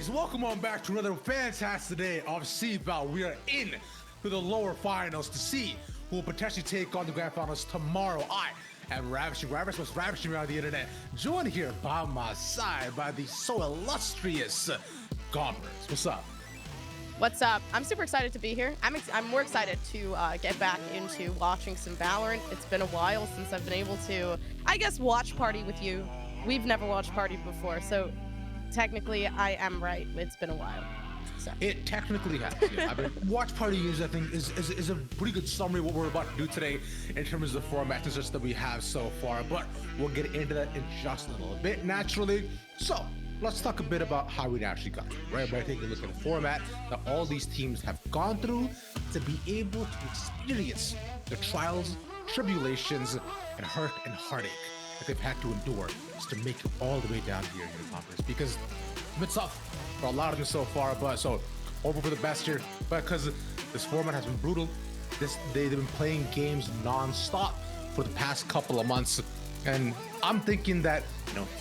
Guys, welcome on back to another fantastic day of CVAL. We are in to the lower finals to see who will potentially take on the grand finals tomorrow. I am ravishing around the internet, joined here by my side by the so illustrious Gobbers. What's up? What's up? I'm super excited to be here. I'm more excited to get back into watching some Valorant. It's been a while since I've been able to, I guess, watch party with you. We've never watched party before, so technically I am right. It's been a while. So. It technically has. Yeah. I mean, watch party is, I think, is a pretty good summary of what we're about to do today in terms of the format that we have so far. But we'll get into that in just a little bit, naturally. So let's talk a bit about how we actually got here, right? By taking a look at the format that all these teams have gone through to be able to experience the trials, tribulations, and hurt and heartache that they've had to endure just to make it all the way down here in the conference. Because it's been tough for a lot of them so far, but so over for the best here. But because this format has been brutal, they've been playing games non-stop for the past couple of months, and I'm thinking that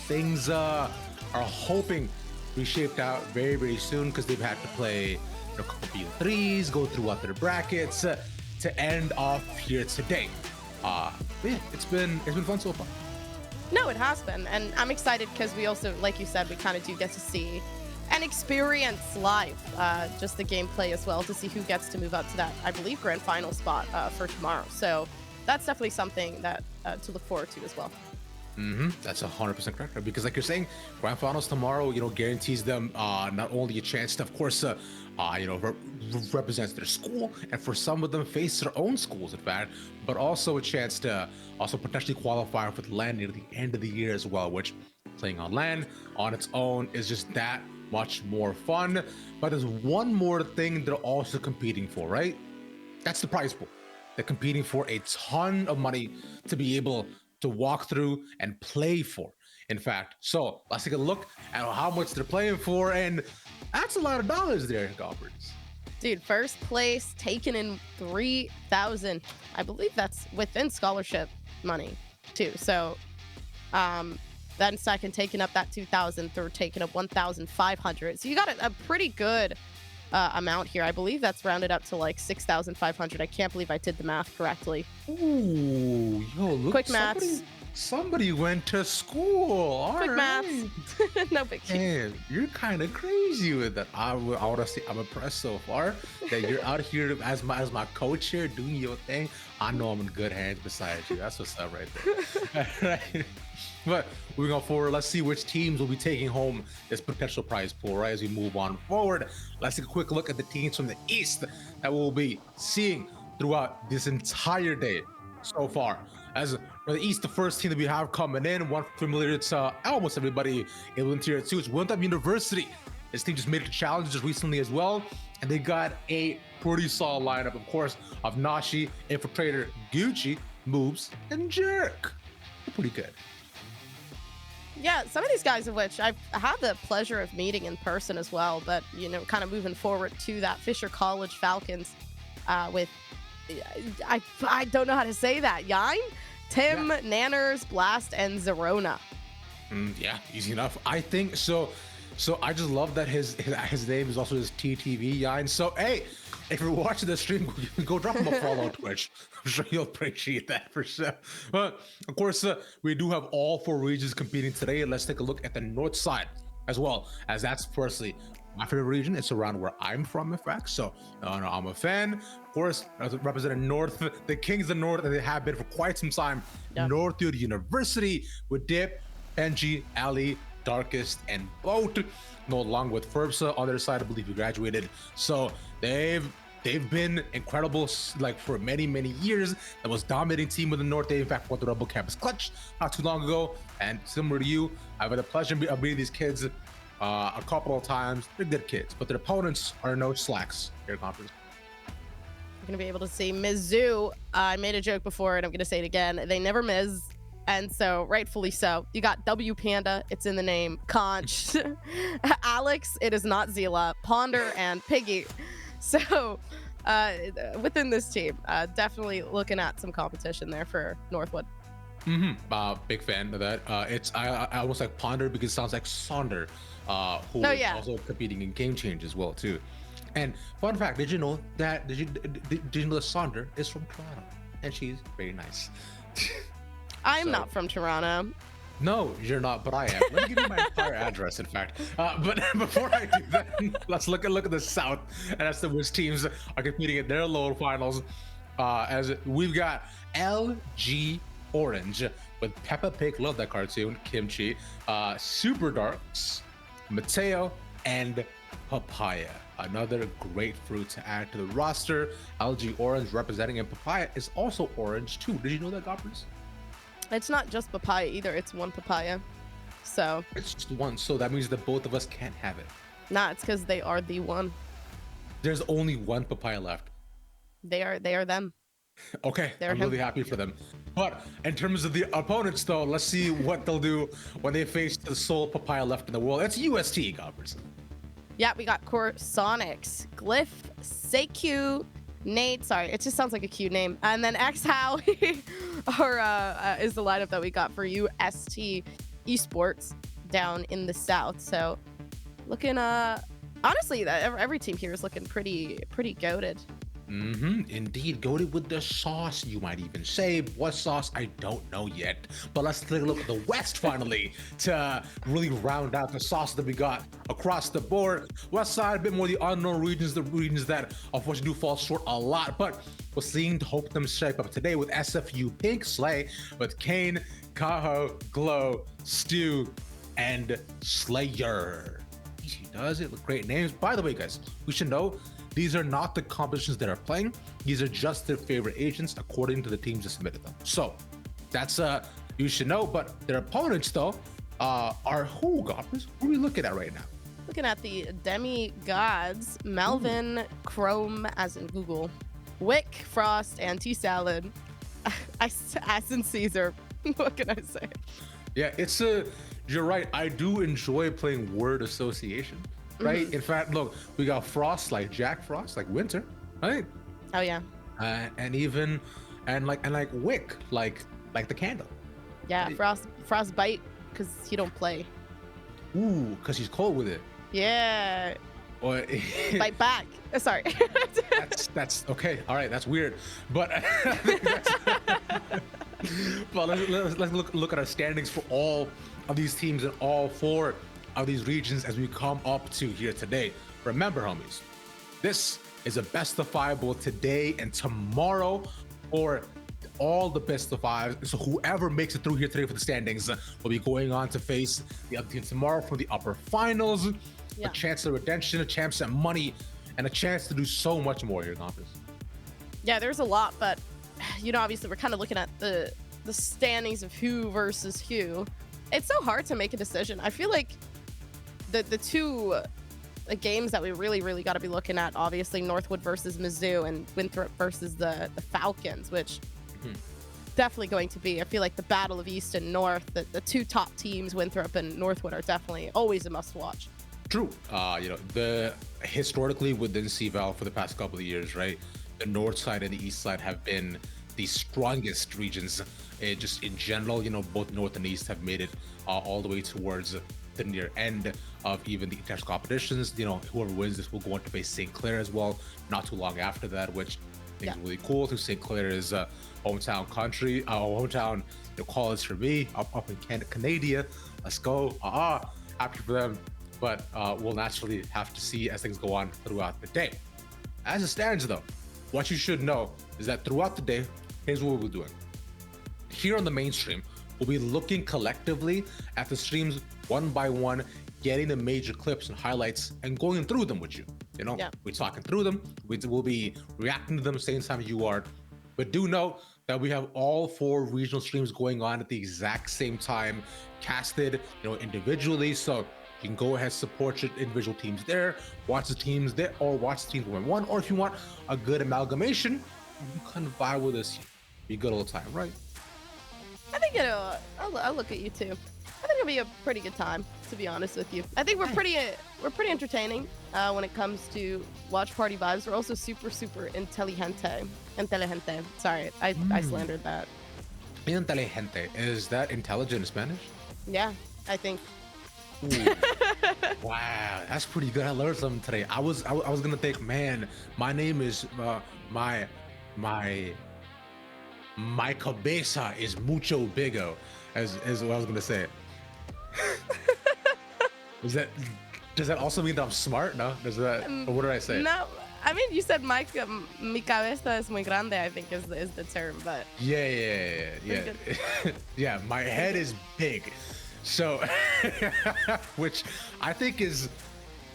things are hoping to be shaped out very, very soon, because they've had to play a couple BO3s, go through other brackets to end off here today. Yeah, it's been fun so far. No, it has been, and I'm excited because we also, like you said, we kind of do get to see and experience live just the gameplay as well, to see who gets to move up to that, I believe, grand final spot for tomorrow. So that's definitely something that to look forward to as well. That's 100% correct, right? Because like you're saying, grand finals tomorrow, guarantees them not only a chance to, of course, represent their school, and for some of them face their own schools, in fact, but also a chance to also potentially qualify for the LAN near the end of the year as well, which playing on LAN on its own is just that much more fun. But there's one more thing they're also competing for, right? That's the prize pool. They're competing for a ton of money to be able to walk through and play for, in fact. So let's take a look at how much they're playing for, and that's a lot of dollars there, Gobbers. Dude, first place taking in 3,000. I believe that's within scholarship money too. So then second taking up that 2,000, third taking up 1,500. So you got a pretty good amount here. I believe that's rounded up to like 6,500. I can't believe I did the math correctly. Ooh, yo, look, quick maths. Somebody went to school. All quick right. maths. No big deal. Man, you're kind of crazy with that. I want to say I'm impressed so far that you're out here as my coach here doing your thing. I know I'm in good hands beside you. That's what's up right there. All right. But moving on forward, let's see which teams will be taking home this potential prize pool, right? As we move on forward, let's take a quick look at the teams from the East that we'll be seeing throughout this entire day so far. As for the East, the first team that we have coming in, one familiar to almost everybody in Tier 2, is Winthrop University. This team just made it to challenges recently as well, and they got a pretty solid lineup, of course, of Nashi, Infiltrator, Gucci, Moves, and Jerk. They're pretty good. Yeah, some of these guys of which I've had the pleasure of meeting in person as well, but, kind of moving forward to that Fisher College Falcons with, I don't know how to say that, Yine, Tim, yeah. Nanners, Blast, and Zerona. Yeah, easy enough. I think so. So I just love that his name is also his TTV, Yine. So, hey, if you're watching the stream, go drop him a follow on Twitch. I'm sure you'll appreciate that for sure. But of course, we do have all four regions competing today. Let's take a look at the north side as well, as that's firstly my favorite region. It's around where I'm from, in fact. So I'm a fan. Of course, representing North, the Kings of North, and they have been for quite some time. Yep. Northfield University with Dip, Benji, Ali, Darkest, and Boat. Along with Ferbsa on their side, I believe he graduated. So they've been incredible, like for many years. That was dominating team with the North. They in fact won the Rebel Campus Clutch not too long ago. And similar to you, I've had the pleasure of beating these kids a couple of times. They're good kids, but their opponents are no slacks here at conference. You're gonna be able to see Mizzou. I made a joke before, and I'm gonna say it again. They never miss. And so, rightfully so. You got W Panda, it's in the name. Conch, Alex, it is not Zila, Ponder, and Piggy. So, within this team, definitely looking at some competition there for Northwood. Big fan of that. I almost like ponder because it sounds like Sonder, who Oh, is yeah. also competing in Game Change as well too. And fun fact, did you know that Sonder is from Toronto and she's very nice. I'm So- not from Toronto. No, you're not, but I am. Let me give you my entire address, in fact. But before I do that, let's look at the South, and that's the which teams are competing in their lower finals. As we've got LG Orange with Peppa Pig, love that cartoon, Kimchi, Super Darks, Mateo, and Papaya. Another great fruit to add to the roster. LG Orange representing, and Papaya is also orange too. Did you know that, Goppers? It's not just papaya either. It's one papaya. So, It's just one, so that means that both of us can't have it. nah, it's because they are the one. There's only one papaya left. They are them. Okay, They're I'm him. really happy for them. But in terms of the opponents, though, let's see what they'll do when they face the sole papaya left in the world. It's UST, Gobbers. Yeah, we got Core Sonics, Glyph, Seikyu, Nate. Sorry, it just sounds like a cute name. And then X How is the lineup that we got for UST Esports down in the South. So looking honestly, that every team here is looking pretty goated. Indeed, goated with the sauce, you might even say. What sauce? I don't know yet. But let's take a look at the West finally to really round out the sauce that we got across the board. West side, a bit more the unknown regions, the regions that unfortunately do fall short a lot. But we're seeing to hope them shape up today with SFU Pink Slay, with Kane, Kaho, Glow, Stew, and Slayer. He does it with great names. By the way, guys, we should know these are not the competitions that are playing. These are just their favorite agents according to the teams that submitted them. So that's you should know. But their opponents though are who, Goppers? Who are we looking at right now? Looking at the demigods, Melvin, Chrome, as in Google, Wick, Frost, and T-Salad, as in Caesar. What can I say? Yeah, it's a. You're right. I do enjoy playing word association. Right. In fact, look, we got Frost like Jack Frost, like Winter, right? Oh yeah. And even like Wick, like the candle. Yeah, Frostbite, because he don't play. Ooh, because he's cold with it. Yeah. Or Bite back. Sorry. that's okay. All right, that's weird. But but let's look at our standings for all of these teams and all four of these regions as we come up to here today. Remember, homies, this is a best of five both today and tomorrow, or all the best of five. So whoever makes it through here today for the standings will be going on to face the other team tomorrow for the upper finals. Yeah. A chance at redemption, a chance at money, and a chance to do so much more here, Compass. Yeah, there's a lot, but obviously we're kind of looking at the standings of who versus who. It's so hard to make a decision. I feel like the two games that we really got to be looking at, obviously Northwood versus Mizzou and Winthrop versus the Falcons, which definitely going to be, I feel like, the battle of East and North. The two top teams, Winthrop and Northwood, are definitely always a must watch. True. The historically within CVAL for the past couple of years, right, the north side and the east side have been the strongest regions. Just in general, both north and east have made it all the way towards the near end of even the international competitions. Whoever wins this will go on to face St. Clair as well, not too long after that, which I think is really cool. So St. Clair is hometown country, hometown college for me up in Canada. Let's go. Happy for them. But we'll naturally have to see as things go on throughout the day. As it stands though, what you should know is that throughout the day, here's what we'll be doing. Here on the mainstream, we'll be looking collectively at the streams one by one, getting the major clips and highlights and going through them with you. We're talking through them. We'll be reacting to them same time you are. But do know that we have all four regional streams going on at the exact same time, casted, individually. So you can go ahead, support your individual teams there, watch the teams there, or watch the teams one. Or if you want a good amalgamation, you can vibe with us. Be good all the time, right? I think I'll look at you too. I think it'll be a pretty good time, to be honest with you. I think we're pretty entertaining when it comes to watch party vibes. We're also super inteligente. Sorry, I slandered that. Inteligente. Is that intelligent in Spanish? Yeah, I think. Ooh. Wow, that's pretty good. I learned something today. I was gonna think, man, my name is my my my cabeza is mucho bigo, as what I was gonna say. Is that does that also mean that I'm smart? No, does that? Or what did I say? No, I mean, you said mi cabeza es muy grande, I think is the term, but Yeah. Yeah, my head is big. So, which I think is,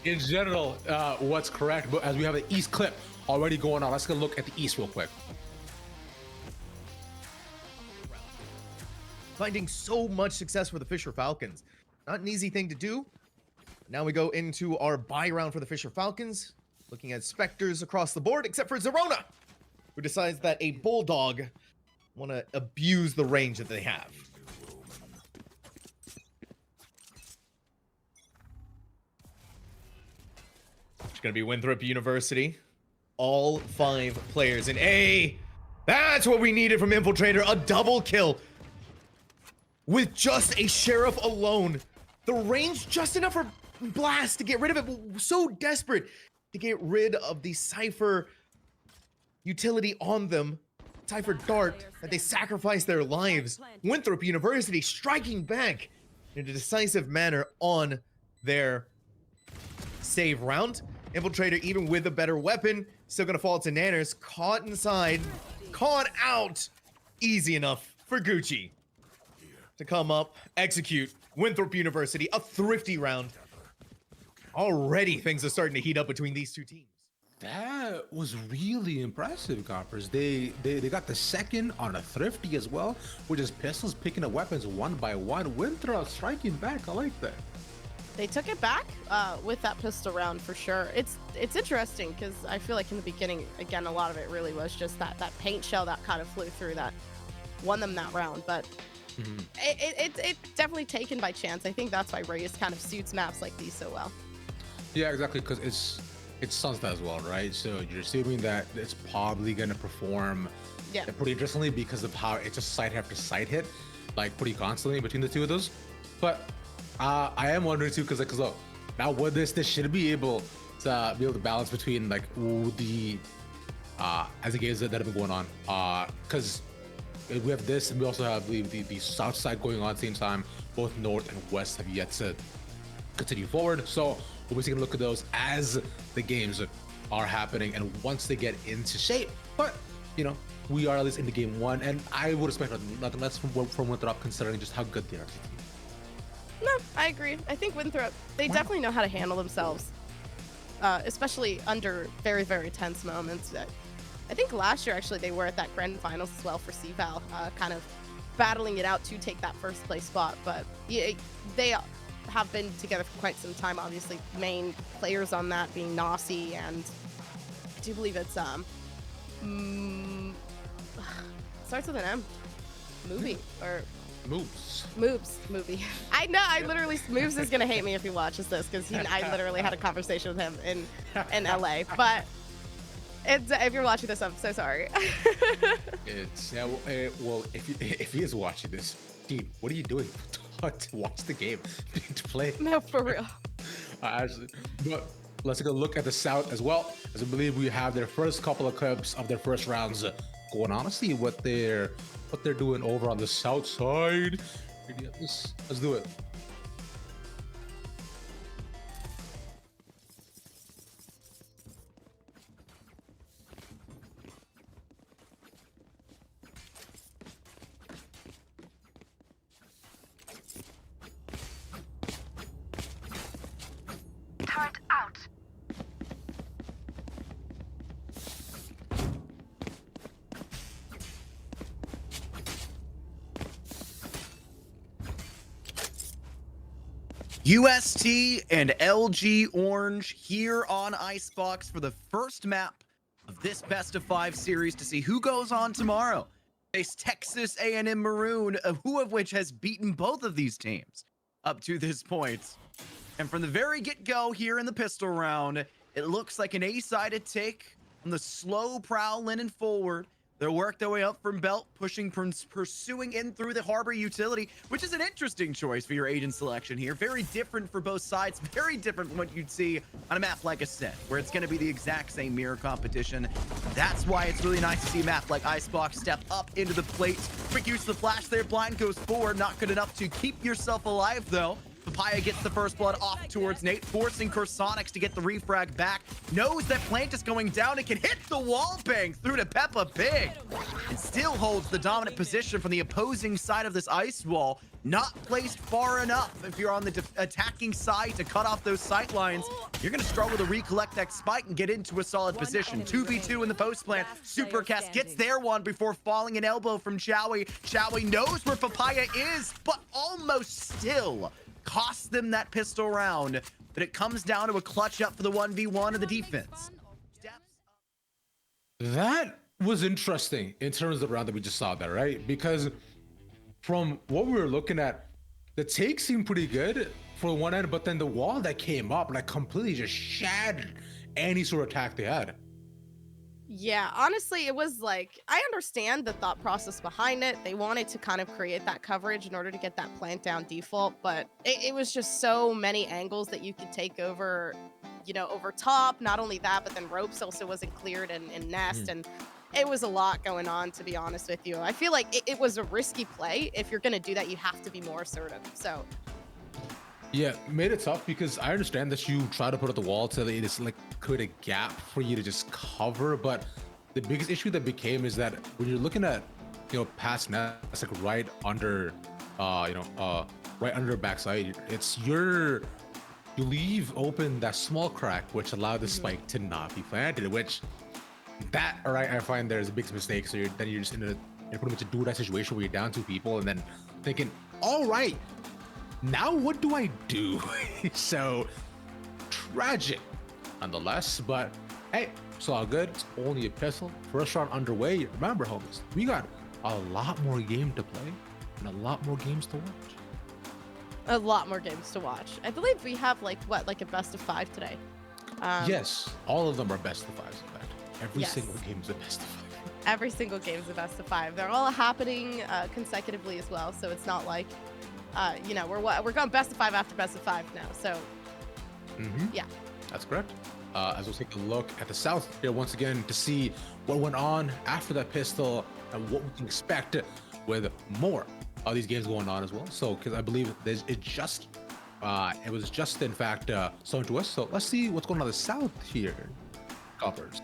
in general, what's correct. But as we have an East clip already going on, let's go look at the East real quick. Finding so much success for the Fisher Falcons. Not an easy thing to do. Now we go into our buy round for the Fisher Falcons. Looking at Spectres across the board, except for Zerona, who decides that a Bulldog want to abuse the range that they have. It's going to be Winthrop University. All 5 players in A. That's what we needed from Infiltrator. A double kill. With just a Sheriff alone. The range just enough for Blast to get rid of it. But so desperate to get rid of the Cypher utility on them. Cypher Dart, that they sacrifice their lives. Winthrop University striking back in a decisive manner on their save round. Infiltrator, even with a better weapon, still gonna fall to Nanners. Caught inside, caught out. Easy enough for Gucci to come up, execute. Winthrop University, a thrifty round. Already things are starting to heat up between these two teams. That was really impressive, Coppers. They got the second on a thrifty as well, which is pistols picking up weapons one by one. Winthrop striking back. I like that. they took it back with that pistol round for sure. It's interesting because I feel like in the beginning, again, a lot of it really was just that paint shell that kind of flew through that won them that round, but it's definitely taken by chance. I think that's why Reyes kind of suits maps like these so well. Yeah, exactly, because it's Sunset as well, right? So you're assuming that it's probably gonna perform pretty interestingly because of how it's just side after side hit, like pretty constantly between the two of those. But I am wondering too, because look, now with this should be able to balance between like the as the games that have been going on, because we have this and we also have the south side going on at the same time. Both north and west have yet to continue forward, so we'll be taking a look at those as the games are happening and once they get into shape. But you know, we are at least into game one, and I would expect nothing less from Winthrop, considering just how good they are. No, I agree. I think Winthrop, they definitely know how to handle themselves, especially under very, very tense moments. I think last year, actually, they were at that grand finals as well for CVAL, kind of battling it out to take that first place spot. But yeah, they have been together for quite some time. Obviously, main players on that being Nasi and I do believe it's starts with an M. Movie or Moves movie. I know. I literally Moves is gonna hate me if he watches this because I literally had a conversation with him in LA. But if you're watching this, I'm so sorry. Well, if he is watching this, Dean, what are you doing? To watch the game, to play. No, for real. Actually, but let's take a look at the South as well, as I believe we have their first couple of clips of their first rounds going on. Let's see what they're doing over on the South side. Let's do it. Turret out. UST and LG Orange here on Icebox for the first map of this best of 5 series to see who goes on tomorrow. Face Texas A&M Maroon, who of which has beaten both of these teams up to this point. And from the very get-go here in the pistol round, it looks like an A-sided take from the slow prowl Lennon forward They'll work their way up from Belt, pursuing in through the Harbor utility, which is an interesting choice for your agent selection here. Very different for both sides. Very different from what you'd see on a map like Ascent, where it's going to be the exact same mirror competition. That's why it's really nice to see a map like Icebox step up into the plate. Quick use of the flash there. Blind goes forward. Not good enough to keep yourself alive, though. Papaya gets the first blood off towards Nate, forcing Corsonics to get the refrag back. Knows that plant is going down and can hit the wall bang through to Peppa Pig. And still holds the dominant position from the opposing side of this ice wall. Not placed far enough if you're on the attacking side to cut off those sight lines. You're going to struggle to recollect that spike and get into a solid position. 2v2 in the post plant. Supercast gets their one before falling an elbow from Chowie. Chowie knows where Papaya is, but almost still costs them that pistol round. But it comes down to a clutch up for the 1v1 of the defense. That was interesting in terms of the round that we just saw there, right? Because from what we were looking at, the take seemed pretty good for one end, but then the wall that came up like completely just shattered any sort of attack they had. Yeah, honestly, it was like, I understand the thought process behind it. They wanted to kind of create that coverage in order to get that plant down default, but it was just so many angles that you could take over, you know, over top. Not only that, but then ropes also wasn't cleared in Nest, and it was a lot going on, to be honest with you. I feel like it was a risky play. If you're going to do that, you have to be more assertive, so. Yeah, made it tough because I understand that you try to put up the wall to just like create a gap for you to just cover, but the biggest issue that became is that when you're looking at, you know, past Nest, like right under, right under backside, it's you leave open that small crack which allowed the spike to not be planted, which I find there's a big mistake. So then you're just in pretty much a do-or-die situation where you're down 2 people and then thinking, all right, now what do I do? So tragic nonetheless, but hey, it's all good. It's only a pistol. First round underway. Remember, homies, we got a lot more game to play and a lot more games to watch. A lot more games to watch. I believe we have like a best of 5 today. Yes, all of them are best of 5s, in fact. Every Yes. single game is a best of 5. Every single game is a best of 5. They're all happening consecutively as well, so it's not like we're going best of 5 after best of 5 now. So yeah, that's correct. As we'll take a look at the South here once again to see what went on after that pistol and what we can expect with more of these games going on as well. So, because I believe it was just in fact shown to us. So let's see what's going on in the South here. Coppers.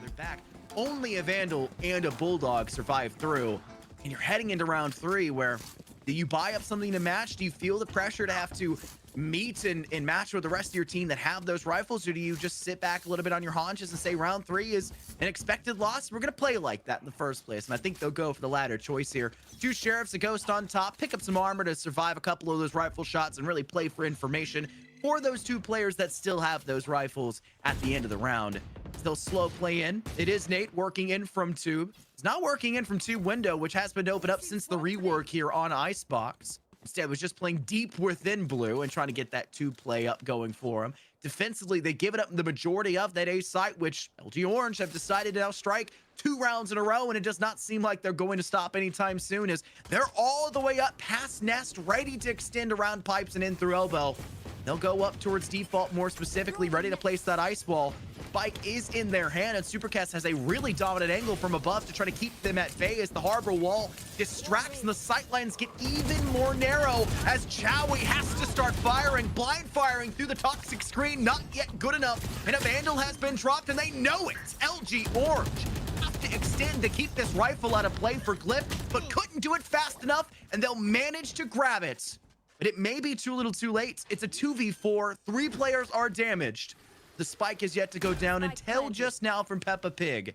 They're back. Only a Vandal and a Bulldog survive through, and you're heading into round 3 where do you buy up something to match? Do you feel the pressure to have to meet and match with the rest of your team that have those rifles, or do you just sit back a little bit on your haunches and say round 3 is an expected loss? We're gonna play like that in the first place, and I think they'll go for the latter choice here. 2 Sheriffs, a Ghost on top, pick up some armor to survive a couple of those rifle shots and really play for information for those 2 players that still have those rifles at the end of the round. They'll slow play in. It is Nate working in from tube. It's not working in from tube window, which has been opened up since the rework here on Icebox. Instead, was just playing deep within blue and trying to get that tube play up going for him. Defensively, they give it up the majority of that A site, which LG Orange have decided to now strike 2 rounds in a row, and it does not seem like they're going to stop anytime soon, as they're all the way up past Nest, ready to extend around pipes and in through elbow. They'll go up towards default, more specifically, ready to place that ice wall. Spike is in their hand, and Supercast has a really dominant angle from above to try to keep them at bay as the harbor wall distracts and the sightlines get even more narrow as Chowie has to start firing, blind firing through the toxic screen, not yet good enough, and a Vandal has been dropped, and they know it. LG Orange have to extend to keep this rifle out of play for Glyph, but couldn't do it fast enough, and they'll manage to grab it. But it may be too little too late. It's a 2v4. 3 players are damaged. The spike is yet to go down until just now from Peppa Pig.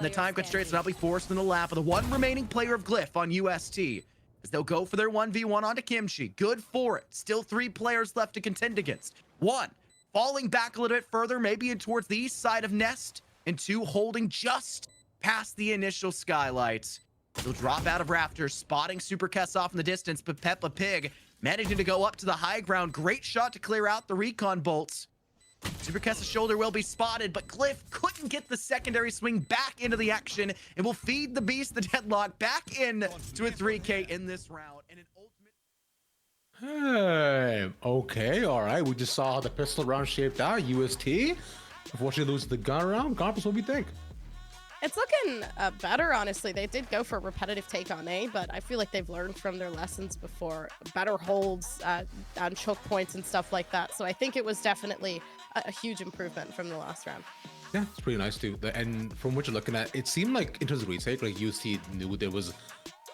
The time constraints will now be forced in the lap of the 1 remaining player of Glyph on UST, as they'll go for their 1v1 onto Kimchi. Good for it. Still 3 players left to contend against. 1 falling back a little bit further, maybe in towards the east side of Nest, and 2 holding just past the initial skylights. They'll drop out of rafters, spotting Supercast off in the distance, but Peppa Pig managing to go up to the high ground. Great shot to clear out the recon bolts. Supercast's shoulder will be spotted, but Cliff couldn't get the secondary swing back into the action and will feed the beast the deadlock back in to a 3K in this round. And an ultimate. Hey, okay, all right. We just saw how the pistol round shaped out. UST, unfortunately, loses the gun round. Gompers, what do you think? It's looking better, honestly. They did go for a repetitive take on A, but I feel like they've learned from their lessons before. Better holds on choke points and stuff like that. So I think it was definitely a huge improvement from the last round. Yeah, it's pretty nice too. And from what you're looking at, it seemed like in terms of retake, like UC knew there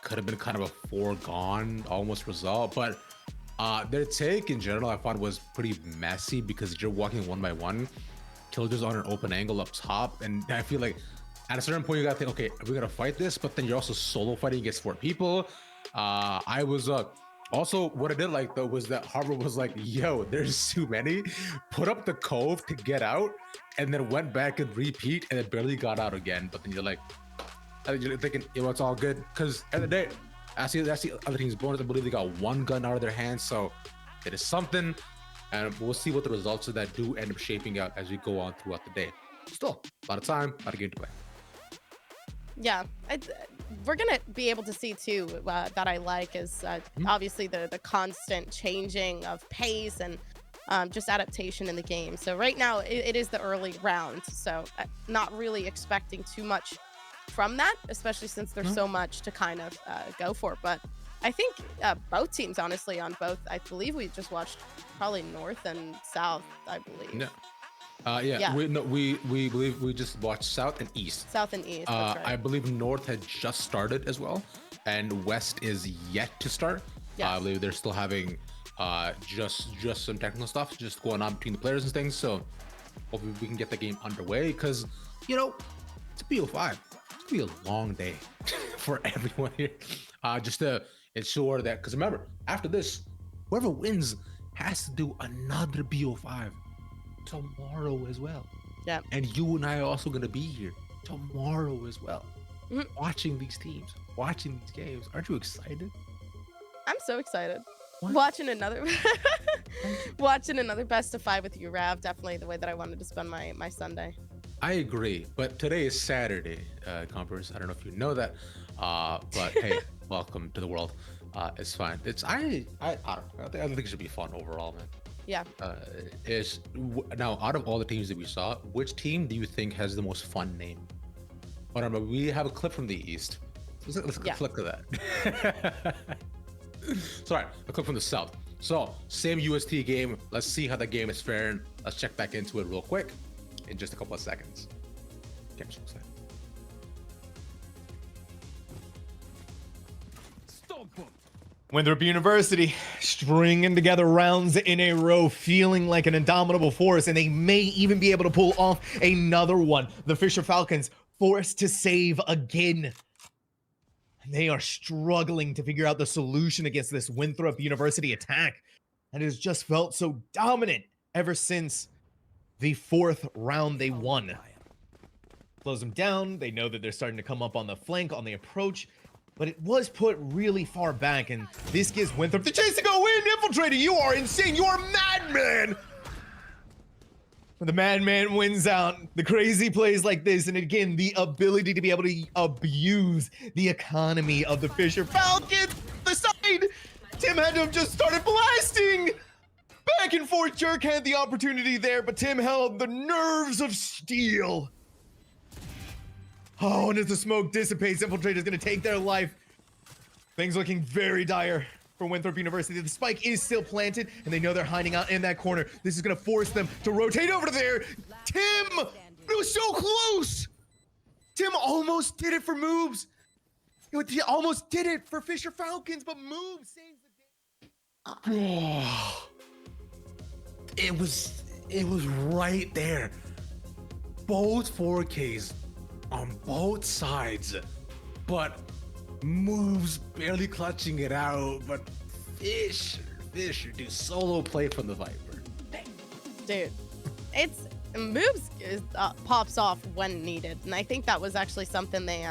could have been kind of a foregone almost result, but their take in general I thought was pretty messy because you're walking one by one, Killjoy's on an open angle up top, and I feel like at a certain point you gotta think, okay, we gotta fight this, but then you're also solo fighting against 4 people. I was also, what I did like though was that Harbor was like, yo, there's too many, put up the cove to get out, and then went back and repeat, and it barely got out again. But then you're like, you're thinking, you know, it's all good, because at the end of the day, that's the other team's bonus. I believe they got 1 gun out of their hands, so it is something, and we'll see what the results of that do end up shaping out as we go on throughout the day. Still, a lot of time, a lot of game to play. Yeah, we're gonna be able to see too that I like is obviously the constant changing of pace and just adaptation in the game. So right now it is the early round, so not really expecting too much from that, especially since there's so much to kind of go for. But I think both teams, honestly, on both, I believe we just watched probably North and South, I believe. No. Yeah. We believe we just watched South and East. South and East, that's right. I believe North had just started as well, and West is yet to start. Yes. I believe they're still having just some technical stuff just going on between the players and things. So hopefully we can get the game underway, because you know it's a BO5. It's gonna be a long day for everyone here. Just to ensure that, because remember, after this, whoever wins has to do another BO5 tomorrow as well. Yeah. And you and I are also going to be here tomorrow as well, watching these teams, watching these games. Aren't you excited? I'm so excited. What? Watching another best of 5 with you, Rav. Definitely the way that I wanted to spend my Sunday. I agree, but today is Saturday, Compers. I don't know if you know that, but hey, welcome to the world. It's fine. I don't know. I think it should be fun overall, man. Yeah. Now, out of all the teams that we saw, which team do you think has the most fun name? Oh, no, we have a clip from the East. Let's click to that. Sorry, a clip from the South. So, same UST game. Let's see how the game is faring. Let's check back into it real quick in just a couple of seconds. Okay, I'm so excited. Winthrop University stringing together rounds in a row, feeling like an indomitable force, and they may even be able to pull off another one. The Fisher Falcons forced to save again. And they are struggling to figure out the solution against this Winthrop University attack. And it has just felt so dominant ever since the 4th round they won. Close them down. They know that they're starting to come up on the flank, on the approach. But it was put really far back, and this gives Winthrop the chance to go in. Infiltrator, you are insane. You are a madman. The madman wins out. The crazy plays like this, and again, the ability to be able to abuse the economy of the Fisher Falcons. The side, Tim had to have just started blasting. Back and forth, Jerk had the opportunity there, but Tim held the nerves of steel. Oh, and as the smoke dissipates, Infiltrator's gonna take their life. Things looking very dire for Winthrop University. The spike is still planted, and they know they're hiding out in that corner. This is gonna force them to rotate over to there. Tim! It was so close! Tim almost did it for Moobs. He almost did it for Fisher Falcons, but Moobs saves the day. It was right there. Both 4Ks on both sides, but Moves barely clutching it out. But Fisher do solo play from the Viper. Dude, it's moves pops off when needed, and I think that was actually something they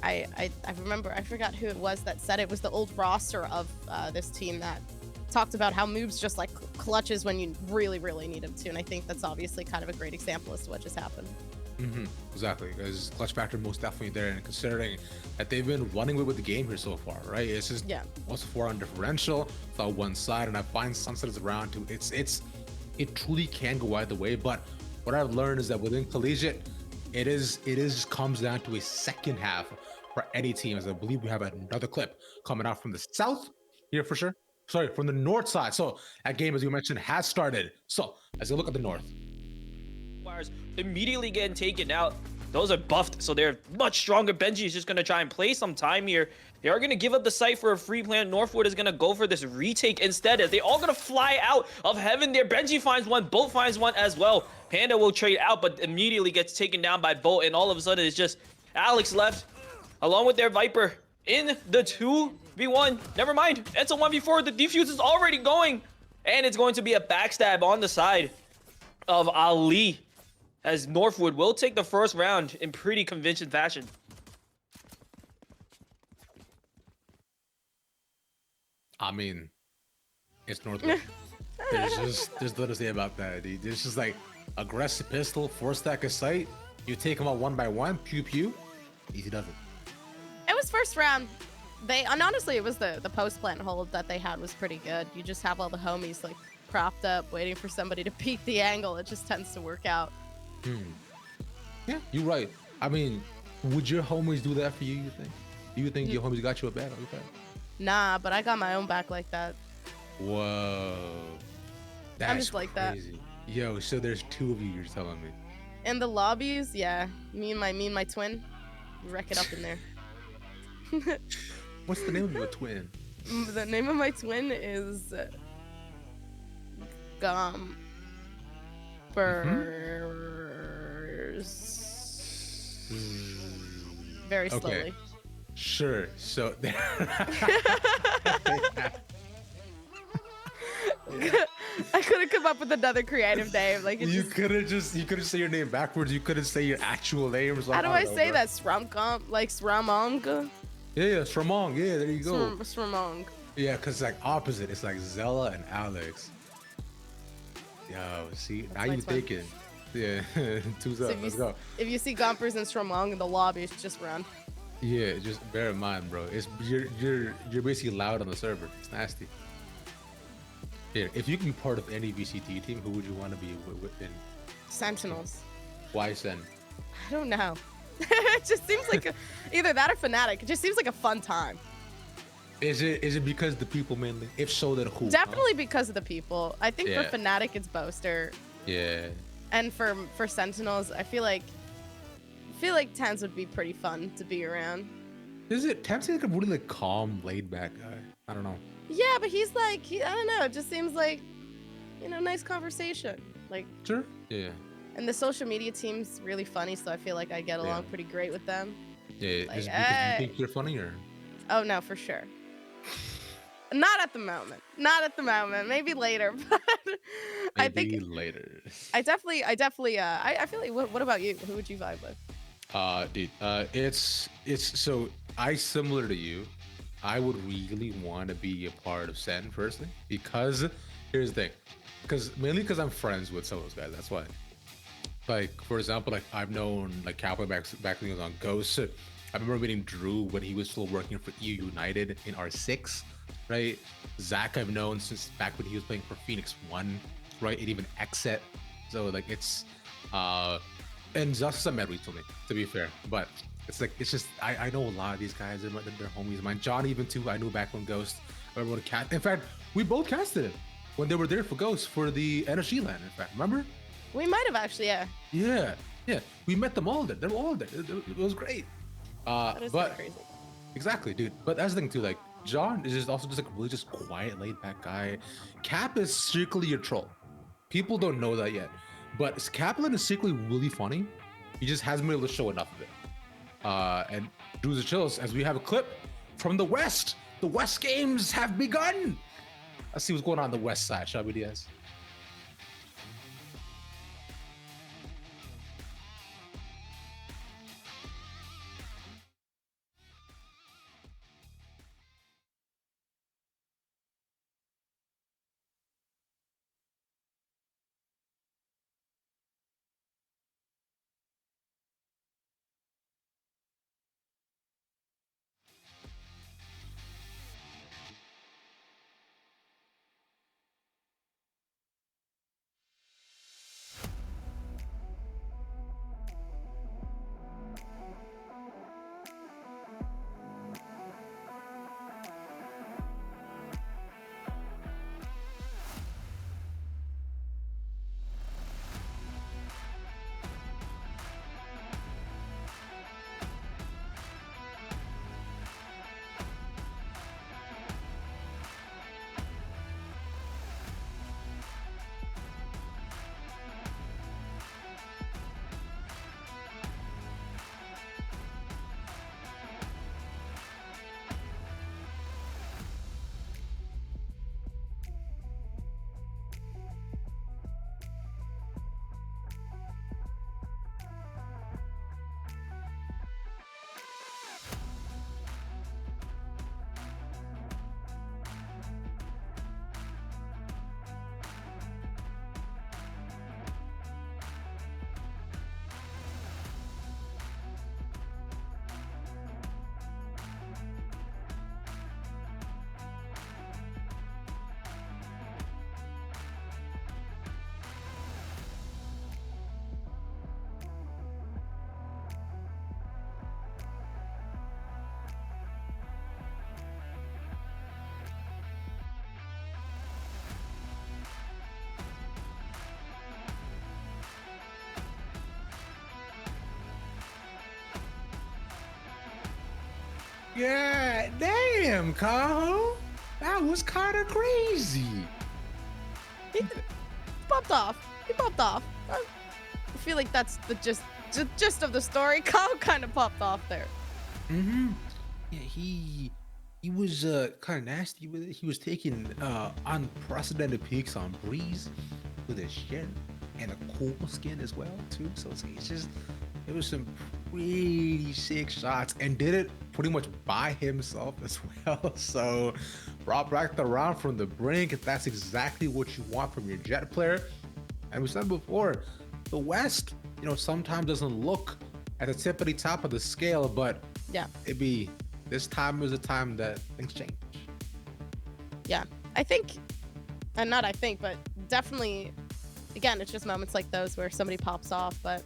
I remember, I forgot who it was that said it was the old roster of this team that talked about how moves just like clutches when you really, really need him to. And I think that's obviously kind of a great example as to what just happened. Exactly, because clutch factor most definitely there, and considering that they've been running away with the game here so far, right? It's just also 4 on differential, it's on one side, and I find Sunset is around too. It truly can go either way, but what I've learned is that within collegiate, it is comes down to a second half for any team, as I believe we have another clip coming out from the south here for sure. Sorry, from the north side. So that game, as you mentioned, has started. So as you look at the north, immediately getting taken out. Those are buffed, so they're much stronger. Benji is just going to try and play some time here. They are going to give up the site for a free plan. Northwood is going to go for this retake instead, as they all going to fly out of heaven there. Benji finds one, Bolt finds one as well. Panda will trade out, but immediately gets taken down by Bolt, and all of a sudden it's just Alex left along with their Viper in the 2v1. Never mind, it's a 1v4. The defuse is already going, and it's going to be a backstab on the side of Ali, as Northwood will take the first round in pretty convincing fashion. I mean, it's Northwood. there's little to say about that, dude. There's just like aggressive pistol, 4-stack of sight. You take them out one by one, pew pew, easy does it. It was first round. And honestly, it was the post plant hold that they had was pretty good. You just have all the homies like propped up, waiting for somebody to peek the angle. It just tends to work out. Yeah, you're right. I mean, would your homies do that for you? You think your homies got you a bag like that? Nah, but I got my own back like that. Whoa, that's I'm just like that. crazy. Yo, so there's 2 of you. You're telling me? In the lobbies, yeah. Me and my twin, we wreck it up in there. What's the name of your twin? The name of my twin is Very slowly. Okay. Sure. So I couldn't come up with another creative name. Like you couldn't say your name backwards. You couldn't say your actual name. Or how do I say that? Sramkamp, like Sramong. Yeah, Sramong. Yeah, there you go. Sramong. Yeah, cause like opposite. It's like Zella and Alex. Yo, see, now you thinking. Yeah, 2's up. Let's go. If you see Gompers and Sramong in the lobby, just run. Yeah, just bear in mind, bro. It's you're basically loud on the server. It's nasty. Here, if you can be part of any VCT team, who would you want to be within? Sentinels. Why Shen? I don't know. It just seems like either that or Fnatic. It just seems like a fun time. Is it because the people mainly? If so, then who? Definitely because of the people. I think Yeah. for Fnatic it's Boaster. Yeah. And for Sentinels, I feel like Tans would be pretty fun to be around. Is it? Tam seems like a really like calm, laid back guy. I don't know. Yeah, but he's like, I don't know. It just seems like, nice conversation. Like, Sure. Yeah. and the social media team's really funny, so I feel like I get along pretty great with them. Yeah. Like, Is it because you think you're funny or? Oh no, for sure. Not at the moment. Not at the moment. Maybe later. But I Maybe think later. I definitely. I feel like. What about you? Who would you vibe with? Dude. It's so I similar to you. I would really want to be a part of Sen personally, because here's the thing. Mainly because I'm friends with some of those guys. That's why. Like for example, like I've known like Kaplan back when he was on Ghost. I remember meeting Drew when he was still working for EU United in R6, right? Zach I've known since back when he was playing for Phoenix One, right? And even Exit. So like it's and Justice I met recently, to be fair. But it's just I know a lot of these guys. They're homies of mine. John even too. I knew back when Ghost. I remember in fact, we both casted it when they were there for Ghost for the NSG land. In fact, remember? We might have actually, yeah. Yeah. We met them all there. They were all there. It was great. That is But crazy. exactly, dude. But that's the thing too. Like John is just also just like really just quiet, laid back guy. Cap is secretly a troll. People don't know that yet, but Kaplan is secretly really funny. He just hasn't been able to show enough of it. And Drew's the chills as we have a clip from the West. The West games have begun. Let's see what's going on the West side, shall we, Diaz? Yeah, damn, Kaho. That was kind of crazy. He popped off. He popped off. I feel like that's the gist of the story. Kyle kind of popped off there. Mm-hmm. Yeah, he was kind of nasty with it. He was taking unprecedented peaks on Breeze with his Shen and a cool skin as well too. So it's just it was some pretty sick shots and did it pretty much by himself as well. So brought back the round from the brink. If that's exactly what you want from your Jet player. And we said before, the West, you know, sometimes doesn't look at the tippity top of the scale, but Yeah. this time was a time that things change. Yeah. I think, and not I think, but definitely, again, it's just moments like those where somebody pops off. But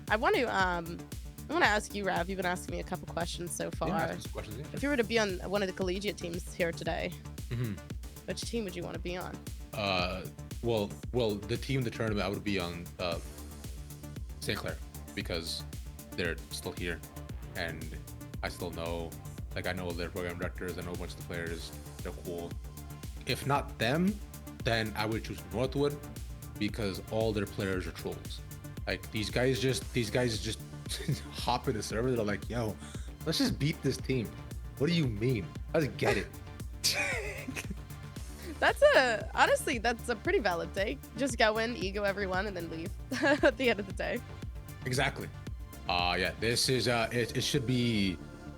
I want to ask you, Rav. You've been asking me a couple questions so far. Yeah, ask us questions, yeah. If you were to be on one of the collegiate teams here today, Mm-hmm. which team would you want to be on? Well, the team in the tournament I would be on St. Clair because they're still here, and I still know, like I know their program directors, I know a bunch of the players, they're cool. If not them, then I would choose Northwood because all their players are trolls. Like these guys just hop in the server. They're like, yo, let's just beat this team. What do you mean? Let's get it. Honestly, that's a pretty valid take. Just go in, ego everyone, and then leave at the end of the day. Exactly. Yeah, this is it should be,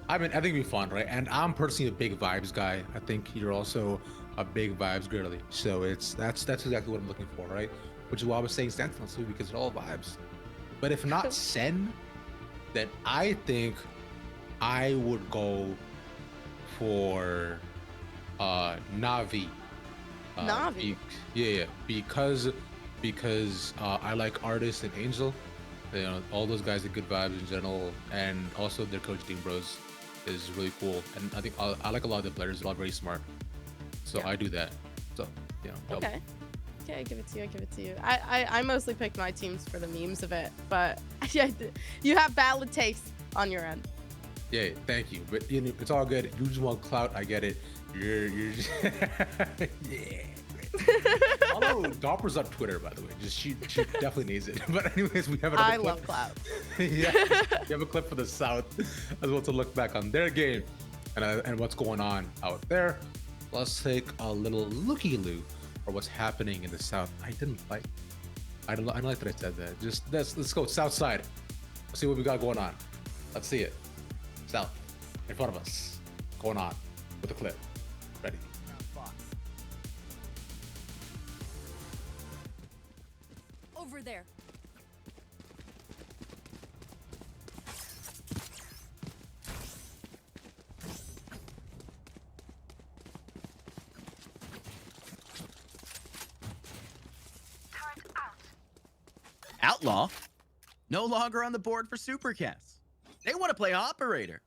I think it'd be fun, right? And I'm personally a big vibes guy. I think you're also a big vibes girly. So that's exactly what I'm looking for, right? Which is why I was saying Sentinel too, because it's all vibes. But if not Sen, then I think I would go for Navi. Navi? Because I like Artist and Angel. You know, all those guys are good vibes in general, and also their coach Dean Bros is really cool. And I think I like a lot of the players. They're all very smart, so Yeah. I do that. So you know, dope. Okay, I give it to you. I mostly picked my teams for the memes of it, but yeah, you have valid taste on your end. Yeah, thank you. But you know, it's all good. You just want clout. I get it. You're just yeah. Follow Dopper's on Twitter, by the way. She definitely needs it. But anyways, we have another I clip. love clout. Yeah, we have a clip for the South as well to look back on their game and what's going on out there. Let's take a little looky-loo for what's happening in the South. I don't like that I said that. Just let's go South side. Let's see what we got going on. Let's see it. South in front of us. Going on with the clip. Ready. Over there. Outlaw, no longer on the board for Supercast. They want to play operator.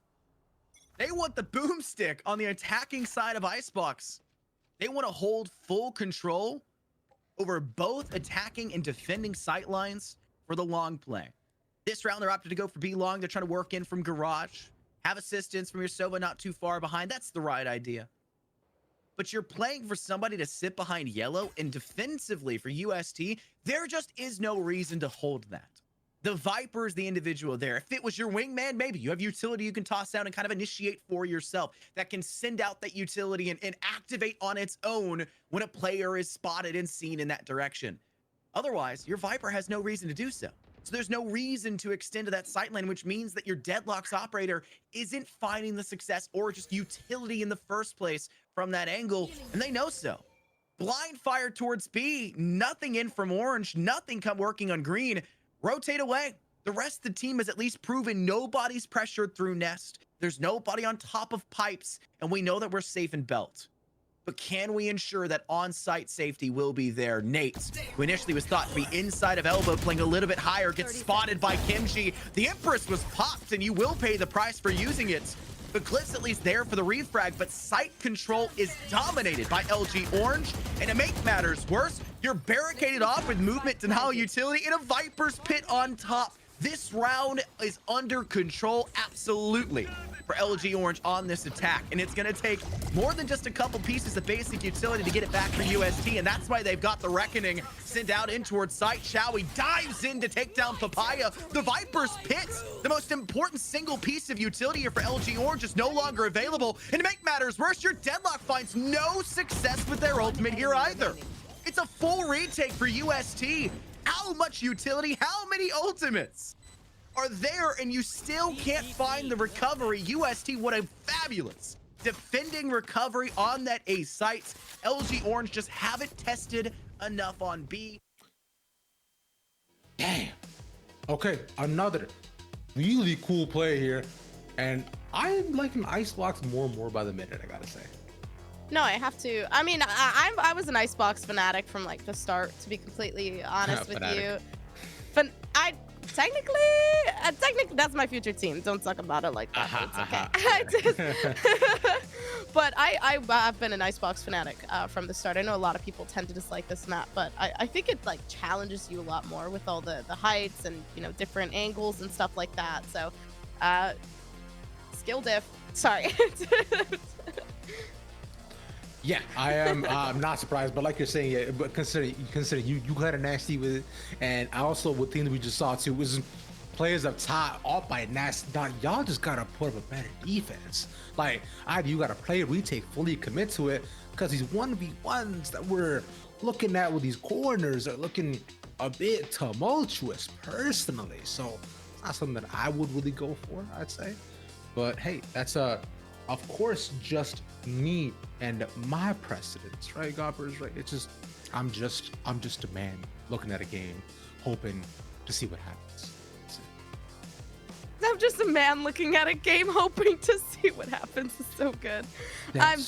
They want the boomstick on the attacking side of Icebox. They want to hold full control over both attacking and defending sight lines for the long play. This round, they're opted to go for B long. They're trying to work in from Garage. Have assistance from your Sova not too far behind. That's the right idea. But you're playing for somebody to sit behind yellow, and defensively for UST, there just is no reason to hold that. The Viper is the individual there. If it was your wingman, maybe you have utility you can toss down and kind of initiate for yourself that can send out that utility and activate on its own when a player is spotted and seen in that direction. Otherwise, your Viper has no reason to do so. So there's no reason to extend to that sight lane, which means that your Deadlocks operator isn't finding the success or just utility in the first place from that angle, and they know so. Blind fire towards B, nothing in from orange, nothing come working on green. Rotate away. The rest of the team has at least proven nobody's pressured through Nest. There's nobody on top of pipes, and we know that we're safe in Belt. But can we ensure that on-site safety will be there? Nate, who initially was thought to be inside of elbow, playing a little bit higher, gets spotted by Kimchi. The Empress was popped, and you will pay the price for using it. But Glyph's at least there for the refrag, but sight control is dominated by LG Orange. And to make matters worse, you're barricaded off with movement denial utility in a Viper's pit on top. This round is under control, absolutely. for LG Orange on this attack, and it's going to take more than just a couple pieces of basic utility to get it back for UST, and that's why they've got the Reckoning sent out in towards site. Showy dives in to take down Papaya. The Viper's Pits, the most important single piece of utility here for LG Orange, is no longer available, and to make matters worse, your Deadlock finds no success with their ultimate here either. It's a full retake for UST. How much utility, how many ultimates are there, and you still can't find the recovery? UST, what a fabulous defending recovery on that A site. LG Orange just haven't tested enough on B. Damn. Okay, another really cool play here, and I'm liking Icebox more and more by the minute, I gotta say. No, I have to. I mean, I was an Icebox fanatic from like the start, to be completely honest with you. But technically, that's my future team. Don't talk about it like that. It's okay. But I've been an Icebox fanatic from the start. I know a lot of people tend to dislike this map, but I think it like challenges you a lot more with all the heights and, you know, different angles and stuff like that. So, skill diff. Sorry. Yeah, I am. I'm not surprised, but like you're saying, yeah. But consider you got a nasty with it, and also with things we just saw too was players up top off by nasty. Y'all just gotta put up a better defense. Like either you gotta play retake, fully commit to it, because these 1v1s that we're looking at with these corners are looking a bit tumultuous personally. So it's not something that I would really go for, I'd say. But hey, that's of course just me and my precedents, right, Goppers? Right? It's just I'm just a man looking at a game, hoping to see what happens. I'm just a man looking at a game, hoping to see what happens. It's so good. I'm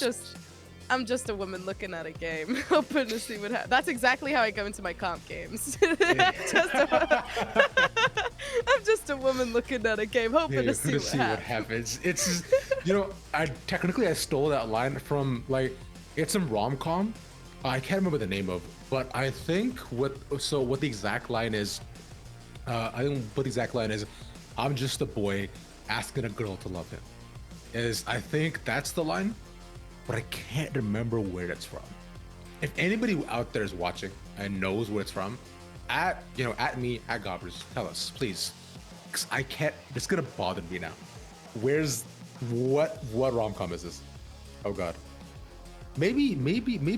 just a woman looking at a game, hoping to see what happens. That's exactly how I go into my comp games. I'm just a woman looking at a game, hoping to see what happens. It's just, you know, I stole that line from like it's some rom-com. I can't remember the name of, but I think what the exact line is. I'm just a boy asking a girl to love him. I think that's the line, but I can't remember where it's from. If anybody out there is watching and knows where it's from, at me, at Gobbers, tell us, please. 'Cause I can't, it's gonna bother me now. What rom-com is this? Oh God. Maybe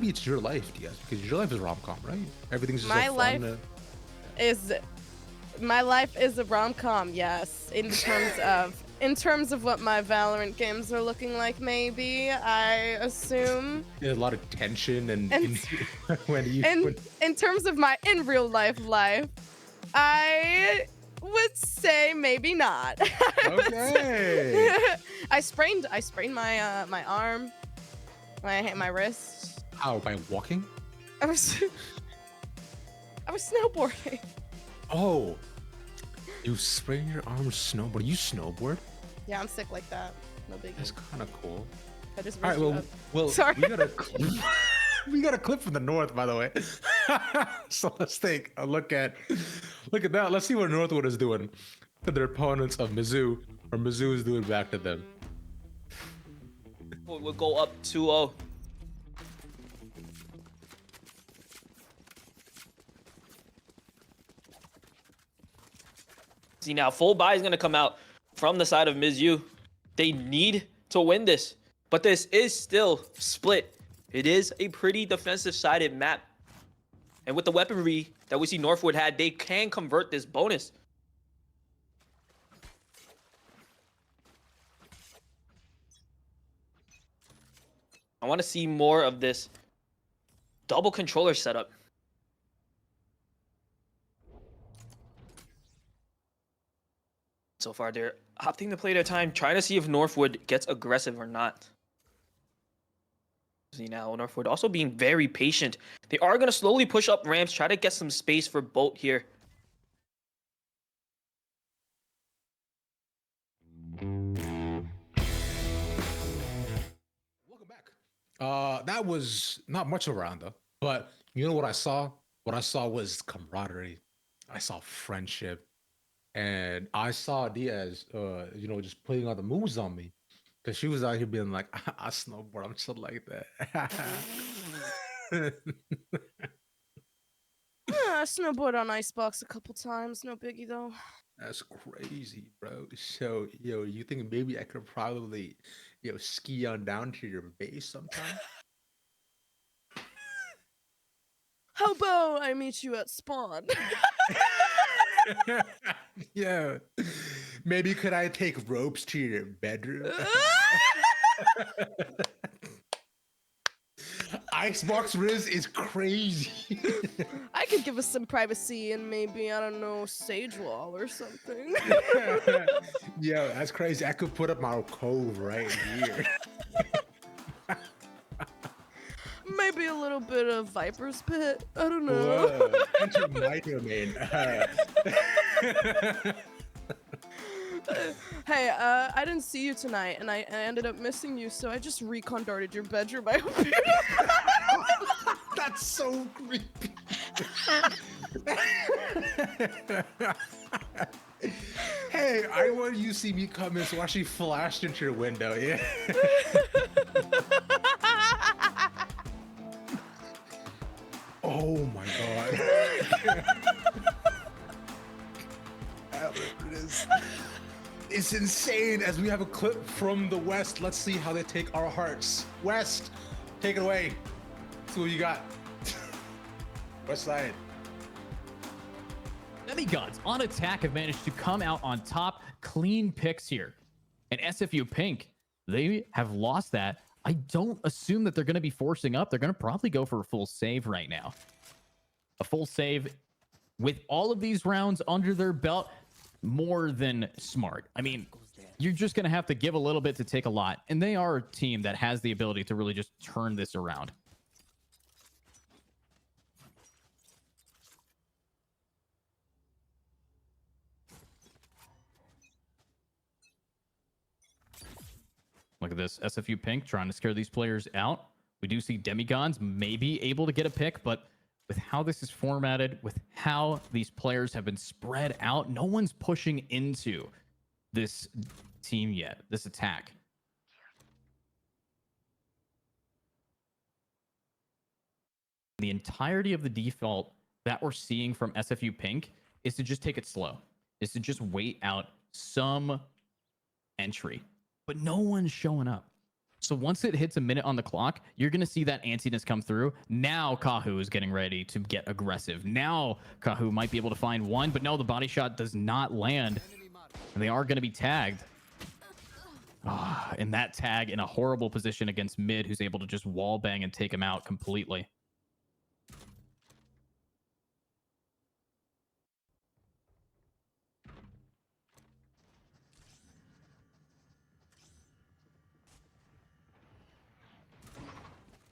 it's Your Life, Diaz, because Your Life is rom-com, right? Everything's just My so life fun. My life is a rom-com, yes. In terms of what my Valorant games are looking like, maybe I assume. There's a lot of tension and in terms of my in real life, I would say maybe not. Okay. I sprained my arm, my wrist. How, by walking? I was snowboarding. Oh, you sprained your arm snowboard. You snowboard? Yeah, I'm sick like that. No biggie. That's kind of cool. I just All right, well, sorry. we got a clip from the north, by the way. So let's take a look at that. Let's see what Northwood is doing to their opponents of Mizzou, or Mizzou is doing back to them. We'll go up 2-0. See now, full buy is gonna come out from the side of Mizzou. They need to win this, but this is still split. It is a pretty defensive-sided map, and with the weaponry that we see Northwood had, they can convert this bonus. I want to see more of this double controller setup. So far, they're opting to play their time, trying to see if Northwood gets aggressive or not. See now, Northwood also being very patient. They are going to slowly push up ramps, try to get some space for Bolt here. Welcome back. That was not much of a round though, but you know what I saw? What I saw was camaraderie. I saw friendship. And I saw Diaz, just putting all the moves on me. Cause she was out here being like, I snowboard, I'm shit like that. I snowboard on Icebox a couple times. No biggie though. That's crazy, bro. So, yo, you think maybe I could probably, ski on down to your base sometime? How about I meet you at spawn? Yeah. Maybe could I take ropes to your bedroom? Icebox Riz is crazy. I could give us some privacy and maybe, I don't know, sage wall or something. Yo, that's crazy. I could put up my cove right here. Maybe a little bit of Viper's Pit. I don't know. Whoa, enter my domain. Hey, I didn't see you tonight, and I ended up missing you, so I just recon darted your bedroom. I hope you. That's so creepy. Hey, I want you to see me come in, so I actually flashed into your window. Yeah. Oh my god. It's insane. As we have a clip from the West, let's see how they take our hearts. West, take it away. See what you got. West side. Demigods on attack have managed to come out on top. Clean picks here. And SFU Pink, they have lost that. I don't assume that they're going to be forcing up. They're going to probably go for a full save right now. A full save with all of these rounds under their belt, more than smart. I mean, you're just going to have to give a little bit to take a lot. And they are a team that has the ability to really just turn this around. Look at this. SFU Pink trying to scare these players out. We do see Demigods maybe able to get a pick, but with how this is formatted, with how these players have been spread out, no one's pushing into this team yet, this attack. The entirety of the default that we're seeing from SFU Pink is to just take it slow, is to just wait out some entry. But no one's showing up. So once it hits a minute on the clock, you're going to see that antsiness come through. Now Kahu is getting ready to get aggressive. Now Kahu might be able to find one, but no, the body shot does not land. And they are going to be tagged. And that tag in a horrible position against mid, who's able to just wall bang and take him out completely.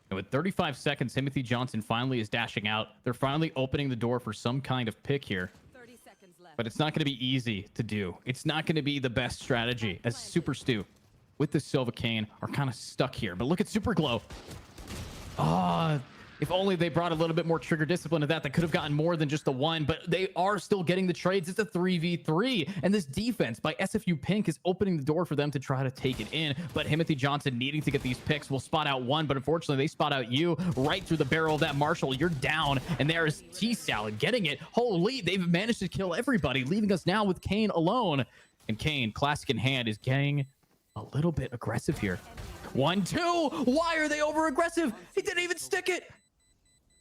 And with 35 seconds, Timothy Johnson finally is dashing out. They're finally opening the door for some kind of pick here. 30 seconds left. But it's not going to be easy to do. It's not going to be the best strategy, as Super Stu with the Silva Cane are kind of stuck here. But look at Super Glow. If only they brought a little bit more trigger discipline to that, they could have gotten more than just the one, but they are still getting the trades. It's a 3v3, and this defense by SFU Pink is opening the door for them to try to take it in, but Timothy Johnson needing to get these picks will spot out one, but unfortunately they spot out you right through the barrel of that Marshall. You're down, and there is T-Salad getting it. Holy, they've managed to kill everybody, leaving us now with Kane alone, and Kane, classic in hand, is getting a little bit aggressive here. 1-2. Why are they over aggressive? He didn't even stick it.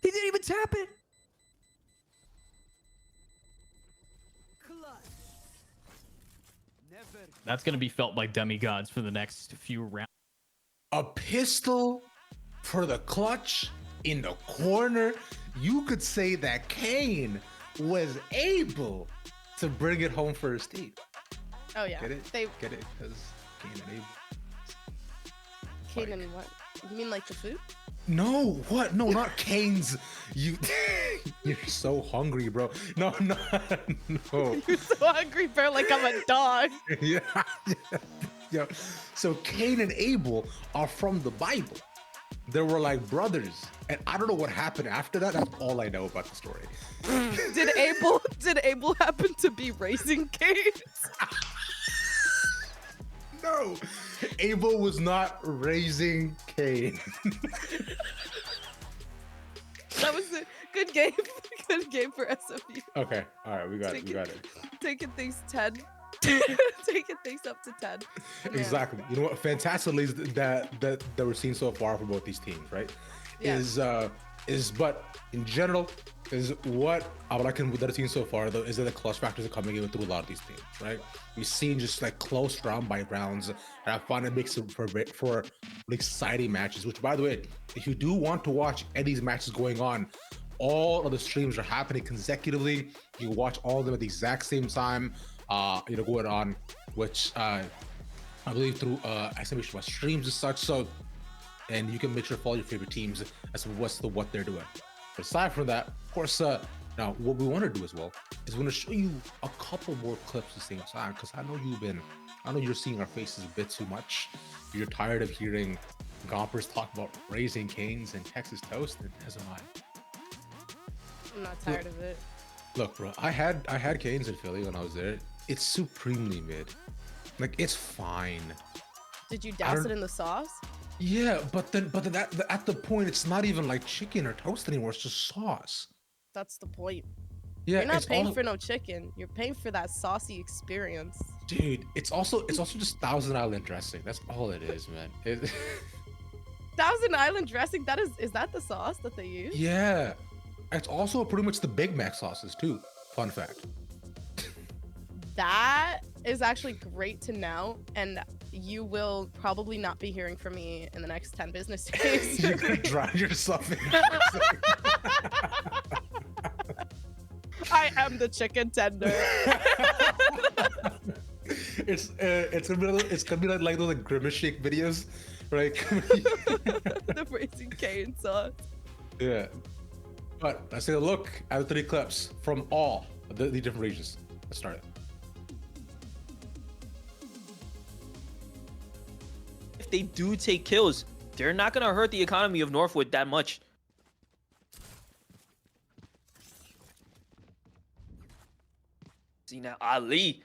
He didn't even tap it. That's going to be felt by demigods for the next few rounds. A pistol for the clutch in the corner. You could say that Kane was able to bring it home for his team. Oh yeah. Get it? They Get it? Because Kane and Abel. Kane and what? You mean like the food? No, what? No, not Cane's. You're so hungry, bro. No. You're so hungry, bro, like I'm a dog. Yeah. So Cain and Abel are from the Bible. They were like brothers, and I don't know what happened after that. That's all I know about the story. Did Abel happen to be raising Cain? No, Avo was not raising Kane. That was a good game. Good game for SFU. Okay, all right, we got it. Taking things 10. Taking things up to 10. Man. Exactly. You know what? Fantastic leads that we're seeing so far for both these teams, right? Yeah. But in general, is what I would like that I've seen so far though is that the clutch factors are coming in through a lot of these teams, right? We've seen just like close round by rounds, and I find it makes it for exciting matches. Which, by the way, if you do want to watch any of these matches going on, all of the streams are happening consecutively. You can watch all of them at the exact same time. Going on, which I believe through exclamation mark streams and such. So, and you can make sure to follow your favorite teams as to what they're doing. But aside from that, of course, now what we want to do as well is we want to show you a couple more clips at the same time, because I know you're seeing our faces a bit too much. You're tired of hearing Gompers talk about raising canes and Texas toast, and as am I. I'm not tired of it. Look, bro, I had canes in Philly when I was there. It's supremely mid. Like, it's fine. Did you douse it in the sauce? Yeah, but then at the point, it's not even like chicken or toast anymore. It's just sauce. That's the point. Yeah, you're not paying for no chicken. You're paying for that saucy experience. Dude, it's also just Thousand Island dressing. That's all it is, man. Thousand Island dressing. Is that the sauce that they use? Yeah, it's also pretty much the Big Mac sauces too. Fun fact. That is actually great to know, and you will probably not be hearing from me in the next 10 business days. You're gonna drown yourself in. I am the chicken tender. It's gonna be like those like Grimace Shake videos, right? The Raising Cane sauce. Yeah, but let's take a look at the 3 clips from all the different regions. Let's start it. If they do take kills, they're not gonna hurt the economy of Northwood that much. See now, Ali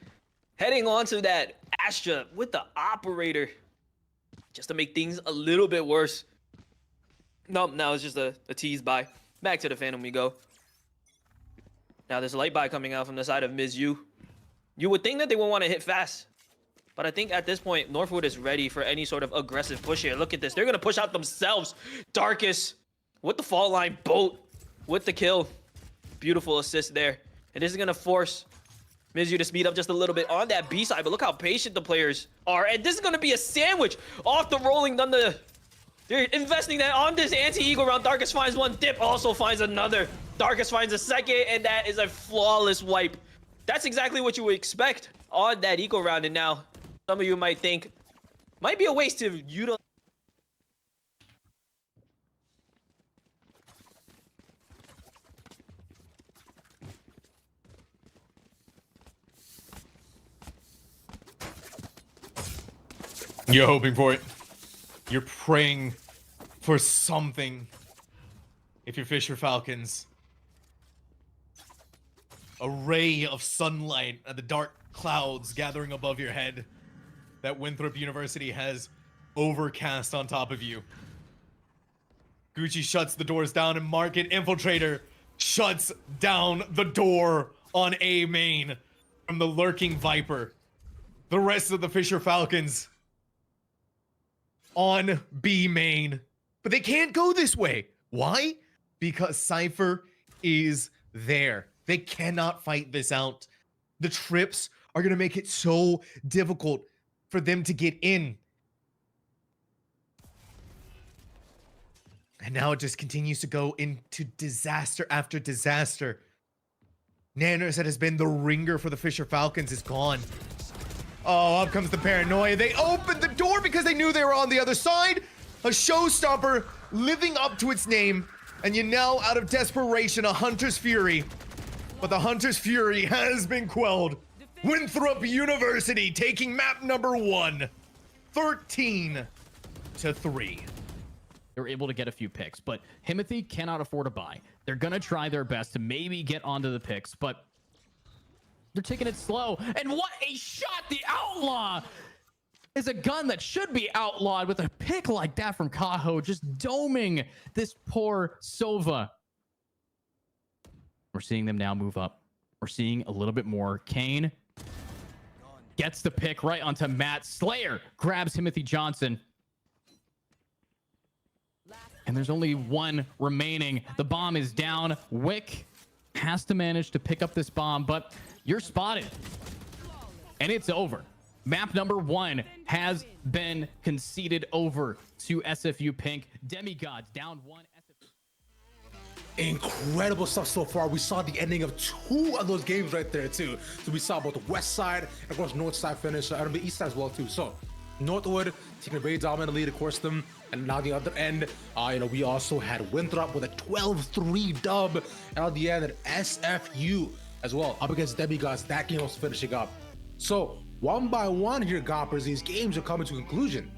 heading on to that Astra with the operator just to make things a little bit worse. Nope, now it's just a tease buy. Back to the Phantom we go. Now there's a light buy coming out from the side of Ms. Yu. You would think that they would want to hit fast, but I think at this point, Northwood is ready for any sort of aggressive push here. Look at this. They're going to push out themselves. Darkest with the fall line. Boat with the kill. Beautiful assist there. And this is going to force Mizu to speed up just a little bit on that B side. But look how patient the players are. And this is going to be a sandwich off the rolling thunder. They're investing that on this anti-eagle round. Darkest finds one. Dip also finds another. Darkest finds a second. And that is a flawless wipe. That's exactly what you would expect on that eco round. And now some of you might think, might be a waste to utilize. You're hoping for it. You're praying for something. If you're Fisher Falcons. A ray of sunlight and the dark clouds gathering above your head that Winthrop University has overcast on top of you. Gucci shuts the doors down and Market Infiltrator shuts down the door on A main from the lurking Viper. The rest of the Fisher Falcons on B main. But they can't go this way. Why? Because Cypher is there. They cannot fight this out. The trips are going to make it so difficult for them to get in. And now it just continues to go into disaster after disaster. Nanners, that has been the ringer for the Fisher Falcons, is gone. Oh, up comes the paranoia. They opened the door because they knew they were on the other side. A showstopper living up to its name. And you know, out of desperation, a Hunter's Fury. But the Hunter's Fury has been quelled. Winthrop University taking map number 1. 13-3. They were able to get a few picks, but Himothy cannot afford a buy. They're going to try their best to maybe get onto the picks, but they're taking it slow. And what a shot, the Outlaw! is a gun that should be outlawed with a pick like that from Kaho, just doming this poor Sova. We're seeing them now move up. We're seeing a little bit more. Kane gets the pick right onto Matt. Slayer grabs Timothy Johnson. And there's only one remaining. The bomb is down. Wick has to manage to pick up this bomb, but you're spotted. And it's over. Map number 1 has been conceded over to SFU Pink. Demigods down 1. Incredible stuff so far. We saw the ending of 2 of those games right there too. So we saw both the west side and of course north side finish, and the east side as well too. So Northwood taking a very dominant lead, of course, them. And now the other end, we also had Winthrop with a 12-3 dub. And on the end, SFU as well up against Demigods. That game also finishing up. So one by one here, Gompers, these games are coming to a conclusion.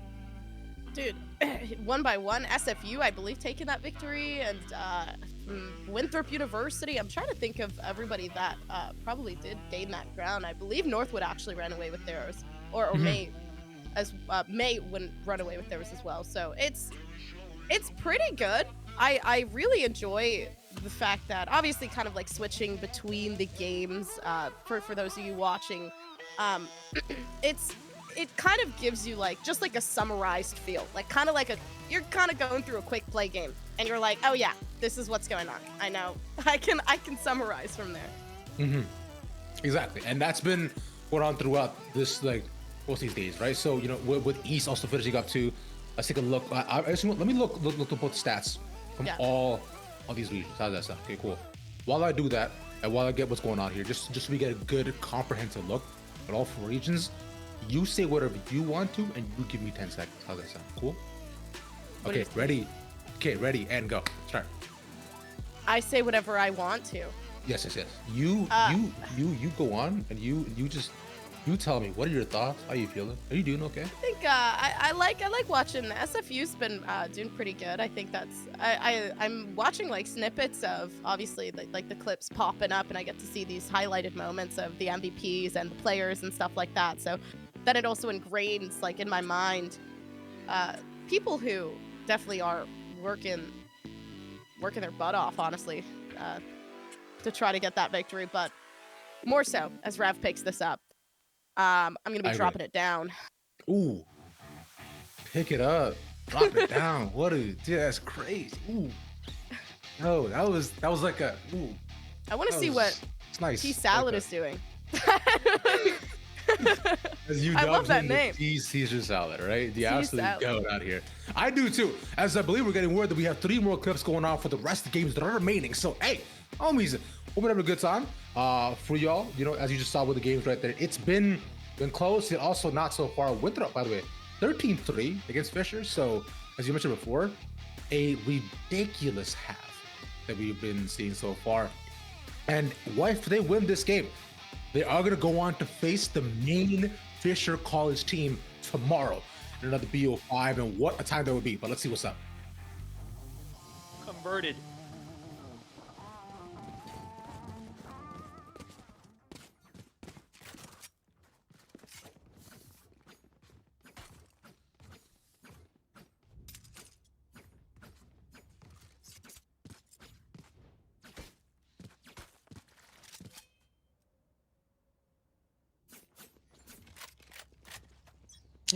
Dude, one by one, SFU, I believe, taking that victory, and Winthrop University. I'm trying to think of everybody that probably did gain that ground. I believe Northwood actually ran away with theirs, or May wouldn't run away with theirs as well. So it's pretty good. I really enjoy the fact that obviously kind of like switching between the games for those of you watching. It kind of gives you like just like a summarized feel, like kind of like you're kind of going through a quick play game and you're like, oh yeah, this is what's going on. I know, I can summarize from there. Exactly, and that's been going on throughout this most these days, right? So with East also finishing up too. Let's take a look. Let me look at both stats from all of these regions. How's that sound? Okay, cool. While I do that, and while I get what's going on here, just so we get a good comprehensive look at all 4 regions, you say whatever you want to, and you give me 10 seconds. How's that sound? Cool? Okay, ready? Okay, ready, and go. Start. I say whatever I want to. Yes. You go on, and you tell me, what are your thoughts? How you feeling? Are you doing okay? I think I like watching. SFU's been doing pretty good. I think I'm watching like snippets of obviously like the clips popping up, and I get to see these highlighted moments of the MVPs and the players and stuff like that. So that it also ingrains like in my mind people who definitely are working their butt off, honestly, to try to get that victory. But more so as Rav picks this up. I'm gonna be dropping it down. Ooh, pick it up, drop it down. Dude, that's crazy. Ooh, no, that was like a. Ooh, I want to see what nice. T Salad is doing. I love that name. Caesar Salad, right? The absolute salad. goat out here. I do too. As I believe we're getting word that we have 3 more clips going on for the rest of the games that are remaining. So hey, homies, hope we're having a good time. For y'all, as you just saw with the games right there, it's been close and also not so far. Winthrop, by the way, 13-3 against Fisher. So as you mentioned before, a ridiculous half that we've been seeing so far. And if they win this game, they are going to go on to face the main Fisher College team tomorrow in another BO5, and what a time that would be. But let's see what's up. Converted.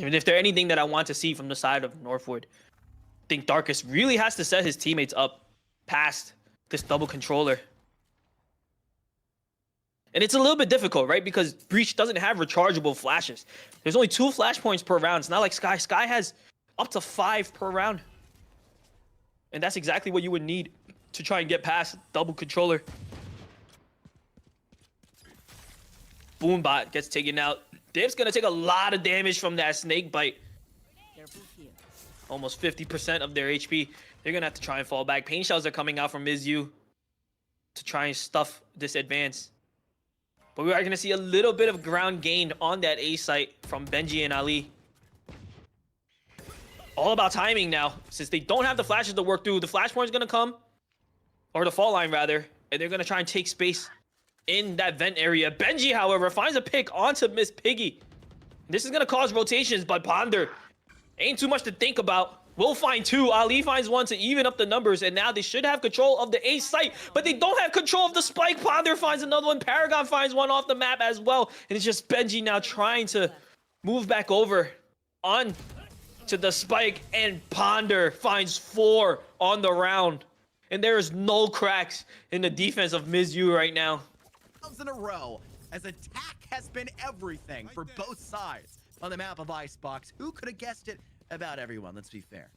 And if there's anything that I want to see from the side of Northwood, I think Darkus really has to set his teammates up past this double controller. And it's a little bit difficult, right? Because Breach doesn't have rechargeable flashes. There's only 2 flash points per round. It's not like Sky. Sky has up to 5 per round. And that's exactly what you would need to try and get past double controller. Boombot gets taken out. Div's gonna take a lot of damage from that snake bite. Almost 50% of their HP. They're gonna have to try and fall back. Pain shells are coming out from Mizu to try and stuff this advance. But we are gonna see a little bit of ground gained on that A site from Benji and Ali. All about timing now. Since they don't have the flashes to work through, the flashpoint is gonna come, or the fall line rather, and they're gonna try and take space in that vent area. Benji, however, finds a pick onto Miss Piggy. This is gonna cause rotations, but Ponder ain't too much to think about. We'll find 2. Ali finds 1 to even up the numbers, and now they should have control of the A site, but they don't have control of the spike. Ponder finds another one. Paragon finds 1 off the map as well, and it's just Benji now trying to move back over on to the spike, and Ponder finds 4 on the round. And there is no cracks in the defense of Mizzou right now. In a row, as attack has been everything for both sides on the map of Icebox. Who could have guessed it? About everyone, let's be fair.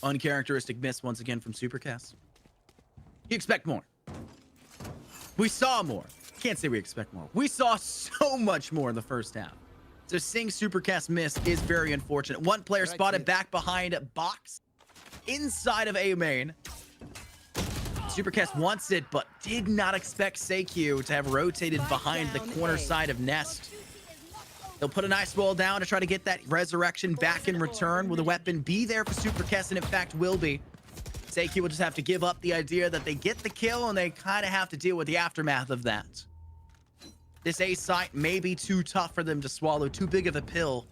Uncharacteristic miss once again from Supercast. You expect more. We saw more. Can't say we expect more. We saw so much more in the first half. So seeing Supercast miss is very unfortunate. One player spotted back behind box inside of A main. Supercast wants it, but did not expect Seikyu to have rotated behind the corner side of Nest. They'll put a nice wall down to try to get that resurrection back in return. Will the weapon be there for Supercast? And in fact, will be. Seikyu will just have to give up the idea that they get the kill, and they kind of have to deal with the aftermath of that. This A site may be too tough for them to swallow, too big of a pill.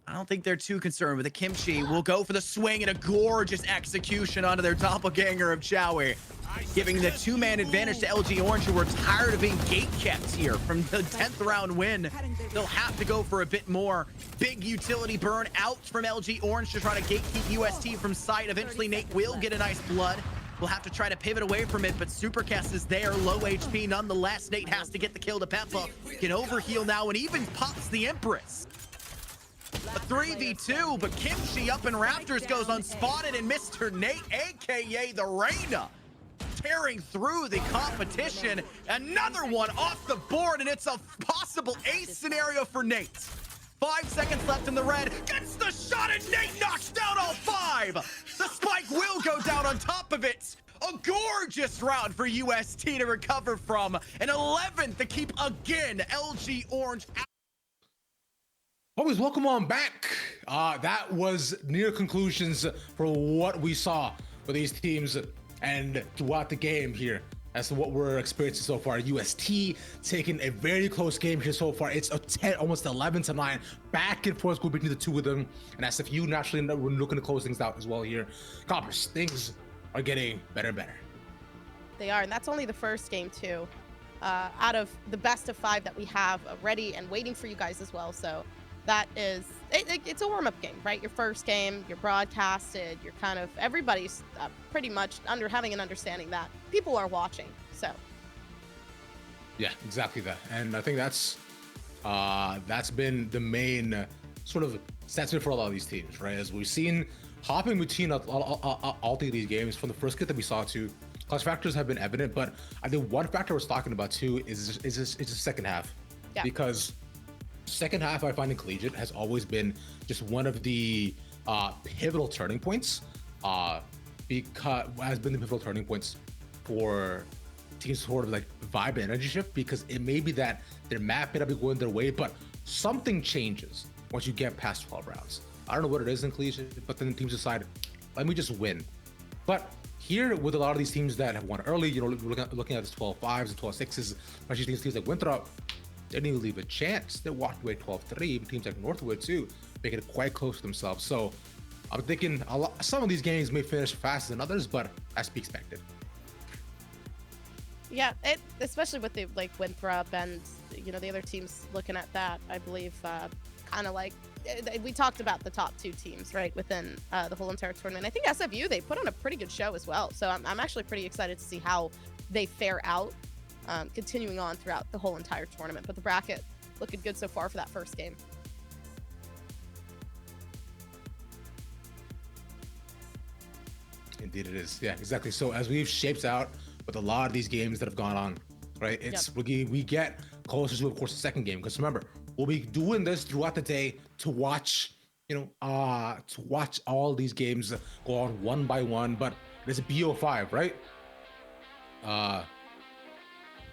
I don't think they're too concerned with it. Kimchi will go for the swing and a gorgeous execution onto their doppelganger of Chowie, giving the 2-man advantage to LG Orange, who were tired of being gate-kept here from the 10th round win. They'll have to go for a bit more. Big utility burn out from LG Orange to try to gatekeep UST from sight. Eventually, Nate will get a nice blood. We'll have to try to pivot away from it, but Supercast is there, low HP nonetheless. Nate has to get the kill to Peppa. Can overheal now and even pops the Empress. A 3v2, but Kimchi up in rafters goes unspotted, and Mr. Nate, aka the Reyna, tearing through the competition. Another one off the board, and it's a possible ace scenario for Nate. 5 seconds left in the red. Gets the shot, and Nate knocks down all 5. The spike will go down on top of it. A gorgeous round for UST to recover from. An 11th to keep again LG Orange out. Always welcome on back. That was near conclusions for what we saw for these teams and throughout the game here as to what we're experiencing so far. UST taking a very close game here so far. It's a 10, almost 11-9 back and forth between the two of them. And SFU naturally we're looking to close things out as well here. Coppers, things are getting better and better. They are, and that's only the first game too. Out of the best of 5 that we have ready and waiting for you guys as well. So that is, it's a warm-up game, right? Your first game, you're broadcasted, you're kind of, everybody's pretty much having an understanding that people are watching, so. Yeah, exactly that. And I think that's been the main sort of sentiment for a lot of these teams, right? As we've seen hopping between all three of these games from the first kit that we saw to clutch factors have been evident, but I think one factor we're talking about too is the second half. Yeah. Because second half I find in collegiate has always been just one of the pivotal turning points because has been the pivotal turning points for teams sort of like vibe and energy shift, because it may be that their map may not be going their way, but something changes once you get past 12 rounds. I don't know what it is in collegiate, but then the teams decide, let me just win. But here with a lot of these teams that have won early, you know, looking at this 12-5s and 12-6s, especially teams like Winthrop, they didn't even leave a chance. They walked away 12-3. Teams like Northwood too, making it quite close to themselves. So I'm thinking some of these games may finish faster than others, but that's to be expected. Yeah, especially with the like Winthrop and you know the other teams looking at that, I believe kind of like we talked about the top 2 teams right within the whole entire tournament. I think SFU, they put on a pretty good show as well. So I'm actually pretty excited to see how they fare out. Continuing on throughout the whole entire tournament, but the bracket looking good so far for that first game. Indeed it is. Yeah, exactly. So as we've shaped out with a lot of these games that have gone on, right, it's we get closer to, of course, the second game, because remember, we'll be doing this throughout the day to watch to watch all these games go on one by one. But it's BO5, right?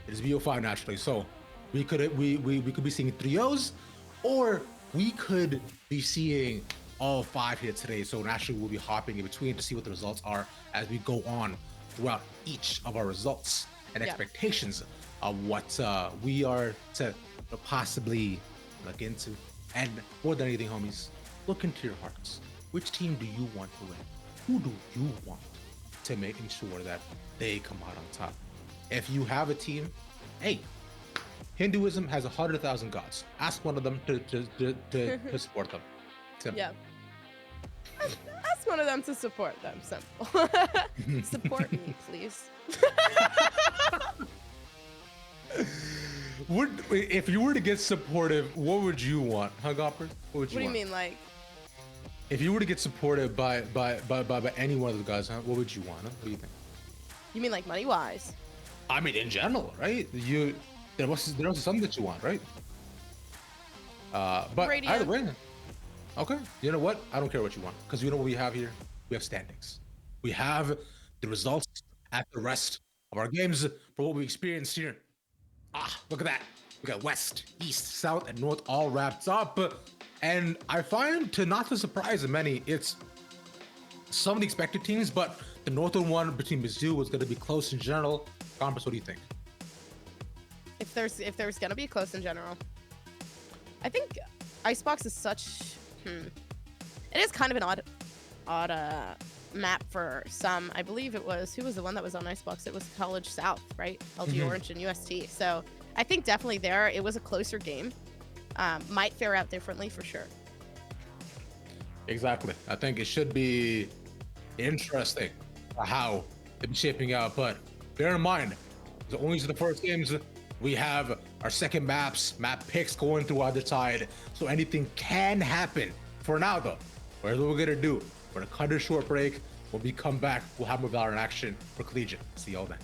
It's BO5 naturally. So we could be seeing 3-0s, or we could be seeing all 5 here today. So naturally we'll be hopping in between to see what the results are as we go on throughout each of our results and expectations of what we are to possibly look into. And more than anything, homies, look into your hearts. Which team do you want to win? Who do you want to make sure that they come out on top? If you have a team, hey, Hinduism has 100,000 gods. Ask one of them to support them. Simple. Yeah. Ask one of them to support them. Simple. Support me, please. If you were to get supportive, what would you want, huh, Gopper? What do you mean, like? If you were to get supported by any one of the guys, huh, what would you want? Huh? What do you think? You mean like money wise? I mean, in general, right? There was something that you want, right? But Radio. either way, okay. You know what? I don't care what you want, because you know what we have here? We have standings. We have the results at the rest of our games for what we experienced here. Look at that. We got West, East, South, and North all wrapped up. And I find, not to surprise many, it's some of the expected teams, but the northern one between Mizzou was going to be close in general. Converse, what do you think? If there's gonna be close in general, I think Icebox is such. It is kind of an odd map for some. I believe it was, who was the one that was on Icebox? It was College South, right? LG Orange and UST. So I think definitely there it was a closer game. Might fare out differently for sure. Exactly. I think it should be interesting how it's shaping out, but bear in mind, it's only the first games. We have our second map picks going through either side, so anything can happen. For now, though, here's what we're gonna do. We're gonna cut a short break. When we come back, we'll have more VALORANT action for Collegiate. See y'all then.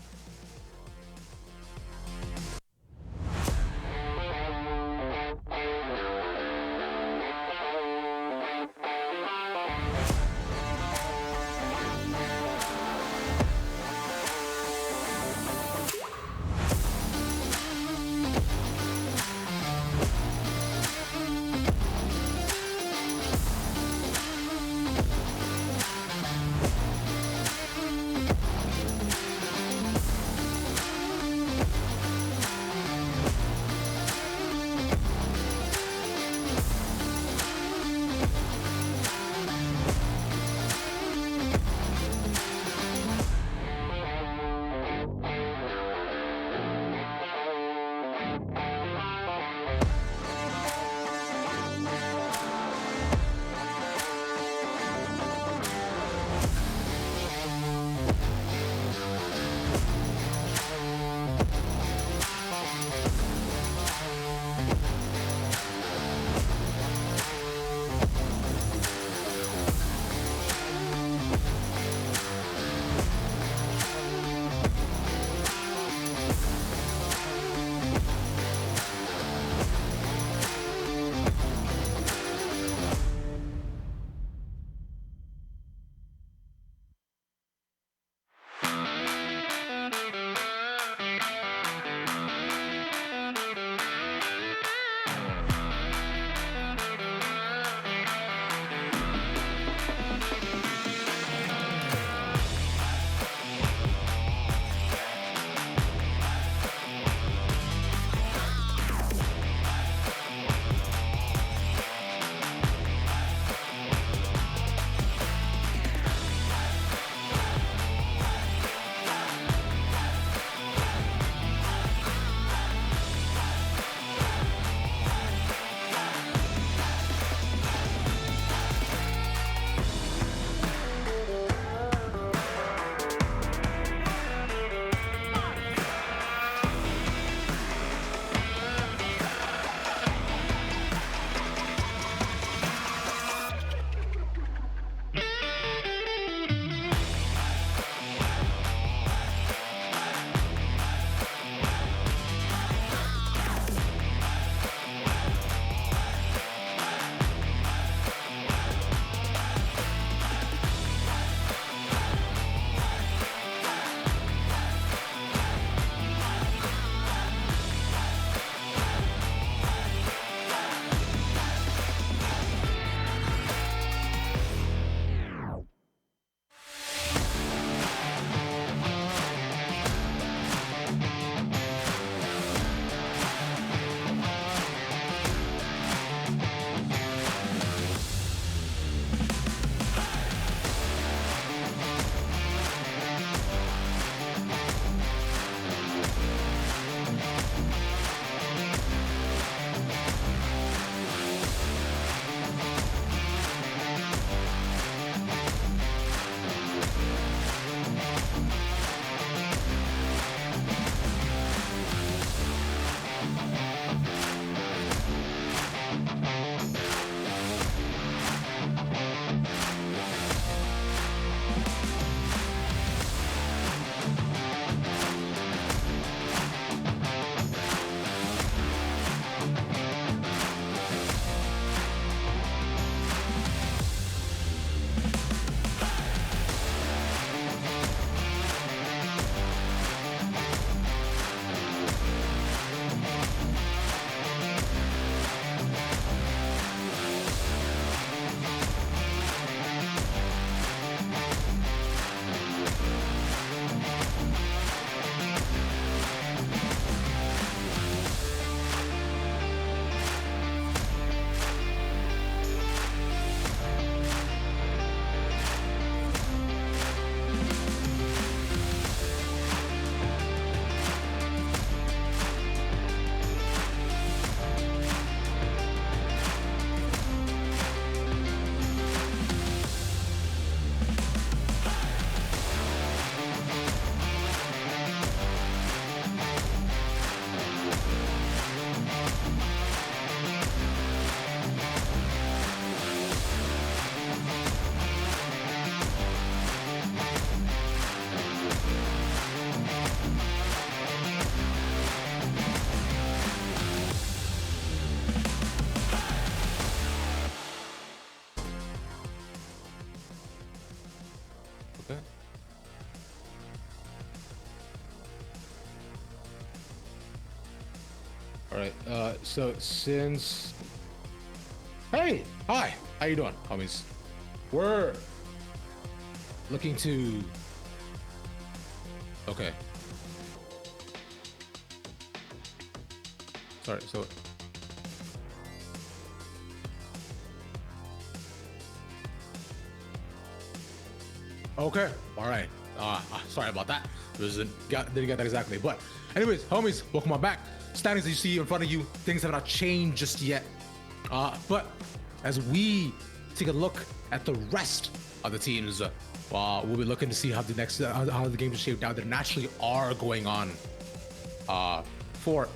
Okay. All right. So since, hey, hi, how you doing, homies? We're looking to. Okay. Sorry. So. Okay. All right. Sorry about that. Didn't get that exactly. But anyways, homies, welcome on back. Standings that you see in front of you, things have not changed just yet. But as we take a look at the rest of the teams, we'll be looking to see how the next how the games are shaped out that naturally are going on. For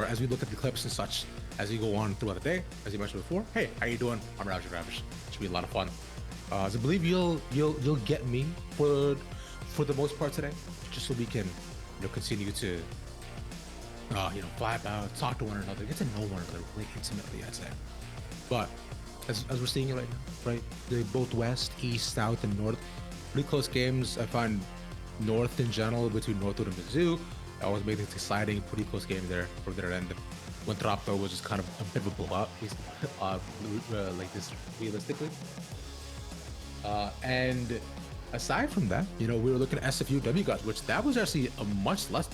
as we look at the clips and such as we go on throughout the day, as you mentioned before. Hey, how you doing? I'm Ravish. Should be a lot of fun. So I believe you'll get me for the most part today, just so we can continue to vibe out, talk to one another, get to know one another really intimately, I'd say. But as we're seeing it right now, right? They both west, east, south, and north, pretty close games. I find north in general between Northwood and Mizzou always make things exciting. Pretty close game there for their end. Winthrop though was just kind of a bit of a blowout, like this realistically. And aside from that, we were looking at SFU WGOT, which that was actually a much less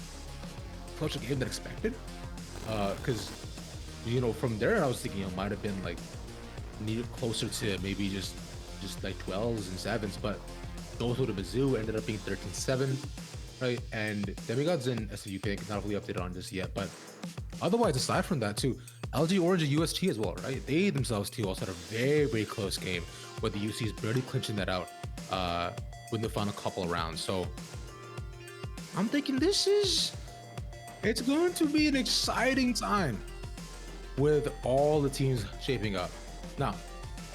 closer game than expected. Because, from there I was thinking it might have been like needed closer to maybe just like 12s and 7s, but those with the Mizzou ended up being 13-7, right? And Demigods and SFU Pink not fully updated on this yet, but otherwise, aside from that too, LG Orange and UST as well, right? They themselves too also had a very, very close game where the UCs barely clinching that out when the final couple of rounds. So I'm thinking it's going to be an exciting time with all the teams shaping up. Now,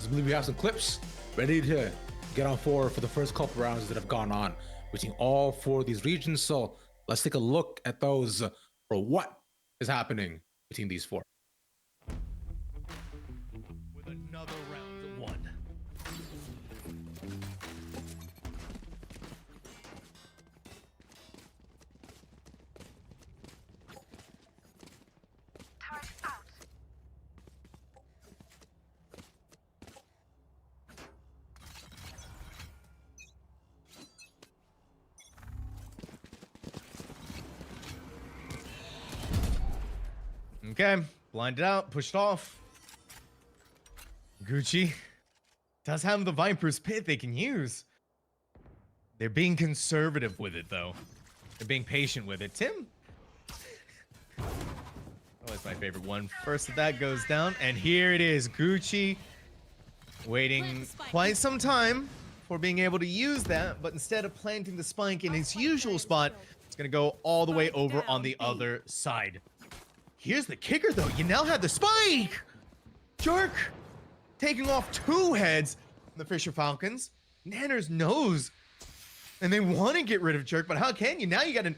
I believe we have some clips ready to get on for the first couple rounds that have gone on between all four of these regions. So let's take a look at those for what is happening between these four. With another round of one. Okay, blinded out, pushed off. Gucci does have the Viper's Pit they can use. They're being conservative with it, though. They're being patient with it. Tim? Always my favorite one. First that goes down, and here it is. Gucci waiting quite some time for being able to use that, but instead of planting the spike in its usual spot, it's going to go all the way over on the other side. Here's the kicker, though. You now have the spike! Jerk! Taking off 2 heads from the Fisher Falcons. Nanners knows. And they want to get rid of Jerk, but how can you? Now you got an...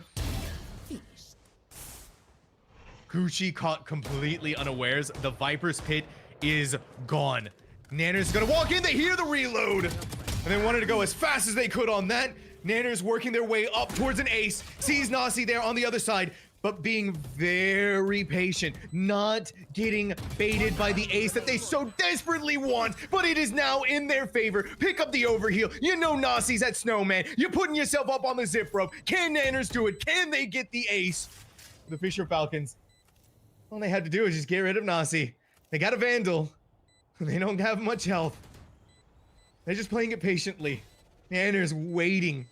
Gucci caught completely unawares. The Viper's pit is gone. Nanners gonna walk in, they hear the reload. And they wanted to go as fast as they could on that. Nanners working their way up towards an ace. Sees Nasi there on the other side, but being very patient, not getting baited by the ace that they so desperately want, but it is now in their favor. Pick up the overheal. You know Nasi's at Snowman. You're putting yourself up on the zip rope. Can Nanners do it? Can they get the ace? The Fisher Falcons, all they had to do is just get rid of Nasi. They got a Vandal. They don't have much health. They're just playing it patiently. Nanners waiting.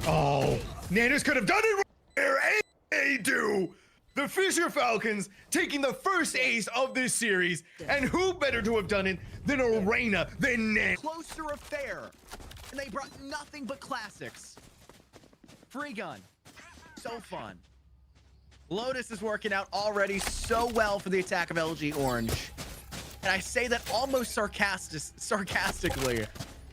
Oh, Nanners could have done it right there, and they do. The Fisher Falcons taking the first ace of this series, and who better to have done it than Arena, than Nanners? Closer affair, and they brought nothing but classics. Free gun, so fun. Lotus is working out already so well for the attack of LG Orange. And I say that almost sarcastically,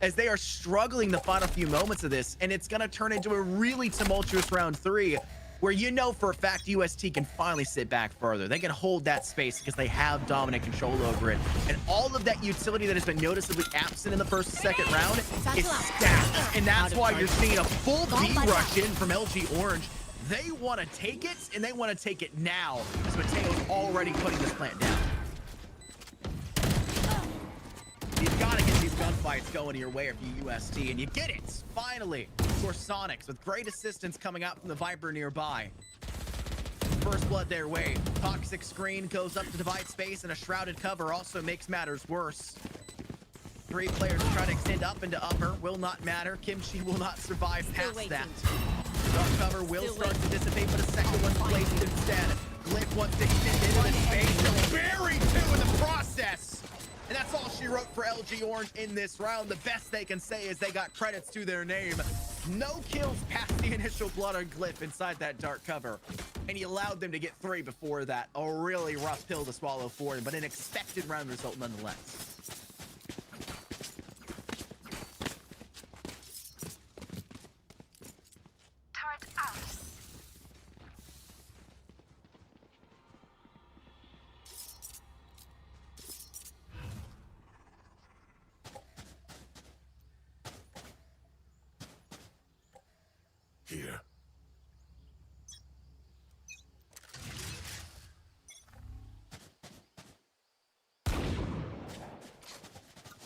as they are struggling the final few moments of this, and it's gonna turn into a really tumultuous round 3, where you know for a fact UST can finally sit back further. They can hold that space because they have dominant control over it. And all of that utility that has been noticeably absent in the first and second round is stacked. And that's why you're seeing a full B rush in from LG Orange. They want to take it, and they want to take it now, as Mateo's already putting this plant down. You've got to get these gunfights going your way if you UST, and you get it, finally. Of course, Sonics, with great assistance coming out from the Viper nearby. First blood their way. Toxic screen goes up to divide space, and a shrouded cover also makes matters worse. 3 players trying to extend up into upper. Will not matter. Kimchi will not survive past that. Dark cover will start to dissipate, but a second one placed instead. Glyph wants to extend into the space. They'll bury 2 in the process. And that's all she wrote for LG Orange in this round. The best they can say is they got credits to their name. No kills past the initial blood on Glyph inside that dark cover. And he allowed them to get 3 before that. A really rough pill to swallow for him, but an expected round result nonetheless. Here.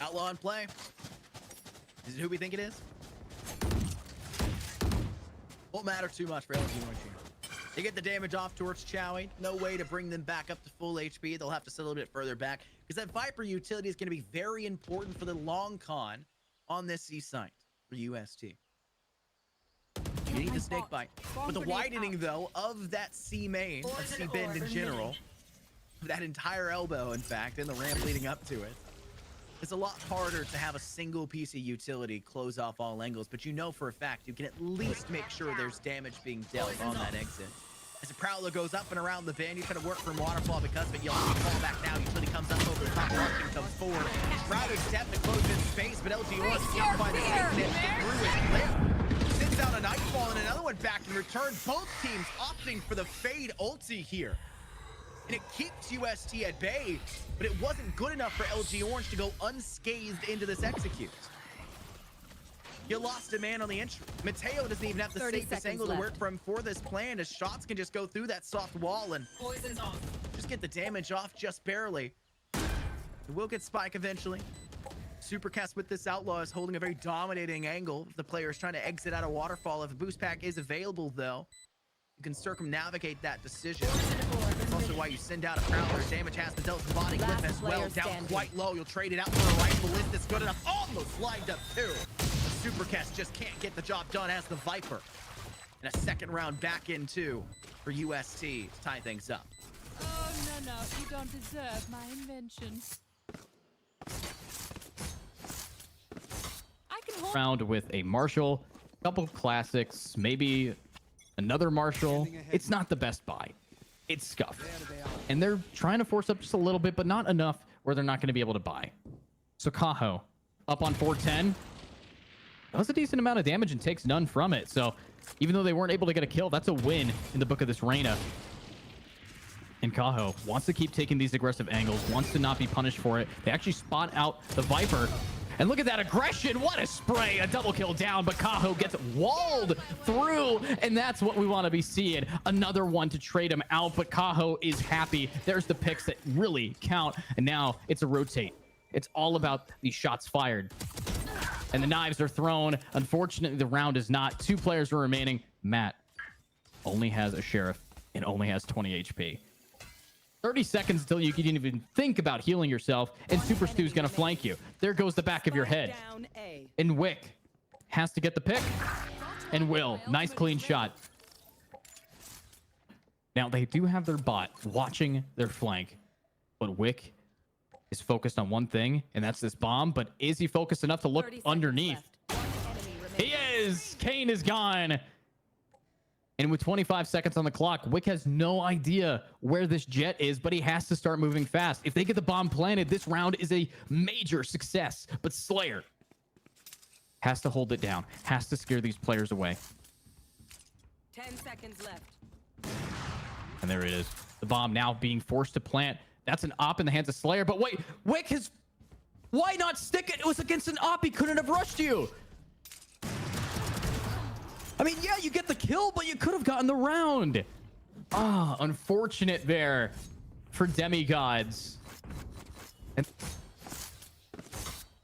Outlaw in play. Is it who we think it is? Won't matter too much for LG Orange here. They get the damage off towards Chowie. No way to bring them back up to full HP. They'll have to sit a little bit further back because that Viper utility is going to be very important for the long con on this C site for UST. You need the snake bite. But the widening, though, of that C main, of C bend in general, that entire elbow, in fact, and the ramp leading up to it, it's a lot harder to have a single piece of utility close off all angles, but you know for a fact you can at least make sure there's damage being dealt on that exit. As the Prowler goes up and around the band, you try to work from Waterfall because of it. You'll fall back now. Utility comes up over the top. Rushing comes forward. Shrouded step to close in space, but LG Orange can't find the safe net to get through his lip. Sends out a Nightfall and another one back in return. Both teams opting for the Fade ulti here. And it keeps UST at bay, but it wasn't good enough for LG Orange to go unscathed into this execute. You lost a man on the entry. Mateo doesn't even have the safest angle to work from for this plan, as shots can just go through that soft wall and just get the damage off just barely. It will get Spike eventually. Supercast with this Outlaw is holding a very dominating angle. The player is trying to exit out of Waterfall. If a boost pack is available, though, you can circumnavigate that decision. That's also why you send out a Prowler. Damage has been dealt to body Glyph as well. Down quite low. You'll trade it out for a rifle list that's good enough. Almost lined up, too. The Supercast just can't get the job done as the Viper. And a second round back in, too, for UST to tie things up. Oh, no, you don't deserve my inventions. I can hold Round with a Marshall, couple classics, maybe another Marshall. It's not the best buy. It's scuffed. And they're trying to force up just a little bit, but not enough where they're not going to be able to buy. So Kaho up on 410. does a decent amount of damage and takes none from it. So even though they weren't able to get a kill, that's a win in the book of this Reyna. And Kaho wants to keep taking these aggressive angles, wants to not be punished for it. They actually spot out the Viper. And look at that aggression. What a spray. A double kill down, but Kaho gets walled through. And that's what we want to be seeing. Another one to trade him out, but Kaho is happy. There's the picks that really count. And now it's a rotate. It's all about these shots fired. And the knives are thrown. Unfortunately, the round is not. 2 players are remaining. Matt only has a sheriff and only has 20 HP. 30 seconds until you can even think about healing yourself, and Super Stew's gonna flank you. There goes the back of your head. And Wick has to get the pick. And Will, nice clean shot. Now, they do have their bot watching their flank, but Wick is focused on one thing, and that's this bomb. But is he focused enough to look underneath? He is! Kane is gone. And with 25 seconds on the clock, Wick has no idea where this jet is, but he has to start moving fast. If they get the bomb planted, this round is a major success. But Slayer has to hold it down, has to scare these players away. 10 seconds left. And there it is. The bomb now being forced to plant. That's an op in the hands of Slayer. But wait, Wick has... Why not stick it? It was against an op. He couldn't have rushed you. I mean, yeah, you get the kill, but you could have gotten the round. Ah, unfortunate there for demigods. And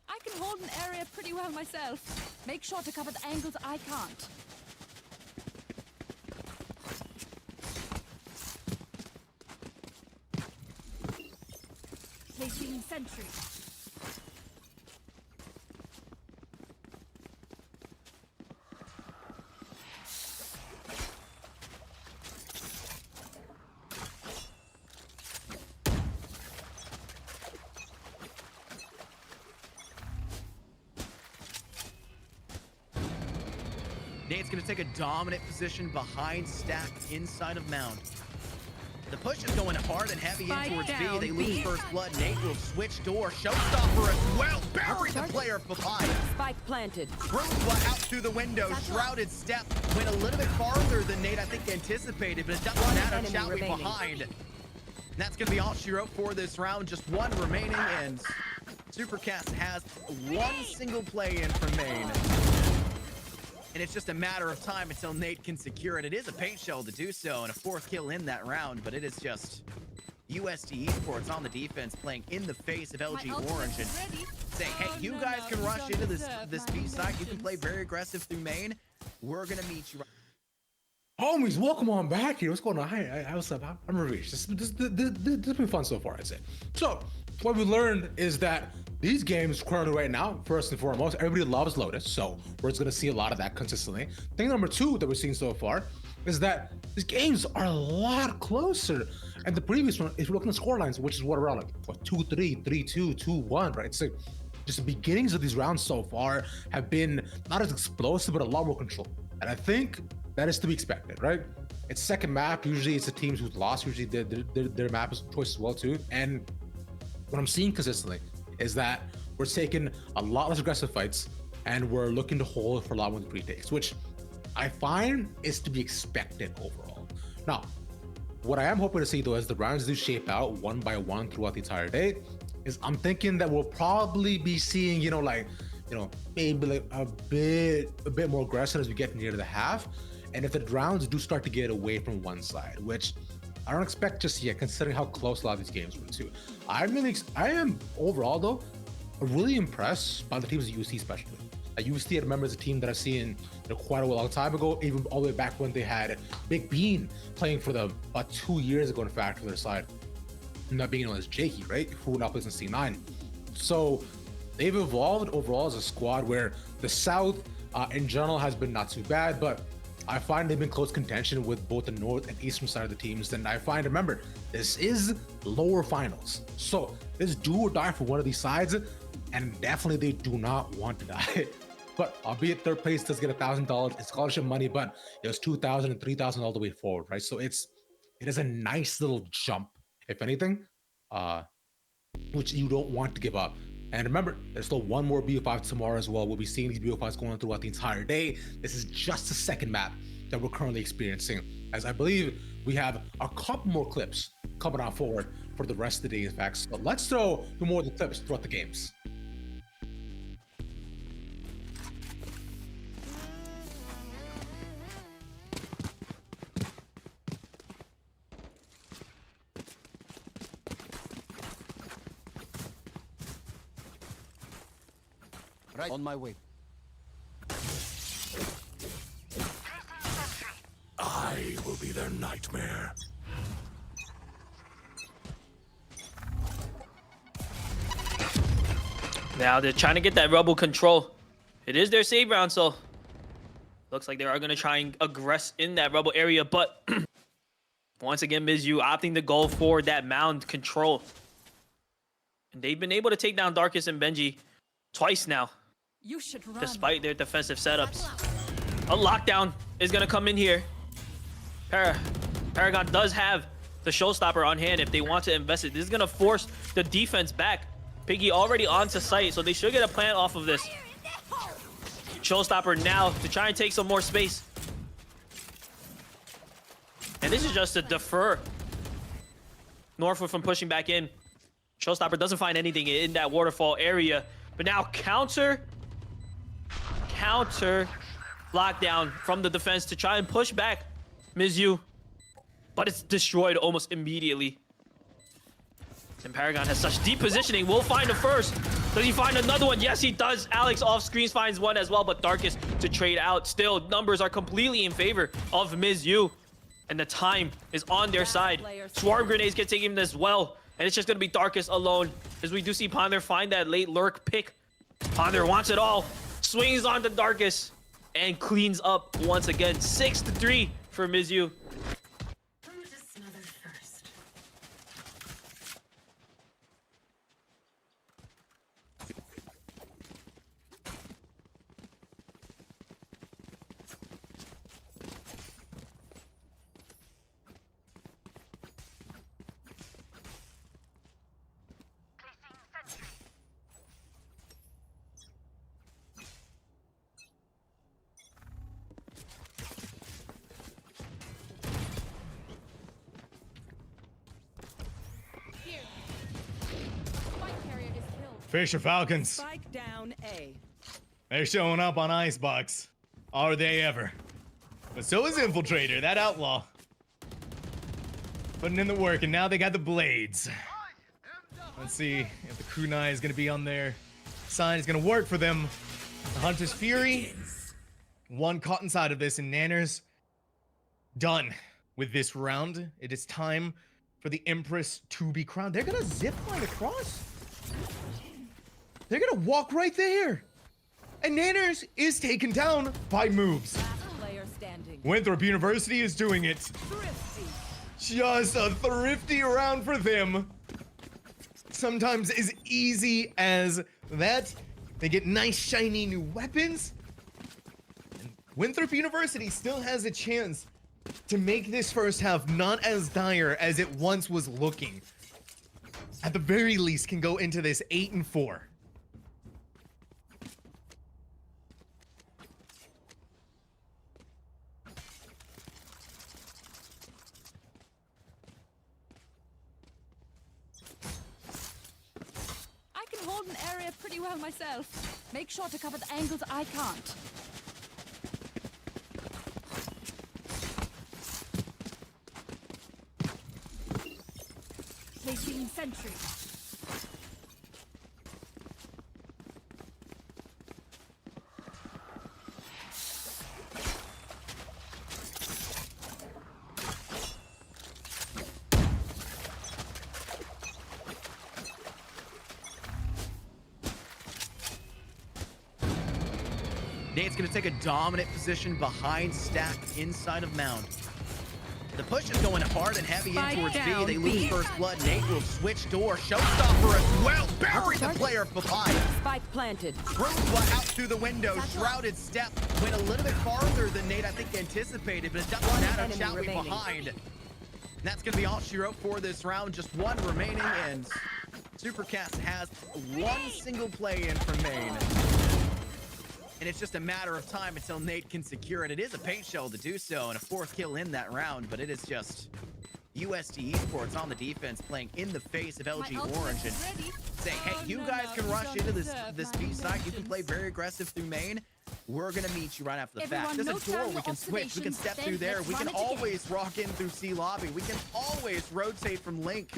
I can hold an area pretty well myself. Make sure to cover the angles I can't. Placing sentry. Nate's going to take a dominant position behind Stack inside of Mound. The push is going hard and heavy in towards B. They lose first blood. Nate will switch door. Showstopper as well. Bury the player behind. Spike planted. Brooklyn out through the window. Shrouded Step went a little bit farther than Nate, I think, anticipated, but it doesn't matter. Chowie behind. And that's going to be all she wrote for this round. Just one remaining, and Supercast has one single play in from main. And it's just a matter of time until Nate can secure it. It is a paint shell to do so, and a 4th kill in that round, but it is just USD Esports on the defense playing in the face of LG Orange and saying, hey, you guys can rush into this B side. You can play very aggressive through main. We're going to meet you. Homies, welcome on back here. What's going on? Hi, what's up? I'm Ravish. This has been fun so far, I'd say. So, what we learned is that these games currently right now, first and foremost, everybody loves Lotus, so we're just gonna see a lot of that consistently. Thing number 2 that we're seeing so far is that these games are a lot closer. And the previous one, if you're looking at score lines, which is what around like what 2-3, 3-2, 2-1, right? So just the beginnings of these rounds so far have been not as explosive, but a lot more control. And I think that is to be expected, right? It's second map. Usually it's the teams who've lost. Usually their map is choice as well too. And what I'm seeing consistently is that we're taking a lot less aggressive fights and we're looking to hold for a lot more pre-takes, which I find is to be expected overall. Now, what I am hoping to see though, as the rounds do shape out one by one throughout the entire day, is I'm thinking that we'll probably be seeing, maybe like a bit more aggressive as we get near the half. And if the rounds do start to get away from one side, which I don't expect just yet, considering how close a lot of these games were too. I am overall though really impressed by the teams at UST, especially. At UST, I remember as a team that I've seen quite a long time ago, even all the way back when they had Big Bean playing for them about 2 years ago, in fact, for their side. Not being known as Jakey, right? Who now plays in C9. So they've evolved overall as a squad where the South in general has been not too bad, but I find they've been close contention with both the North and Eastern side of the teams. And I find, remember, this is lower finals. So this do or die for one of these sides, and definitely they do not want to die. But albeit third place does get $1,000 in scholarship money, but it was $2,000 and $3,000 all the way forward, right? So it is a nice little jump, if anything, which you don't want to give up. And remember, there's still one more BO5 tomorrow as well. We'll be seeing these BO5s going throughout the entire day. This is just the second map that we're currently experiencing, as I believe we have a couple more clips coming on forward for the rest of the day, in fact. So let's throw more of the clips throughout the games. Right on my way. I will be their nightmare. Now they're trying to get that rebel control. It is their save round, so looks like they are going to try and aggress in that rebel area. But once again, Mizu opting to go for that mound control. And they've been able to take down Darkus and Benji twice now, You should run. despite their defensive setups. A lockdown is going to come in here. Paragon does have the showstopper on hand if they want to invest it. This is going to force the defense back. Piggy already onto site, so they should get a plant off of this. Showstopper now to try and take some more space. And this is just to defer Northwood from pushing back in. Showstopper doesn't find anything in that waterfall area. But now counter lockdown from the defense to try and push back Mizu. But it's destroyed almost immediately. And Paragon has such deep positioning. Will find a first. Does he find another one? Yes, he does. Alex off screens finds one as well, but Darkus to trade out. Still, numbers are completely in favor of Mizu. And the time is on their side. Swarm grenades get taken as well. And it's just going to be Darkus alone, as we do see Ponder find that late lurk pick. Ponder wants it all. Swings onto Darkus and cleans up once again. 6-3 for Mizu. Fisher Falcons. Spike down A. They're showing up on Icebox. Are they ever? But so is Infiltrator, that outlaw. Putting in the work, and now they got the blades. Let's see if the kunai is going to be on their side. It's going to work for them. The Hunter's Fury. One caught inside of this, and Nanners done with this round. It is time for the Empress to be crowned. They're going to zip line across. They're going to walk right there. And Nanners is taken down by moves. Last player standing. Winthrop University is doing it. Thrifty. Just a thrifty round for them. Sometimes as easy as that. They get nice shiny new weapons. And Winthrop University still has a chance to make this first half not as dire as it once was looking. At the very least can go into this 8-4. Hold an area pretty well myself. Make sure to cover the angles I can't. Placing sentry. Nate's going to take a dominant position behind Stack inside of Mound. The push is going hard and heavy in towards B. They lose first blood. Nate will switch door. Showstopper as well. Bury the player behind. Spike planted. Brooklyn out through the window. Shrouded Step went a little bit farther than Nate, I think, anticipated, but it doesn't matter. Chowie behind. And that's going to be all she wrote for this round. Just one remaining, and Supercast has one single play in from main. And it's just a matter of time until Nate can secure it. It is a paint shell to do so, and a 4th kill in that round, but it is just USD Esports on the defense playing in the face of LG Orange and saying, hey, you guys can rush into this B site. You can play very aggressive through main. We're going to meet you right after the fact. There's a door we can switch. We can step through there. We can always rock in through C lobby. We can always rotate from Link.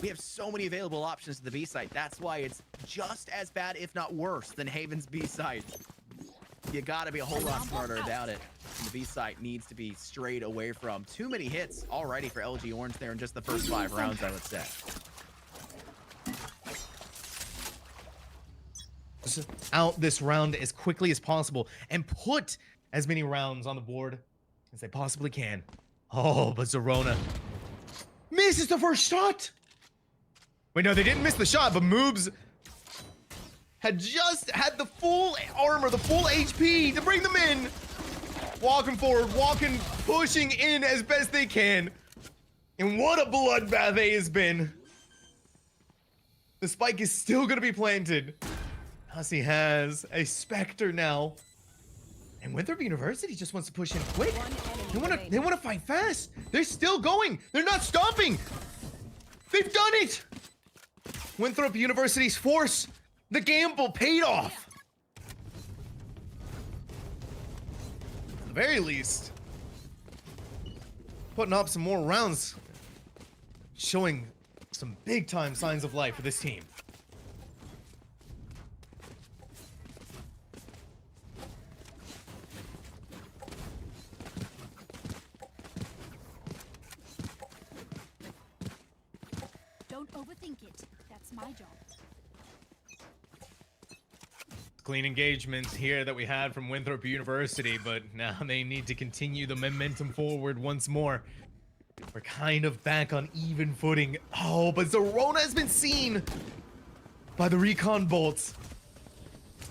We have so many available options to the B site. That's why it's just as bad, if not worse, than Haven's B site. You gotta be a whole lot smarter about it. And the B site needs to be strayed away from. Too many hits already for LG Orange there in just the first 5 rounds, I would say. Out this round as quickly as possible and put as many rounds on the board as they possibly can. Oh, but Zerona misses the first shot. Wait, no, they didn't miss the shot, but Moobs had just had the full armor, the full HP to bring them in. Walking forward, pushing in as best they can. And what a bloodbath it has been. The spike is still gonna be planted. Hussey has a Spectre now. And Winthrop University just wants to push in quick. They wanna fight fast. They're still going. They're not stopping. They've done it. Winthrop University's force, the gamble paid off. At the very least, putting up some more rounds, showing some big time signs of life for this team. Don't overthink it. That's my job. Clean engagements here that we had from Winthrop University, but now they need to continue the momentum forward once more. We're kind of back on even footing. Oh, but Zerona has been seen by the recon bolts.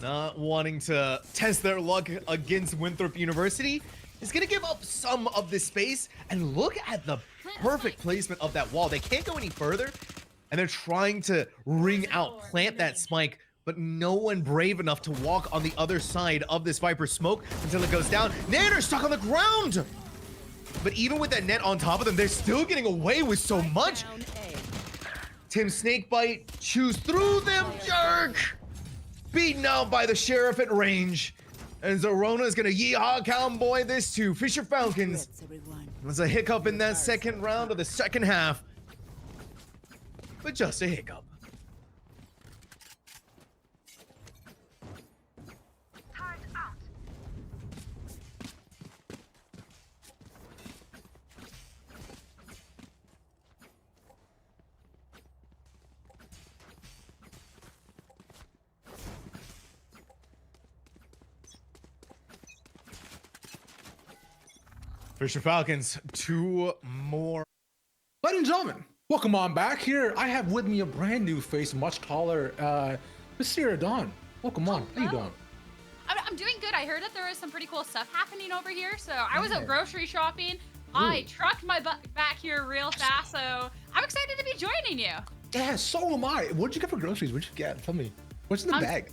Not wanting to test their luck against Winthrop University is going to give up some of this space. And look at the perfect placement of that wall. They can't go any further, and they're trying to ring out, plant that spike, but no one brave enough to walk on the other side of this Viper smoke until it goes down. Nanner stuck on the ground! But even with that net on top of them, they're still getting away with so much. Tim Snakebite chews through them, jerk! Beaten out by the Sheriff at range. And Zerona is gonna yeehaw cowboy this to Fisher Falcons. There's a hiccup in that second round of the second half. But just a hiccup. Fisher Falcons, 2 more. Ladies and gentlemen, welcome on back here. I have with me a brand new face, much taller, Miss Sierra Dawn. Welcome on. How you doing? I'm doing good. I heard that there was some pretty cool stuff happening over here. So I was out grocery shopping. I trucked my butt back here real fast. So I'm excited to be joining you. Yeah, so am I. What'd you get for groceries? What'd you get? Tell me. What's in the bag?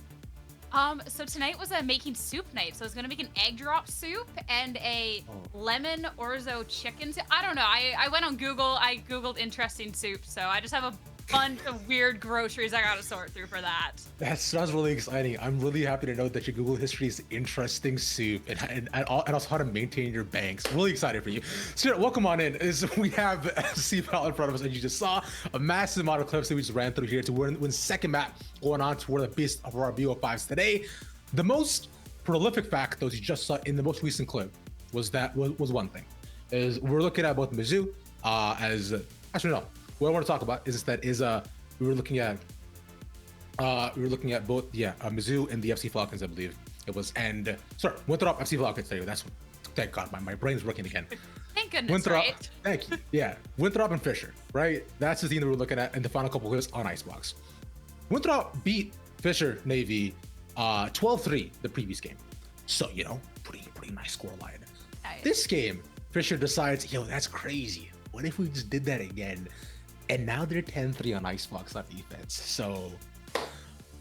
So tonight was a making soup night. So I was gonna make an egg drop soup and a lemon orzo chicken soup. I don't know. I went on Google. I Googled interesting soup. So I just have a bunch of weird groceries I gotta sort through for that. That sounds really exciting. I'm really happy to know that your Google history is interesting soup and also how to maintain your banks. Really excited for you. So welcome on in. We have CPAL in front of us, and you just saw a massive amount of clips that we just ran through here to win second map, going on to one of the best of our BO5s today. The most prolific fact, though, you just saw in the most recent clip was one thing. Is we're looking at both Mizzou as actually no. What I want to talk about is that we were looking at both Mizzou and the FC Falcons, I believe it was, and sorry, Winthrop FC Falcons. That's what, thank God, my brain's working again. Thank goodness. Winthrop, right? thank you. Yeah, Winthrop and Fisher, right? That's the team that we're looking at in the final couple of clips on Icebox. Winthrop beat Fisher Navy 12-3 the previous game, so pretty nice score line. Nice. This game, Fisher decides, that's crazy. What if we just did that again? and now they're 10-3 on Icebox on defense. So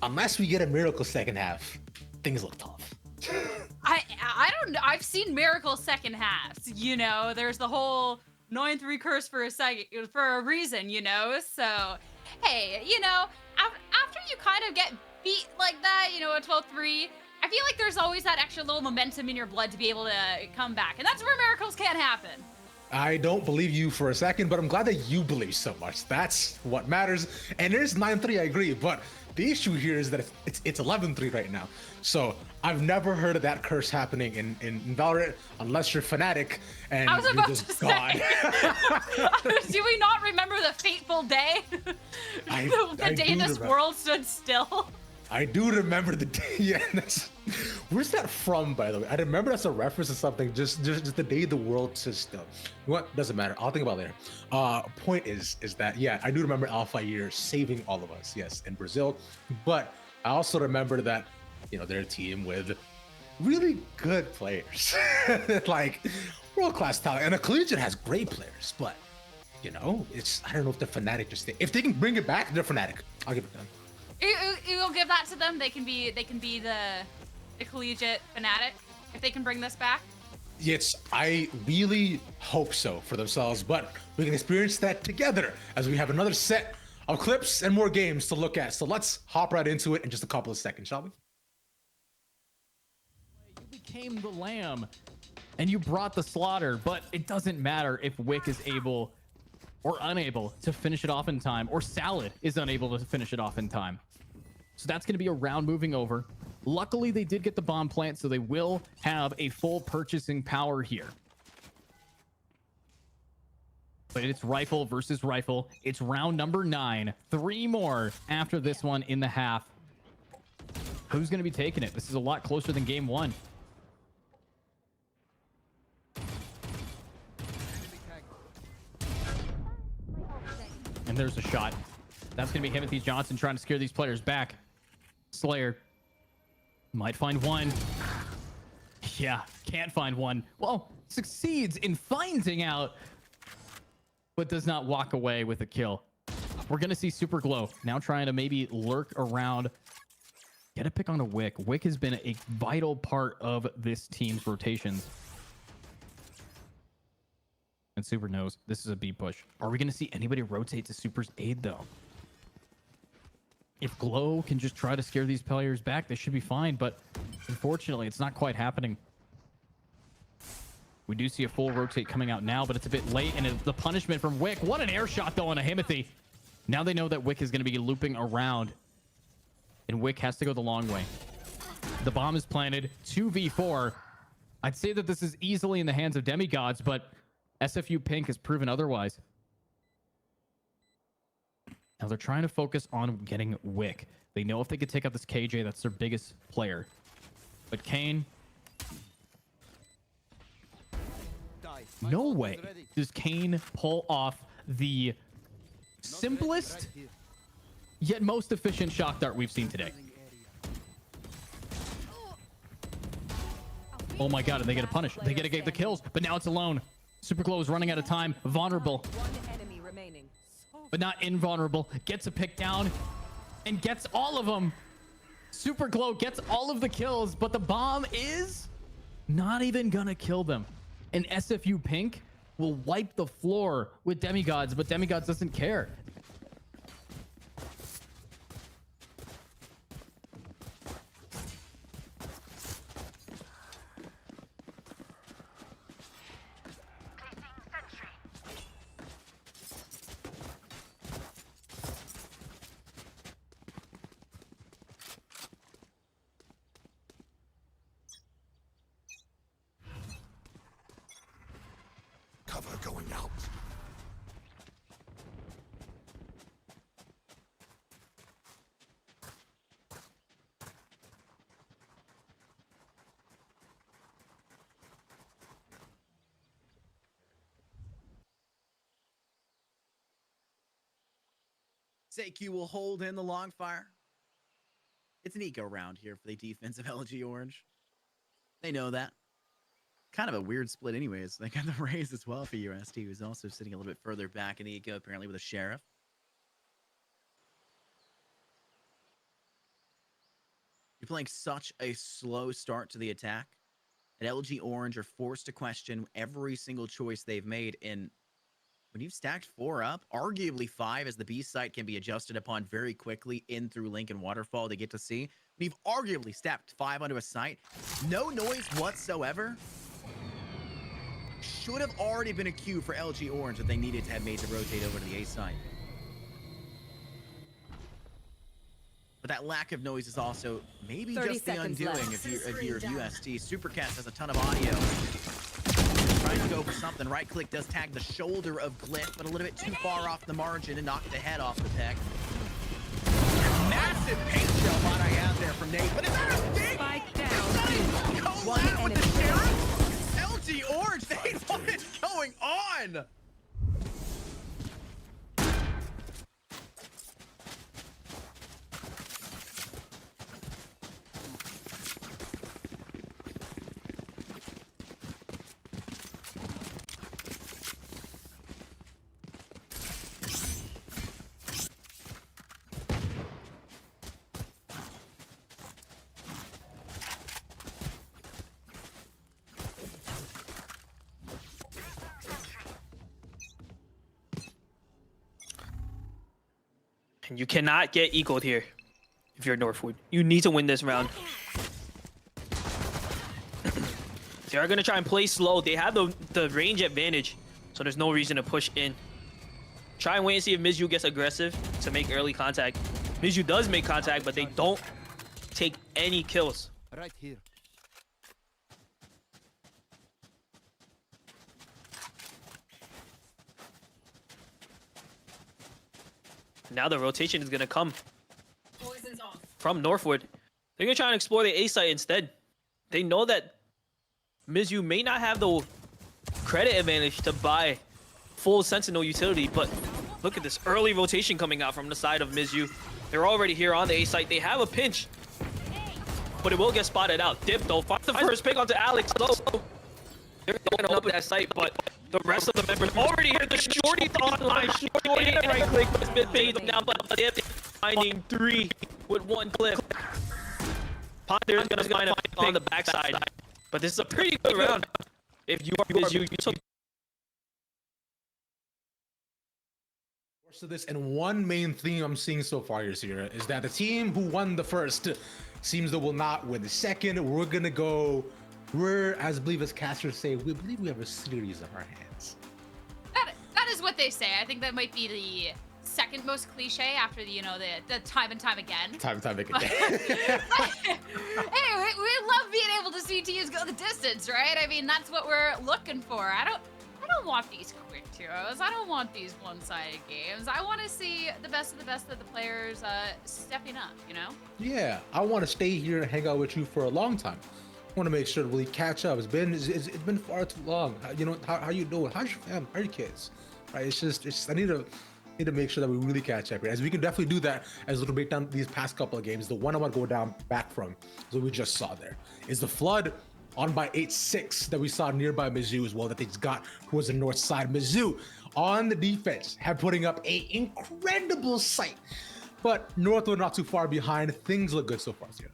unless we get a miracle second half, things look tough. I don't know. I've seen miracle second halves. You know, there's the whole 9-3 curse for a reason. You know, so hey, you know, after you kind of get beat like that, you know, a 12-3. I feel like there's always that extra little momentum in your blood to be able to come back. And that's where miracles can happen. I don't believe you for a second, but I'm glad that you believe so much. That's what matters. And it is 9-3, I agree. But the issue here is that it's 11-3 right now. So I've never heard of that curse happening in Valorant unless you're Fnatic and I was you're about just to say. gone. Do we not remember the fateful day? The day this world stood still? I do remember the day. Yeah, where's that from, by the way? I remember that's a reference to something. Just the day the world stood still. What doesn't matter. I'll think about it later. Point is that yeah, I do remember Alpha Year saving all of us. Yes, in Brazil, but I also remember that they're a team with really good players, like world-class talent, and a collegiate has great players. But I don't know if they're Fnatic. If they can bring it back, they're Fnatic. I'll give it to them. You'll give that to them. They can be the collegiate Fnatic if they can bring this back. Yes, I really hope so for themselves, but we can experience that together as we have another set of clips and more games to look at. So let's hop right into it in just a couple of seconds, shall we? You became the lamb and you brought the slaughter, but it doesn't matter if Wick is able or unable to finish it off in time, or Salad is unable to finish it off in time. So that's going to be a round moving over. Luckily, they did get the bomb plant, so they will have a full purchasing power here. But it's rifle versus rifle. It's round number 9. 3 more after this one in the half. Who's going to be taking it? This is a lot closer than game 1. And there's a shot. That's going to be Himothy Johnson trying to scare these players back. Slayer might find one. Yeah, can't find one. Well, succeeds in finding out, but does not walk away with a kill. We're going to see Super Glow now trying to maybe lurk around. Get a pick on a Wick. Wick has been a vital part of this team's rotations. And Super knows this is a B push. Are we going to see anybody rotate to Super's aid, though? If Glow can just try to scare these players back, they should be fine. But unfortunately, it's not quite happening. We do see a full rotate coming out now, but it's a bit late. And the punishment from Wick. What an air shot, though, on a Himothy. Now they know that Wick is going to be looping around. And Wick has to go the long way. The bomb is planted. 2v4. I'd say that this is easily in the hands of demigods, but SFU Pink has proven otherwise. Now they're trying to focus on getting Wick. They know if they could take out this KJ, that's their biggest player. But Kane... No way does Kane pull off the simplest yet most efficient shock dart we've seen today. Oh my god, and they get a punish. They get to get the kills, but now it's alone. Super Glow is running out of time. Vulnerable. But not invulnerable. Gets a pick down and gets all of them. Super Glow gets all of the kills, but the bomb is not even gonna kill them. And SFU Pink will wipe the floor with Demigods, but Demigods doesn't care. Cover going out. SAQ will hold in the long fire. It's an eco round here for the defensive LG Orange. They know that. Kind of a weird split anyways. They got the raise as well for UST, who's also sitting a little bit further back in the eco, apparently with a Sheriff. playing such a slow start to the attack, and LG Orange are forced to question every single choice they've made. And when you've stacked 4 up, arguably 5, as the B site can be adjusted upon very quickly in through Lincoln Waterfall to get to C. When you've arguably stacked 5 onto a site, no noise whatsoever, should have already been a cue for LG Orange that they needed to have made to rotate over to the A site. But that lack of noise is also maybe 30 just the seconds undoing left. if you're UST. Supercast has a ton of audio. Trying to go for something. Right click does tag the shoulder of Glyph, but a little bit too far off the margin and knocked the head off the peg. Massive paint shell bot I have there from Nate, but is that a big? Spike down. One with the sheriff? LG Orange, Nate, what is going on? And you cannot get equaled here if you're Northwood. You need to win this round. They are going to try and play slow. They have the range advantage, so there's no reason to push in. Try and wait and see if Mizu gets aggressive to make early contact. Mizu does make contact, but they don't take any kills. Right here. Now the rotation is going to come from Northwood. They're going to try and explore the A site instead. They know that Mizu may not have the credit advantage to buy full Sentinel utility, but look at this early rotation coming out from the side of Mizu. They're already here on the A site. They have a pinch, but it will get spotted out. Dip though, finds the first pick onto Alex. So they're going to open that site, but the rest of the members already here. The shorty's online. Shorty right click, but it's been faded down, but Dip finding 3 with 1 clip. Ponder's going to find a pick on the backside, but this is a pretty good round. If you are Mizu, you took To this, and one main theme I'm seeing so far here is that the team who won the first seems to will not win the second. We're, as I believe as casters say, we believe we have a series on our hands. That is what they say. I think that might be the second most cliche after the time and time again. Time again. Hey, we love being able to see teams go the distance, right? I mean, that's what we're looking for. I don't want these quick 2-0s. I don't want these one-sided games. I want to see the best of the players stepping up, you know? Yeah, I want to stay here and hang out with you for a long time. I want to make sure to really catch up. It's been far too long. How you doing? How's your family? How are your kids? Right? It's just I need to make sure that we really catch up here. As we can definitely do that as we break down these past couple of games. The one I want to go down back from is what we just saw there. Is the Flood on by 8-6 that we saw nearby Mizu as well, that they just got towards the north side. Mizu on the defense have putting up a incredible sight, but Northwood not too far behind. Things look good so far, Sierra.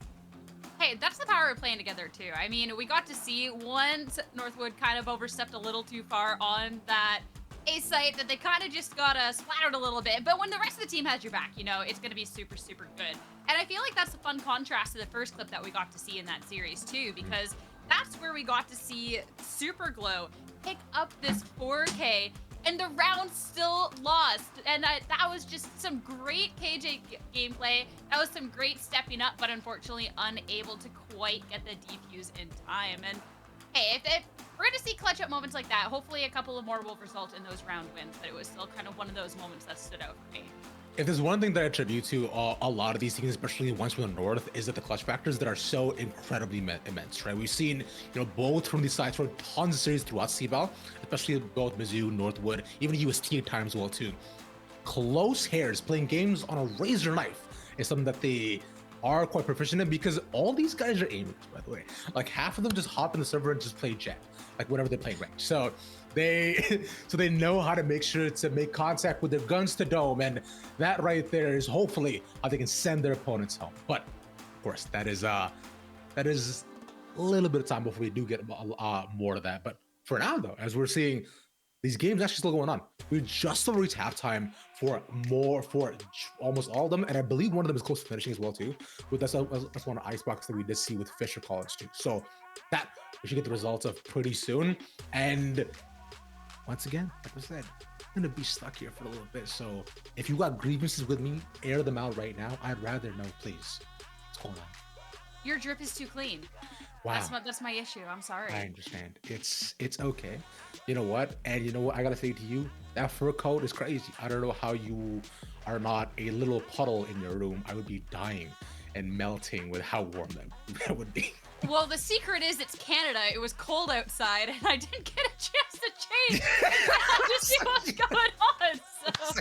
Hey, that's the power of playing together too. I mean, we got to see once Northwood kind of overstepped a little too far on that A site that they kind of just got splattered a little bit. But when the rest of the team has your back, it's going to be super, super good. And I feel like that's a fun contrast to the first clip that we got to see in that series too, because that's where we got to see Superglow pick up this 4K and the round still lost. And that was just some great KJ gameplay. That was some great stepping up, but unfortunately unable to quite get the defuse in time. And hey, if we're going to see clutch up moments like that, hopefully a couple of more will result in those round wins, but it was still kind of one of those moments that stood out for me. If there's one thing that I attribute to a lot of these teams, especially the ones from the north, is that the clutch factors that are so incredibly immense, right? We've seen, both from these sides for tons of series throughout CBAL, especially both Mizu, Northwood, even UST at times as well too. Close hairs, playing games on a razor knife is something that they are quite proficient in, because all these guys are aimers, by the way. Like half of them just hop in the server and just play Jet, like whatever they play range. So they know how to make sure to make contact with their guns to dome, and that right there is hopefully how they can send their opponents home. But course, that is a little bit of time before we do get more of that. But for now, though, as we're seeing, these games actually still going on. We just reached halftime for almost all of them, and I believe one of them is close to finishing as well too. But that's one of Icebox that we did see with Fisher College too. So that we should get the results of pretty soon. And once again, like I said, I'm gonna be stuck here for a little bit. So if you got grievances with me, air them out right now. I'd rather know, please. What's going on? Your drip is too clean. Wow. That's my issue. I'm sorry. I understand. It's okay. You know what? And you know what I gotta say to you? That fur coat is crazy. I don't know how you are not a little puddle in your room. I would be dying and melting with how warm that would be. Well, the secret is it's Canada. It was cold outside, and I didn't get a chance to change to see what's going on. So,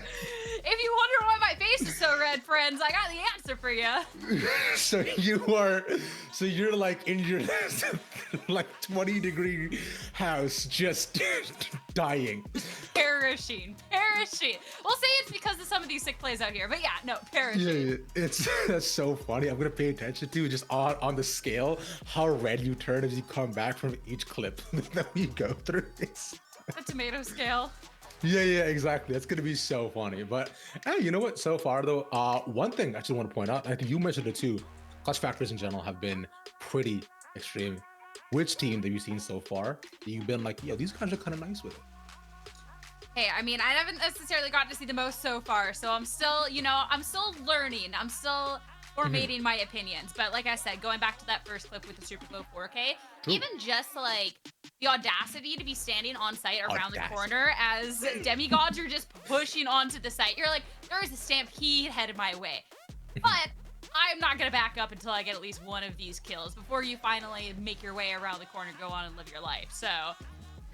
if you wonder why my face is so red, friends, I got the answer for you. So you're like in your like 20-degree house, just dying. Perishing. We'll say it's because of some of these sick plays out here, but yeah, no, perishing. Yeah, that's so funny. I'm gonna pay attention to just on the scale how red you turn as you come back from each clip that we go through. The tomato scale. Yeah, exactly. That's gonna be so funny. But hey, you know what? So far though, one thing I actually want to point out, I think you mentioned it too, clutch factors in general have been pretty extreme. Which team that you've seen so far you've been like, yo, these guys are kind of nice with it? Hey, I mean, I haven't necessarily gotten to see the most so far, so I'm still, I'm still learning. I'm still formatting my opinions. But like I said, going back to that first clip with the Super Low 4K, even just like the audacity to be standing on site around the corner as demigods are just pushing onto the site. You're like, there is a stampede headed my way. But I'm not going to back up until I get at least one of these kills before you finally make your way around the corner, go on and live your life. So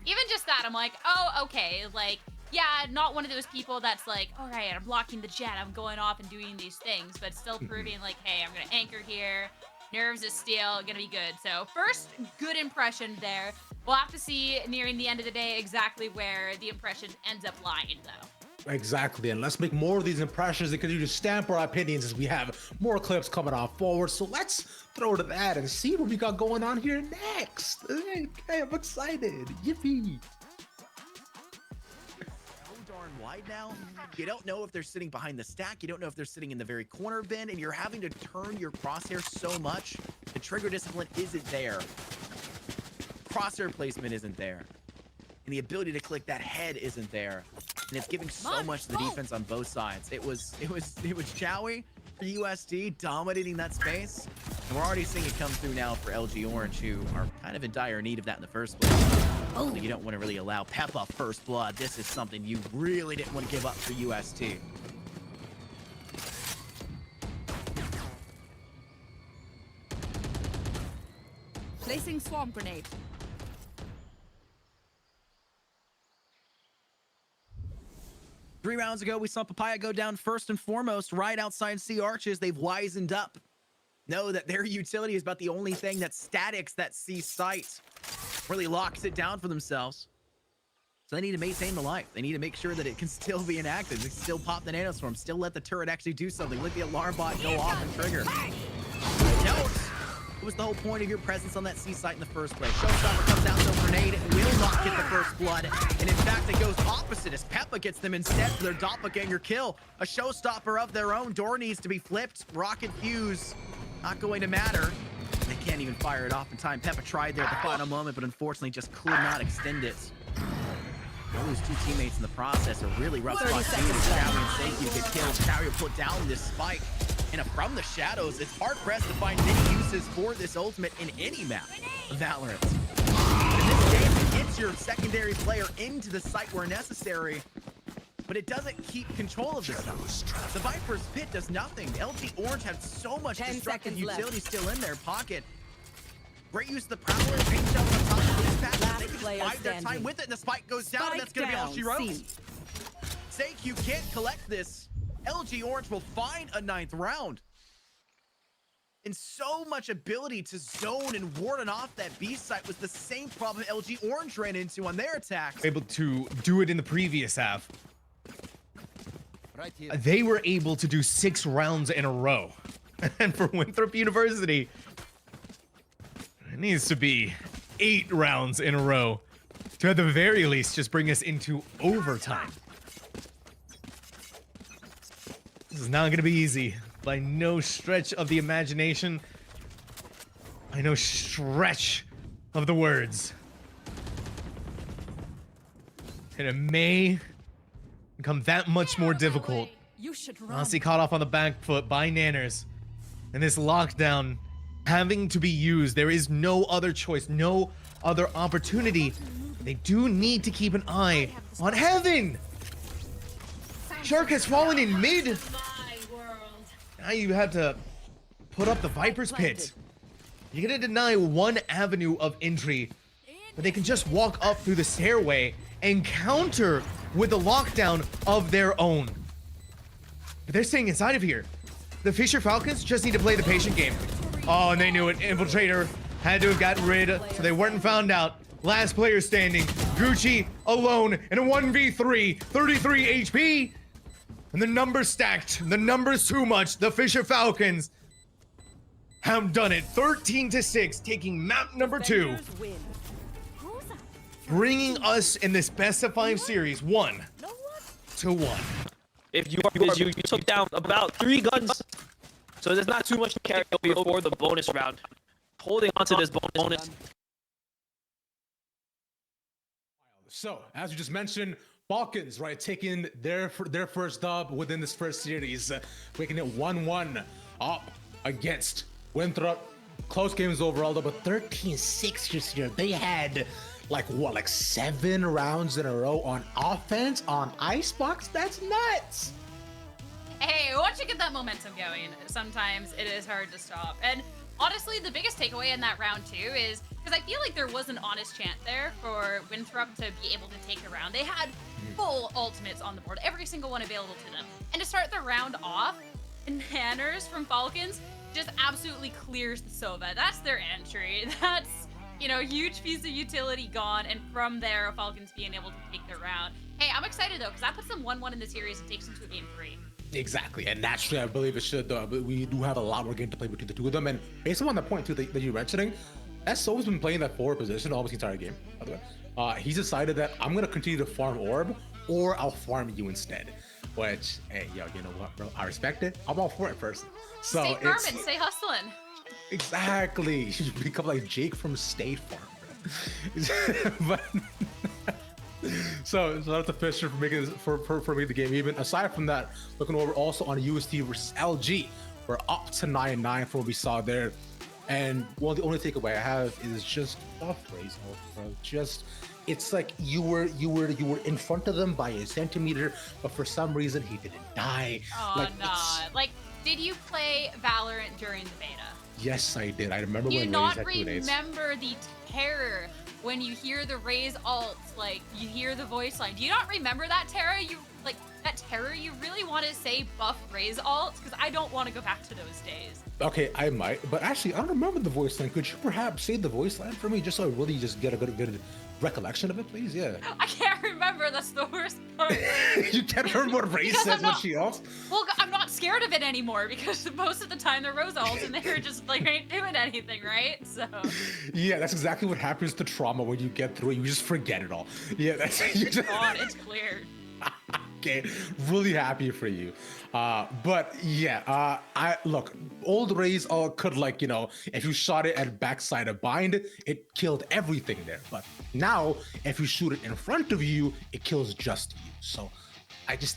even just that, I'm like, oh, okay, like, yeah, not one of those people that's like, all right, I'm blocking the jet, I'm going off and doing these things, but still proving like, hey, I'm gonna anchor here, nerves of steel, gonna be good. So first, good impression there. We'll have to see nearing the end of the day exactly where the impression ends up lying, though. Exactly, and let's make more of these impressions and continue to stamp our opinions as we have more clips coming on forward. So let's throw to that and see what we got going on here next. Okay, I'm excited. Yippee. So darn wide now. You don't know if they're sitting behind the stack. You don't know if they're sitting in the very corner bin, and you're having to turn your crosshair so much. The trigger discipline isn't there. Crosshair placement isn't there. And the ability to click that head isn't there. And it's giving so much to the defense on both sides. It was Chowie for USD dominating that space. And we're already seeing it come through now for LG Orange, who are kind of in dire need of that in the first place. Oh. You don't want to really allow Peppa first blood. This is something you really didn't want to give up for UST. Placing swarm grenade. 3 rounds ago, we saw Papaya go down first and foremost right outside C Arches. They've wisened up. Know that their utility is about the only thing that statics that C site really locks it down for themselves. So they need to maintain the life. They need to make sure that it can still be inactive. They still pop the nanostorm, still let the turret actually do something. Let the alarm bot go off and trigger. Don't. It was the whole point of your presence on that C site in the first place. Showstopper comes out, no grenade, will not get the first blood. And in fact, it goes opposite as Peppa gets them instead for their doppelganger kill. A showstopper of their own. Door needs to be flipped. Rocket fuse, not going to matter. They can't even fire it off in time. Peppa tried there at the final moment, but unfortunately just could not extend it. Those two teammates in the process are really rough spots. Chowie and Seiki to get killed. Chowie will put down this spike. And from the shadows, it's hard-pressed to find many uses for this ultimate in any map of Valorant. But in this game, it gets your secondary player into the site where necessary, but it doesn't keep control of this stuff. The Viper's Pit does nothing. LG Orange had so much destructive utility still in their pocket. Great use of the Prowler, paint shells on top of these packs. They can just bide their time with it, and the spike goes down, and that's going to be all she wrote. Seiki can't collect this. LG Orange will find a 9th round. And so much ability to zone and warden off that B site was the same problem LG Orange ran into on their attacks. Able to do it in the previous half. Right here. They were able to do 6 rounds in a row And for Winthrop University, it needs to be 8 rounds in a row to at the very least just bring us into overtime. This is not going to be easy by no stretch of the imagination, by no stretch of the words. And it may become that much more difficult. You should run. Honestly, caught off on the back foot by Nanners. And this lockdown having to be used. There is no other choice, no other opportunity. They do need to keep an eye on Heaven. Shark has fallen in mid. Now you have to put up the Viper's Pit. You're gonna deny one avenue of entry, but they can just walk up through the stairway and counter with a lockdown of their own. But they're staying inside of here. The Fisher Falcons just need to play the patient game. Oh, and they knew it. Infiltrator had to have gotten rid, so they weren't found out. Last player standing. Gucci alone in a 1v3. 33 HP. And the numbers stacked. The numbers too much. The Fisher Falcons have done it. 13-6, taking map number 2. Bringing us in this best of 5 series 1-1. If you are you took down about 3 guns, so there's not too much to carry over for the bonus round. Holding on to this bonus. So, as we just mentioned, Falcons, right, taking their first dub within this first series, making it 1-1 up against Winthrop. Close games overall, though, but 13-6 this year. They had like 7 rounds in a row on offense on Icebox. That's nuts. Hey, once you get that momentum going, sometimes it is hard to stop. And honestly, the biggest takeaway in that round too is because I feel like there was an honest chance there for Winthrop to be able to take a round. They had full ultimates on the board, every single one available to them. And to start the round off, Nanners from Falcons just absolutely clears the Sova. That's their entry. That's, you know, huge piece of utility gone, and from there, Falcons being able to take their round. Hey, I'm excited though, because that puts them 1-1 in the series and takes them to a game 3. Exactly, and naturally, I believe it should. But we do have a lot more game to play between the two of them. And based on that point too that you're mentioning, SO's been playing that forward position almost the entire game. By the way, he's decided that I'm gonna continue to farm orb, or I'll farm you instead. Which, hey, yo, you know what, bro? I respect it. I'm all for it first. So stay farming, stay hustling. Exactly. You should become like Jake from State Farm, bro. But so shout out to Fisher for making this, for making the game even. Aside from that, looking over also on UST versus LG, we're up to 9-9 from what we saw there. And well, the only takeaway I have is just buff raise, bro. Just it's like you were in front of them by a centimeter, but for some reason he didn't die. Oh, like, no. Like, did you play Valorant during the beta? Yes, I did. I remember Do you when not Raze had 2 days. remember the terror when you hear the Raze ult, like you hear the voice line? Do you not remember that terror? You really want to say buff Raze ult? Because I don't want to go back to those days. Okay, I might, but actually, I don't remember the voice line. Could you perhaps say the voice line for me, just so I really just get a good recollection of it, please? Yeah. I can't remember. That's the worst part. You can't remember what Raze says when she ults? Well, I'm not scared of it anymore because most of the time they're Rose ult and they're just like ain't doing anything, right? So. Yeah, that's exactly what happens to trauma when you get through it. You just forget it all. Yeah, that's. You just... God, it's cleared. Okay, really happy for you. But yeah, I look, old Raze could, like, you know, if you shot it at backside of bind, it killed everything there. But now, if you shoot it in front of you, it kills just you. So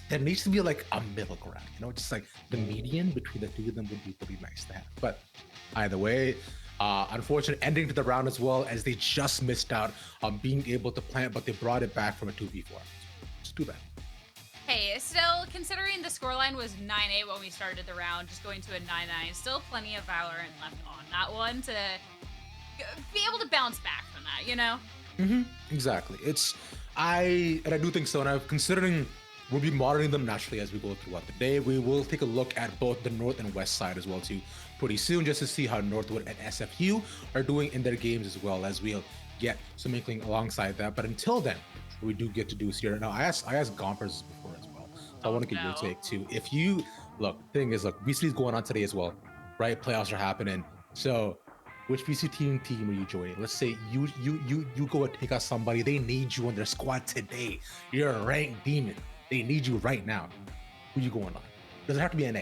there needs to be like a middle ground, you know, just like the median between the two of them would be pretty nice to have. But either way, unfortunate ending to the round as well, as they just missed out on being able to plant, but they brought it back from a 2v4. Just too bad. Hey, still, considering the scoreline was 9-8 when we started the round, just going to a 9-9, still plenty of Valorant left on that one to be able to bounce back from that, you know? Exactly. I do think so, and I'm considering we'll be monitoring them naturally as we go throughout the day. We will take a look at both the north and west side as well too pretty soon, just to see how Northwood and SFU are doing in their games, as well as we'll get some inkling alongside that. But until then, what we do get to do is here. Now, I asked Gompers before as well, so I want to get your take too. If you look, thing is, look, BC's going on today as well. right? Playoffs are happening. So, which BC team are you joining? Let's say you go and take out somebody. They need you on their squad today. You're a ranked demon. They need you right now. Who you going on? Doesn't have to be NA,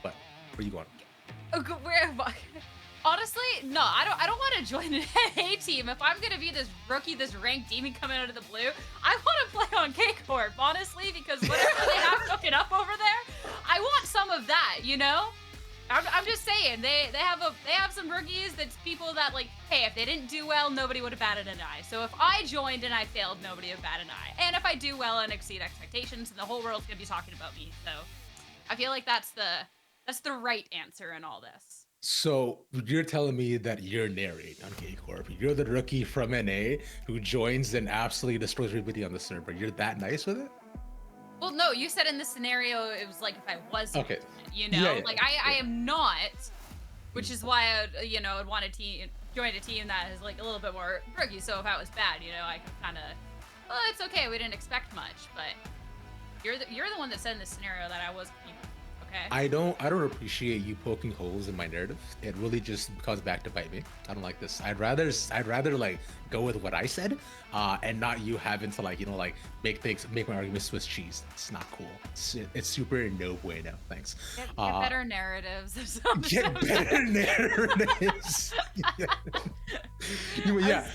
but where you going? Honestly, no, I don't want to join an NA team. If I'm gonna be this rookie, this ranked demon coming out of the blue, I want to play on K Corp, honestly, because whatever they have cooking up over there, I want some of that, you know? I'm just saying, they have some rookies that's people that, like, hey, if they didn't do well, nobody would have batted an eye. So if I joined and I failed, nobody would bat an eye. And if I do well and exceed expectations, then the whole world's gonna be talking about me. So I feel like that's the right answer in all this. So you're telling me that you're narrating on K Corp. You're the rookie from NA who joins and absolutely destroys everybody on the server. You're that nice with it? Well, no, you said in this scenario it was like if I was, Okay. you know, Yeah, like I am not, which is why I would want to join a team that is like a little bit more rookie. So if I was bad, you know, I could kind of, well, it's okay. We didn't expect much, but you're the one that said in this scenario that I was. Okay. I don't appreciate you poking holes in my narrative. It really just comes back to bite me. I don't like this. I'd rather like go with what I said, and not you having to like make my arguments Swiss cheese. It's not cool. It's super no bueno. Thanks. Get better narratives or something. Get better narratives. Yeah,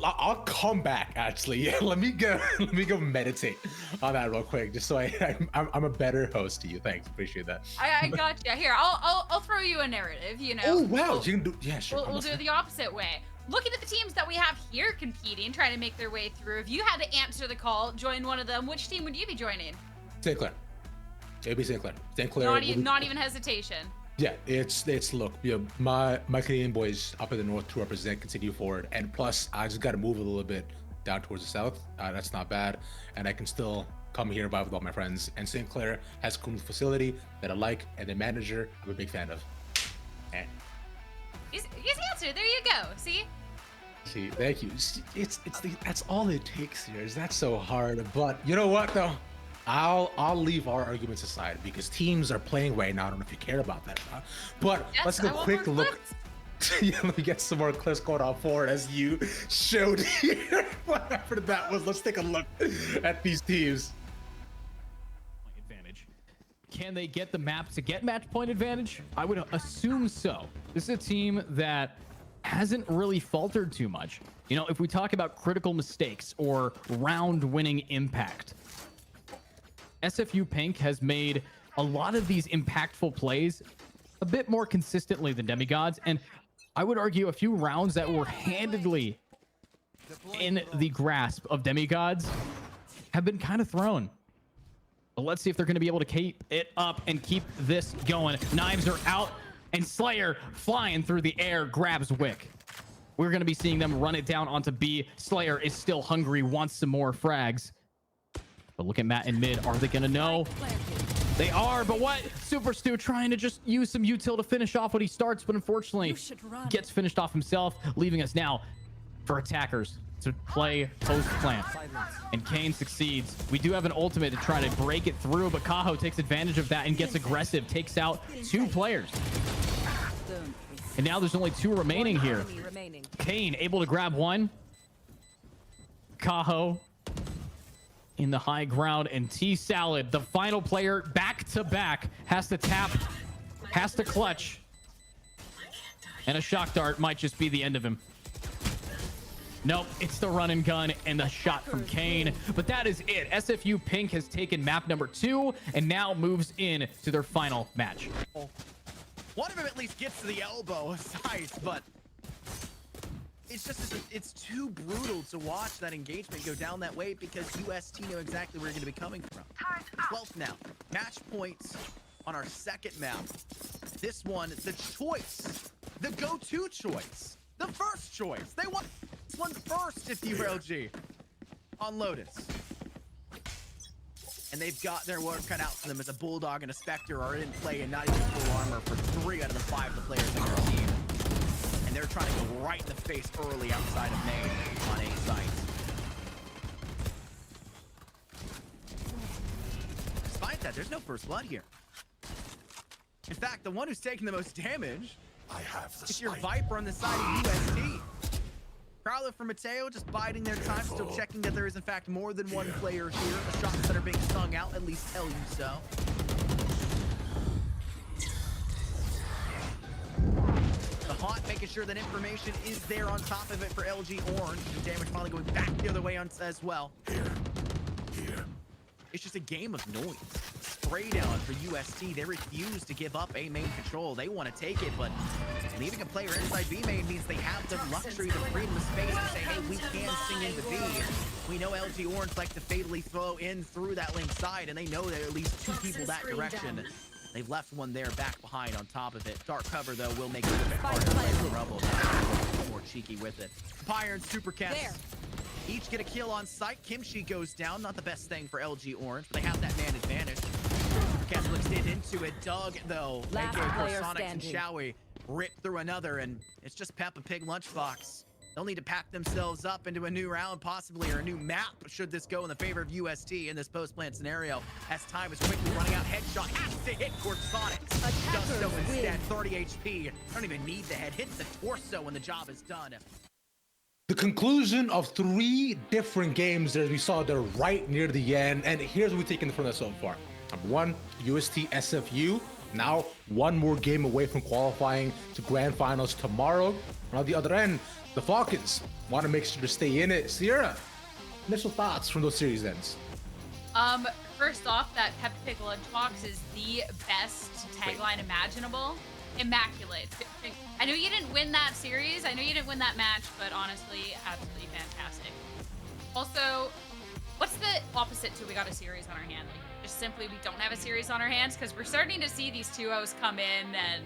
I'll come back actually. Yeah, let me go meditate on that real quick, just so I'm a better host to you. Thanks, appreciate that. I got you. Here, I'll throw you a narrative. You know. Oh wow, you can do. Yeah, sure. We'll do it the opposite way. Looking at the teams that we have here competing, trying to make their way through. If you had to answer the call, join one of them, which team would you be joining? St. Clair. It'd be St. Clair. St. Clair. Not even hesitation. Yeah, it's look, my Canadian boys up in the north to represent continue forward, and plus I just got to move a little bit down towards the south. That's not bad, and I can still come here and vibe with all my friends. And St. Clair has a cool facility that I like, and the manager I'm a big fan of. And Easy answer. There you go. See, thank you. That's all it takes here. Is that so hard? But you know what though? I'll leave our arguments aside because teams are playing right now. I don't know if you care about that, but yes, let's go quick look. Yeah, let me get some more clips going on forward as you showed here. Whatever that was, let's take a look at these teams. Advantage. Can they get the map to get match point advantage? I would assume so. This is a team that hasn't really faltered too much. You know, if we talk about critical mistakes or round winning impact, SFU Pink has made a lot of these impactful plays a bit more consistently than Demigods, and I would argue a few rounds that were handedly in the grasp of Demigods have been kind of thrown. But let's see if they're going to be able to keep it up and keep this going. Knives are out, and Slayer flying through the air grabs Wick. We're going to be seeing them run it down onto B. Slayer is still hungry, wants some more frags. But look at Matt in mid. Are they going to know? They are, but what? Super Stu trying to just use some util to finish off what he starts, but unfortunately gets finished off himself, leaving us now for attackers to play post-plant. And Kane succeeds. We do have an ultimate to try to break it through, but Kaho takes advantage of that and gets aggressive, takes out 2 players. And now there's only 2 remaining here. Kane able to grab 1. Kaho in the high ground, and T-Salad, the final player, back-to-back, has to tap, has to clutch. And a shock dart might just be the end of him. Nope, it's the run and gun and the shot from Kane. But that is it. SFU Pink has taken map number 2 and now moves in to their final match. One of them at least gets to the elbow of Scythe, but it's too brutal to watch that engagement go down that way because UST know exactly where you're going to be coming from. 12th now. Match points on our second map. This one, the choice. The go-to choice. The first choice. They want this one first if you LG on Lotus. And they've got their work cut out for them as a Bulldog and a Spectre are in play and not even full armor for 3 out of the 5 of the players on their team. And they're trying to go right in the face early outside of main on A site. Despite that, there's no first blood here. In fact, the one who's taking the most damage I have the is your spike. Viper on the side of UST. Carlo for Mateo just biding their time, still checking that there is in fact more than one player here. The shots that are being sung out at least tell you so. The Haunt making sure that information is there on top of it for LG Orange. And damage finally going back the other way on as well. Here. It's just a game of noise. Spray down for UST. They refuse to give up A main control. They want to take it, but leaving a player inside B main means they have the luxury, the freedom of space to say, hey, we can sing into B. We know LG Orange like to fatally throw in through that link side, and they know there are at least two people that direction. They've left one there back behind on top of it. Dark cover, though, will make it a bit harder to play the Rumble. More cheeky with it. Pyre and Supercats each get a kill on site. Kimchi goes down. Not the best thing for LG Orange, but they have that man advantage. Supercats looks into it. Doug, though, Last aka player Sonics and standing. Showy rip through another, and it's just Peppa Pig Lunchbox. They'll need to pack themselves up into a new round, possibly, or a new map, should this go in the favor of UST in this post-plant scenario. As time is quickly running out, headshot has to hit Sonics. Does so instead, 30 HP. Don't even need the head, hits the torso when the job is done. The conclusion of 3 different games that we saw there right near the end, and here's what we've taken from that so far. Number 1, UST SFU. Now 1 more game away from qualifying to grand finals tomorrow. And on the other end, the Falcons want to make sure to stay in it. Sierra, initial thoughts from those series ends? First off, that Peppa Pig Lunchbox is the best tagline imaginable. Immaculate. I know you didn't win that series. I know you didn't win that match, but honestly, absolutely fantastic. Also, what's the opposite to we got a series on our hand? Like, just simply we don't have a series on our hands, because we're starting to see these 2-0s come in and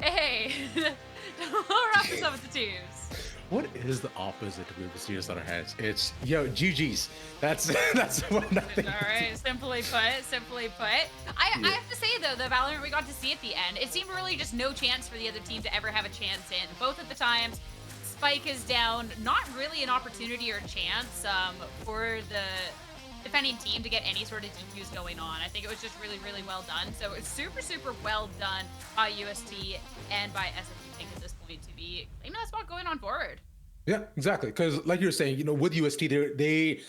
hey, don't wrap this up with the 2s. What is the opposite of the series on our hands? It's, yo, GG's. That's what I think. All right, simply put. I have to say though, the Valorant we got to see at the end, it seemed really just no chance for the other team to ever have a chance in. Both at the times, Spike is down, not really an opportunity or chance for the defending team to get any sort of DQs going on. I think it was just really, really well done. So it's super, super well done by UST and by SFU Pink at this point to be claiming that spot going on forward. Yeah, exactly. Because like you were saying, you know, with UST, they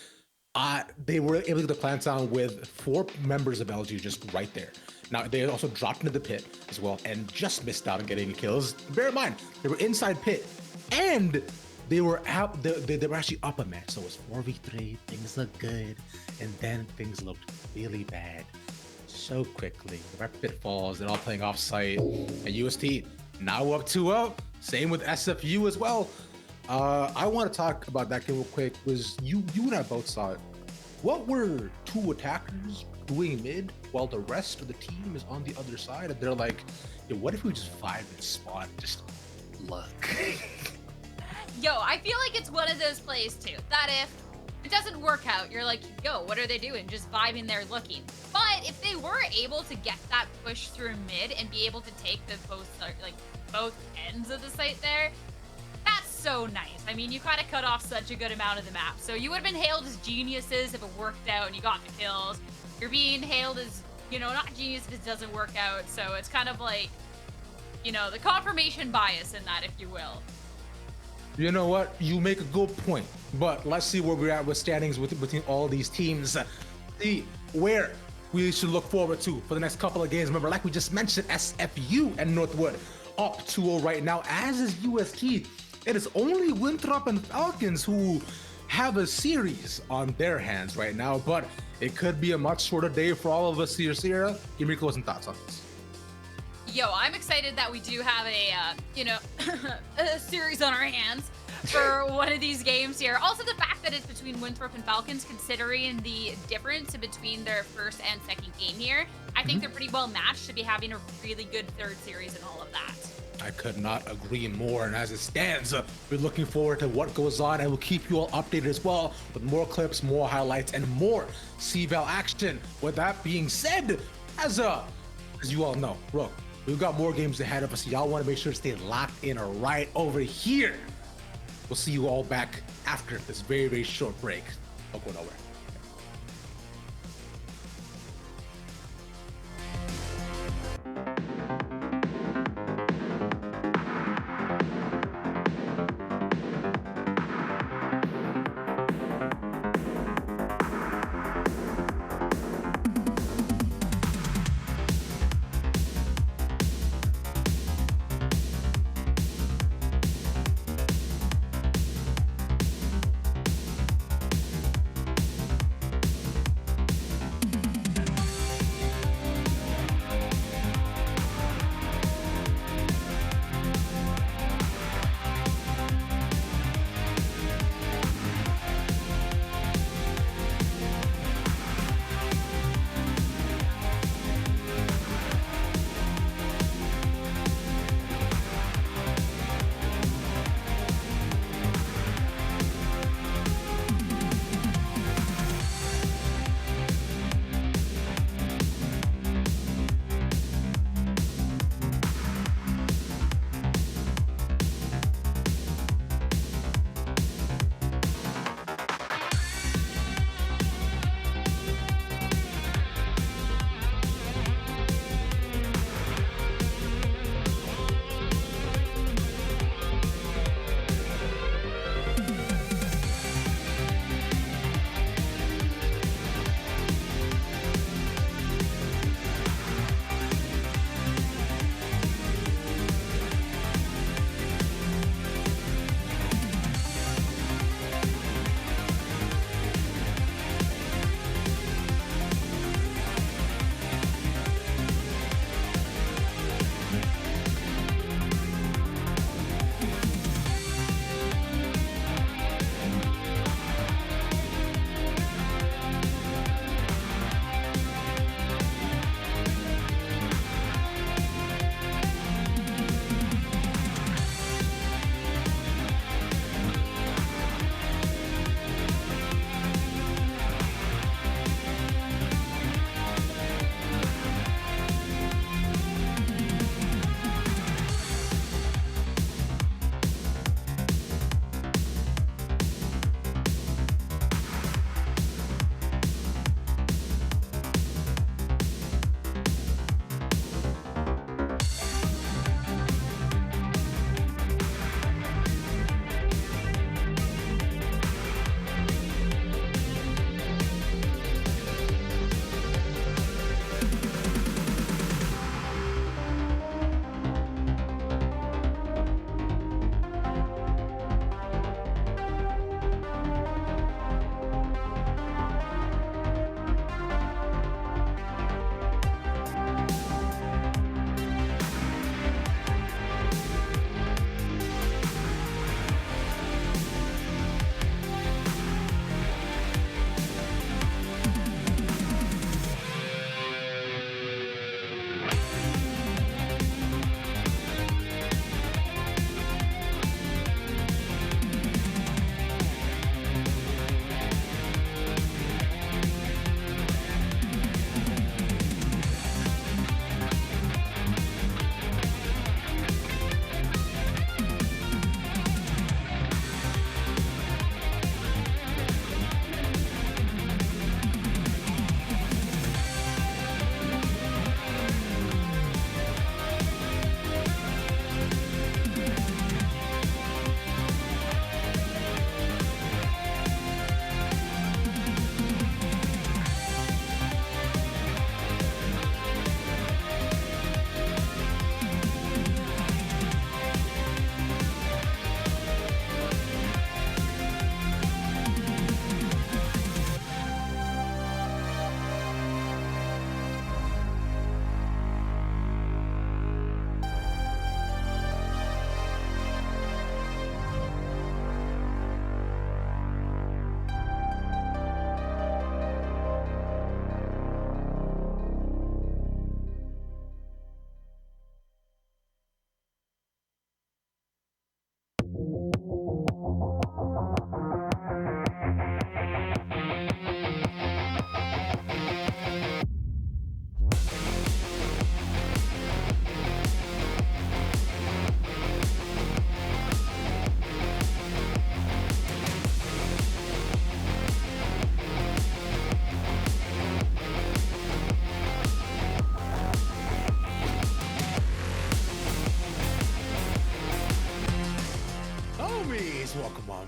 were able to get the plant down with 4 members of LG just right there. Now they also dropped into the pit as well and just missed out on getting kills. Bear in mind, they were inside pit and they were out. They were actually up a man, so it was 4v3. Things looked good, and then things looked really bad so quickly. The rep pit falls. They're all playing off site, and UST now up 2-0. Same with SFU as well. I want to talk about that game real quick. Was you and I both saw it. What were 2 attackers doing mid while the rest of the team is on the other side? And they're like, yo, what if we just 5 this spot? Just look. Yo, I feel like it's one of those plays too, that if it doesn't work out, you're like, yo, what are they doing? Just vibing there looking. But if they were able to get that push through mid and be able to take the both ends of the site there, that's so nice. I mean, you kind of cut off such a good amount of the map. So you would have been hailed as geniuses if it worked out and you got the kills. You're being hailed as, you know, not genius if it doesn't work out. So it's kind of like, you know, the confirmation bias in that, if you will. You know what? You make a good point, but let's see where we're at with standings between all these teams. See where we should look forward to for the next couple of games. Remember, like we just mentioned, SFU and Northwood up 2-0 right now, as is UST. It is only Winthrop and Falcons who have a series on their hands right now, but it could be a much shorter day for all of us here. Sierra, give me your closing thoughts on this. Yo, I'm excited that we do have a series on our hands for one of these games here. Also, the fact that it's between Winthrop and Falcons, considering the difference between their first and second game here, I think they're pretty well matched to be having a really good 3rd series and all of that. I could not agree more. And as it stands, we're looking forward to what goes on, and we'll keep you all updated as well with more clips, more highlights, and more CVAL action. With that being said, as you all know, bro, we've got more games ahead of us. Y'all want to make sure to stay locked in right over here. We'll see you all back after this very, very short break. Don't go nowhere.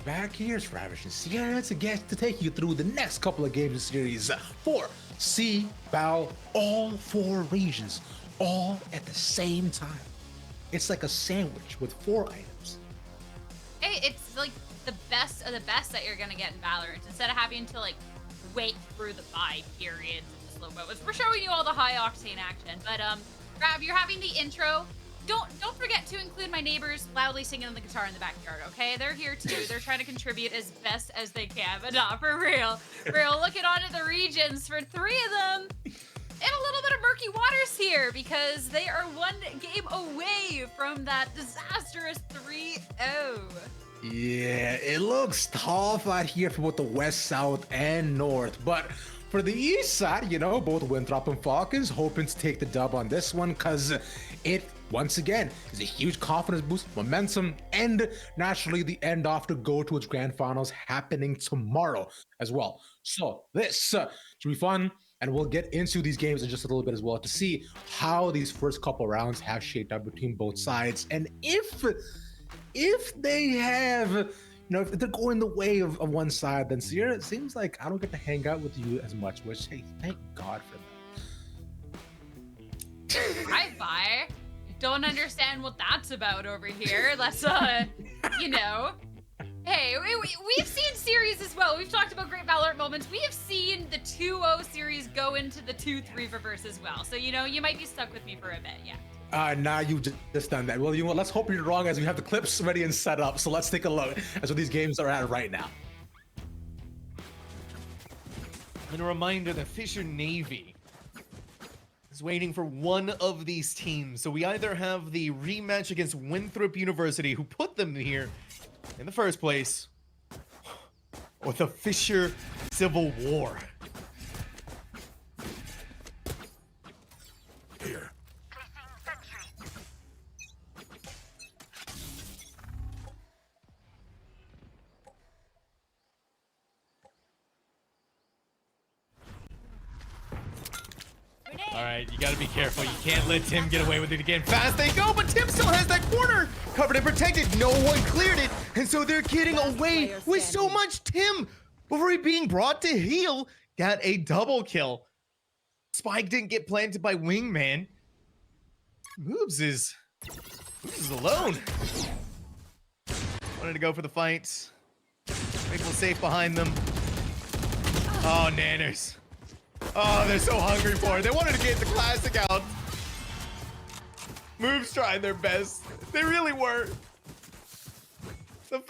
back here, Ravish and Sierra, to take you through the next couple of games of series for CBAL, all 4 regions, all at the same time. It's like a sandwich with 4 items. Hey, it's like the best of the best that you're gonna get in Valorant. Instead of having to like wait through the buy periods and the slow moments, we're showing you all the high octane action. But Rav, you're having the intro. Don't forget to include my neighbors loudly singing on the guitar in the backyard, okay? They're here too. They're trying to contribute as best as they can, but not for real. We're looking onto the regions for 3 of them. And a little bit of murky waters here because they are 1 game away from that disastrous 3-0. Yeah, it looks tough out here for both the west, south, and north, but for the east side, you know, both Winthrop and Falcons hoping to take the dub on this one because it, once again, is a huge confidence boost, momentum, and naturally the end off to go to its grand finals happening tomorrow as well. So this should be fun, and we'll get into these games in just a little bit as well to see how these first couple rounds have shaped up between both sides, and if they have, you know, if they're going the way of one side, then Sierra, it seems like I don't get to hang out with you as much, which, hey, thank God for that. Bye. Don't understand what that's about over here. Let's, you know. Hey, we've seen series as well. We've talked about great Valorant moments. We have seen the 2-0 series go into the 2-3 reverse as well. So, you know, you might be stuck with me for a bit, yeah. Now you've just done that. Well, you know what? Let's hope you're wrong as we have the clips ready and set up. So let's take a look at what these games are at right now. And a reminder that Fisher Navy is waiting for one of these teams. So we either have the rematch against Winthrop University, who put them here in the first place, or the Fisher Civil War. Here. All right, you gotta be careful. You can't let Tim get away with it again. Fast they go, but Tim still has that corner covered and protected. No one cleared it, and so they're getting away with so much. Tim, before he being brought to heel, got a double kill. Spike didn't get planted by Wingman. Moobs is alone. Wanted to go for the fight. People safe behind them. Oh, Nanners. Oh, they're so hungry for it. They wanted to get the classic out. Moves trying their best. They really were.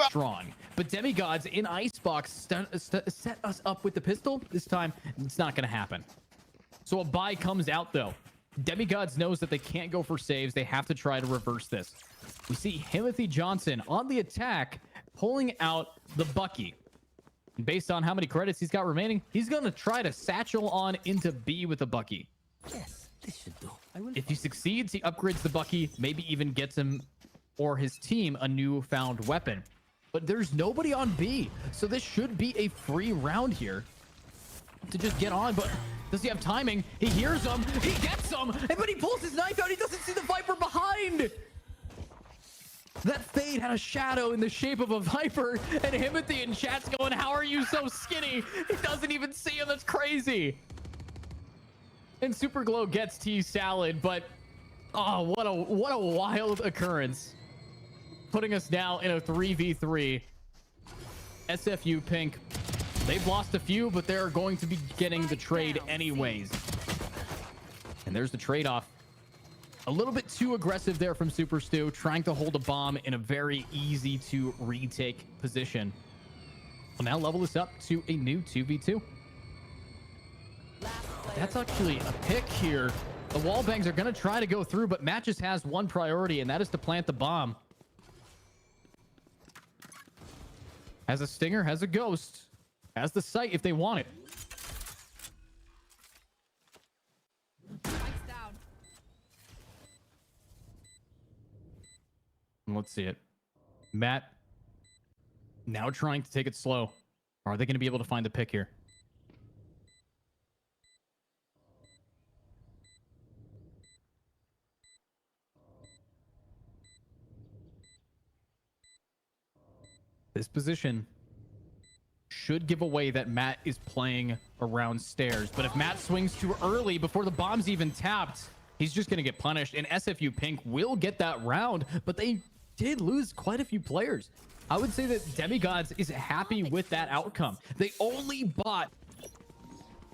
Strong. But Demigods in Icebox set us up with the pistol. This time, it's not going to happen. So a buy comes out, though. Demigods knows that they can't go for saves. They have to try to reverse this. We see Timothy Johnson on the attack, pulling out the Bucky. And based on how many credits he's got remaining, he's going to try to satchel on into B with the Bucky. Yes, this should do. If he succeeds, he upgrades the Bucky, maybe even gets him or his team a newfound weapon. But there's nobody on B, so this should be a free round here to just get on. But does he have timing? He hears him, he gets him, and when he pulls his knife out, he doesn't see the Viper behind. That Fade had a shadow in the shape of a Viper, and Timothy in chat's going, how are you so skinny? He doesn't even see him. That's crazy. And Superglow gets T-Salad, but oh, what a wild occurrence. Putting us now in a 3v3. SFU Pink, they've lost a few, but they're going to be getting the trade anyways. And there's the trade-off. A little bit too aggressive there from Super Stu, trying to hold a bomb in a very easy to retake position. We'll now level this up to a new 2v2. That's actually a pick here. The wall bangs are going to try to go through, but Matt just has one priority, and that is to plant the bomb. Has a stinger, has a ghost, has the site if they want it. Let's see it. Matt now trying to take it slow. Are they going to be able to find the pick here? This position should give away that Matt is playing around stairs. But if Matt swings too early before the bomb's even tapped, he's just going to get punished. And SFU Pink will get that round, but they did lose quite a few players. I would say that Demigods is happy with that outcome. They only bought...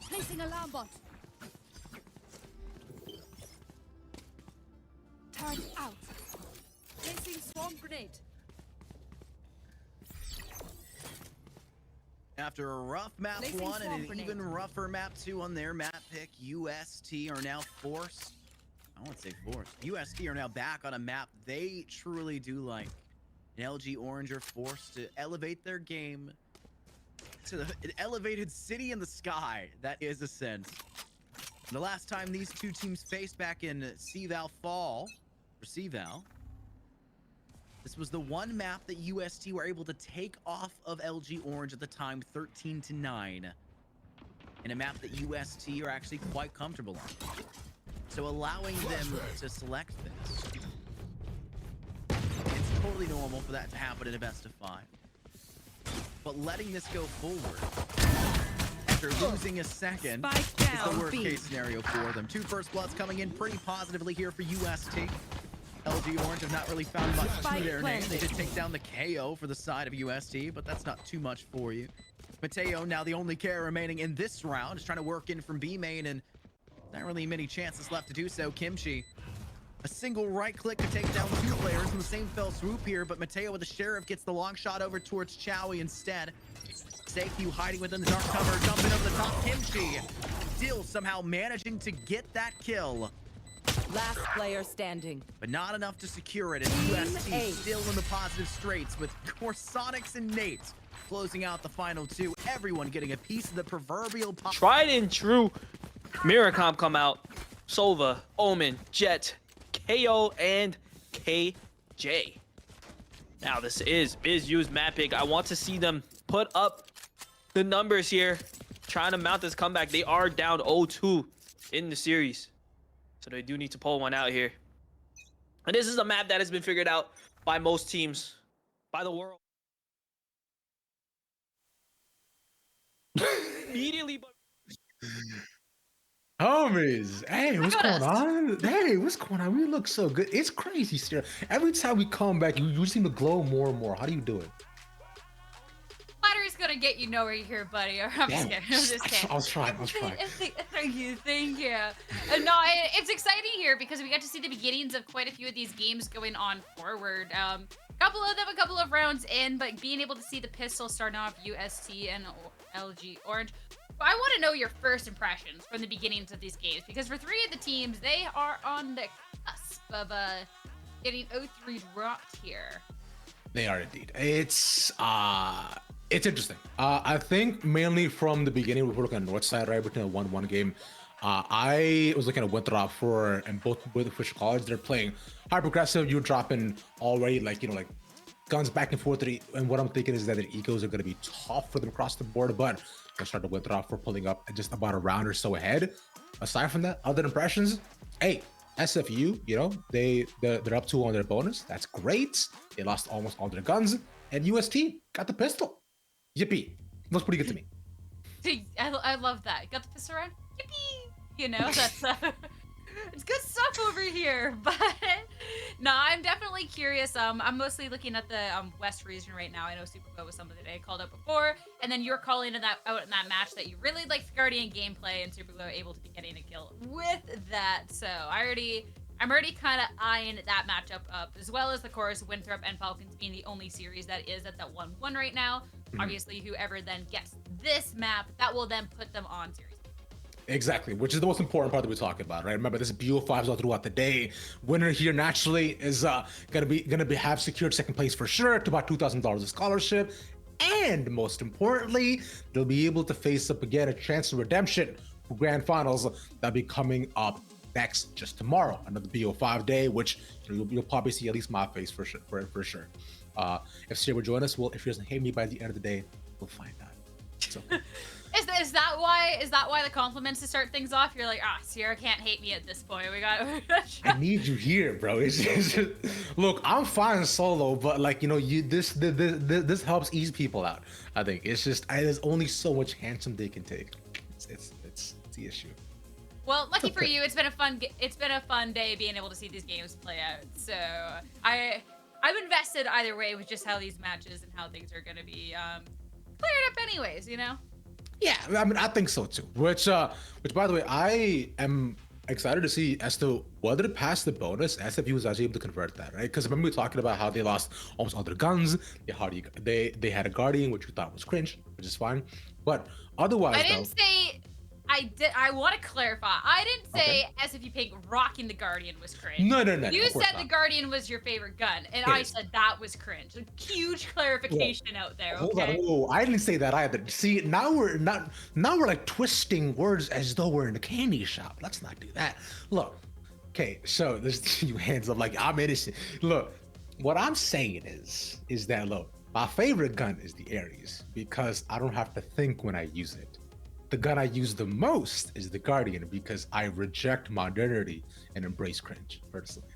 Placing alarm bot. Turn out. Placing swarm grenade. After a rough map Placing 1 and swamp an grenade. even rougher map 2 on their map pick, UST are now forced. I won't say forced. UST are now back on a map they truly do like. And LG Orange are forced to elevate their game to an elevated city in the sky. That is Ascent. The last time these two teams faced back in CVAL Fall, or CVAL, this was the one map that UST were able to take off of LG Orange at the time, 13-9. And a map that UST are actually quite comfortable on. So allowing them to select this, it's totally normal for that to happen in a best of 5. But letting this go forward, after losing a second, is the worst case scenario for them. 2 first bloods coming in pretty positively here for UST. LG Orange have not really found much to their name. They did take down the KO for the side of UST, but that's not too much for you. Mateo, now the only carry remaining in this round, is trying to work in from B main, and not really many chances left to do so. Kimchi, a single right click to take down 2 players in the same fell swoop here, but Mateo with the Sheriff gets the long shot over towards Chowie instead. Seikyu hiding within the dark cover, jumping over the top. Kimchi still somehow managing to get that kill. Last player standing. But not enough to secure it, and UST still in the positive straights with Corsonics and Nate closing out the final 2. Everyone getting a piece of the proverbial pie. Tried and true Miracom come out. Sova, Omen, Jet, KO, and KJ. Now this is BizU's map pick. I want to see them put up the numbers here, trying to mount this comeback. They are down 0-2 in the series, so they do need to pull one out here. And this is a map that has been figured out by most teams, by the world. Immediately, but Homies, hey, what's going on? Hey, what's going on? We look so good. It's crazy, Sarah. Every time we come back, you seem to glow more and more. How do you do it? Flattery's gonna get you nowhere here, buddy. I'm just kidding. I'm just kidding. I was trying. Thank you. No, it's exciting here because we got to see the beginnings of quite a few of these games going on forward. Couple of them, a couple of rounds in, but being able to see the pistol starting off UST and LG Orange. I want to know your first impressions from the beginnings of these games, because for 3 of the teams, they are on the cusp of getting 0-3 dropped here. They are indeed. It's interesting. I think mainly from the beginning, we were looking at North Side, right, between a 1-1 game. I was looking at Winthrop and both with Fisher College. They're playing high progressive. You're dropping already like guns back and forth. And what I'm thinking is that their egos are going to be tough for them across the board. But I started Winthrop for pulling up just about a round or so ahead. Aside from that, other impressions, hey, SFU, they're up 2 on their bonus. That's great. They lost almost all their guns, and UST got the pistol. Yippee! Looks pretty good to me. I love that. Got the pistol around? Yippee! That's it's good stuff over here. But no, I'm definitely curious. I'm mostly looking at the West region right now. I know Superbo was something that I called out before, and then you're calling it out in that match that you really liked Guardian gameplay, and Superbo able to be getting a kill with that. So I'm already kind of eyeing that matchup up, as well as, of course, Winthrop and Falcons being the only series that is at that 1-1 right now. Obviously, whoever then gets this map, that will then put them on series. Exactly, which is the most important part that we're talking about, right? Remember, this is BO5s all throughout the day. Winner here naturally is gonna have secured second place for sure to about $2,000 of scholarship, and most importantly, they'll be able to face up again a chance of redemption for grand finals that'll be coming up next just tomorrow, another BO5 day, which you'll probably see at least my face for sure. If Sarah will join us, well, if she doesn't hate me by the end of the day, we'll find out. So. Is that why the compliments to start things off? You're like, Sierra can't hate me at this point. We got. I need you here, bro. Look, I'm fine solo, but like, you know, this helps ease people out. I think it's just there's only so much handsome they can take. It's the issue. Well, lucky for you, it's been a fun day being able to see these games play out. So I'm invested either way with just how these matches and how things are gonna be cleared up, anyways. You know. Yeah, I mean, I think so too. Which by the way, I am excited to see as to whether to pass the bonus, SFU was actually able to convert that, right? Because remember we were talking about how they lost almost all their guns. They had a Guardian, which we thought was cringe, which is fine. But otherwise, I didn't say. I want to clarify. I didn't say SFU Pink rocking the Guardian was cringe. No. You said the Guardian was your favorite gun, and I said that was cringe. A huge clarification out there. Hold Okay. on. Whoa, I didn't say that either. See, now we're like twisting words as though we're in a candy shop. Let's not do that. Look, okay, so there's you hands up like I'm innocent. Look, what I'm saying is that look, my favorite gun is the Ares because I don't have to think when I use it. The gun I use the most is the Guardian because I reject modernity and embrace cringe, personally.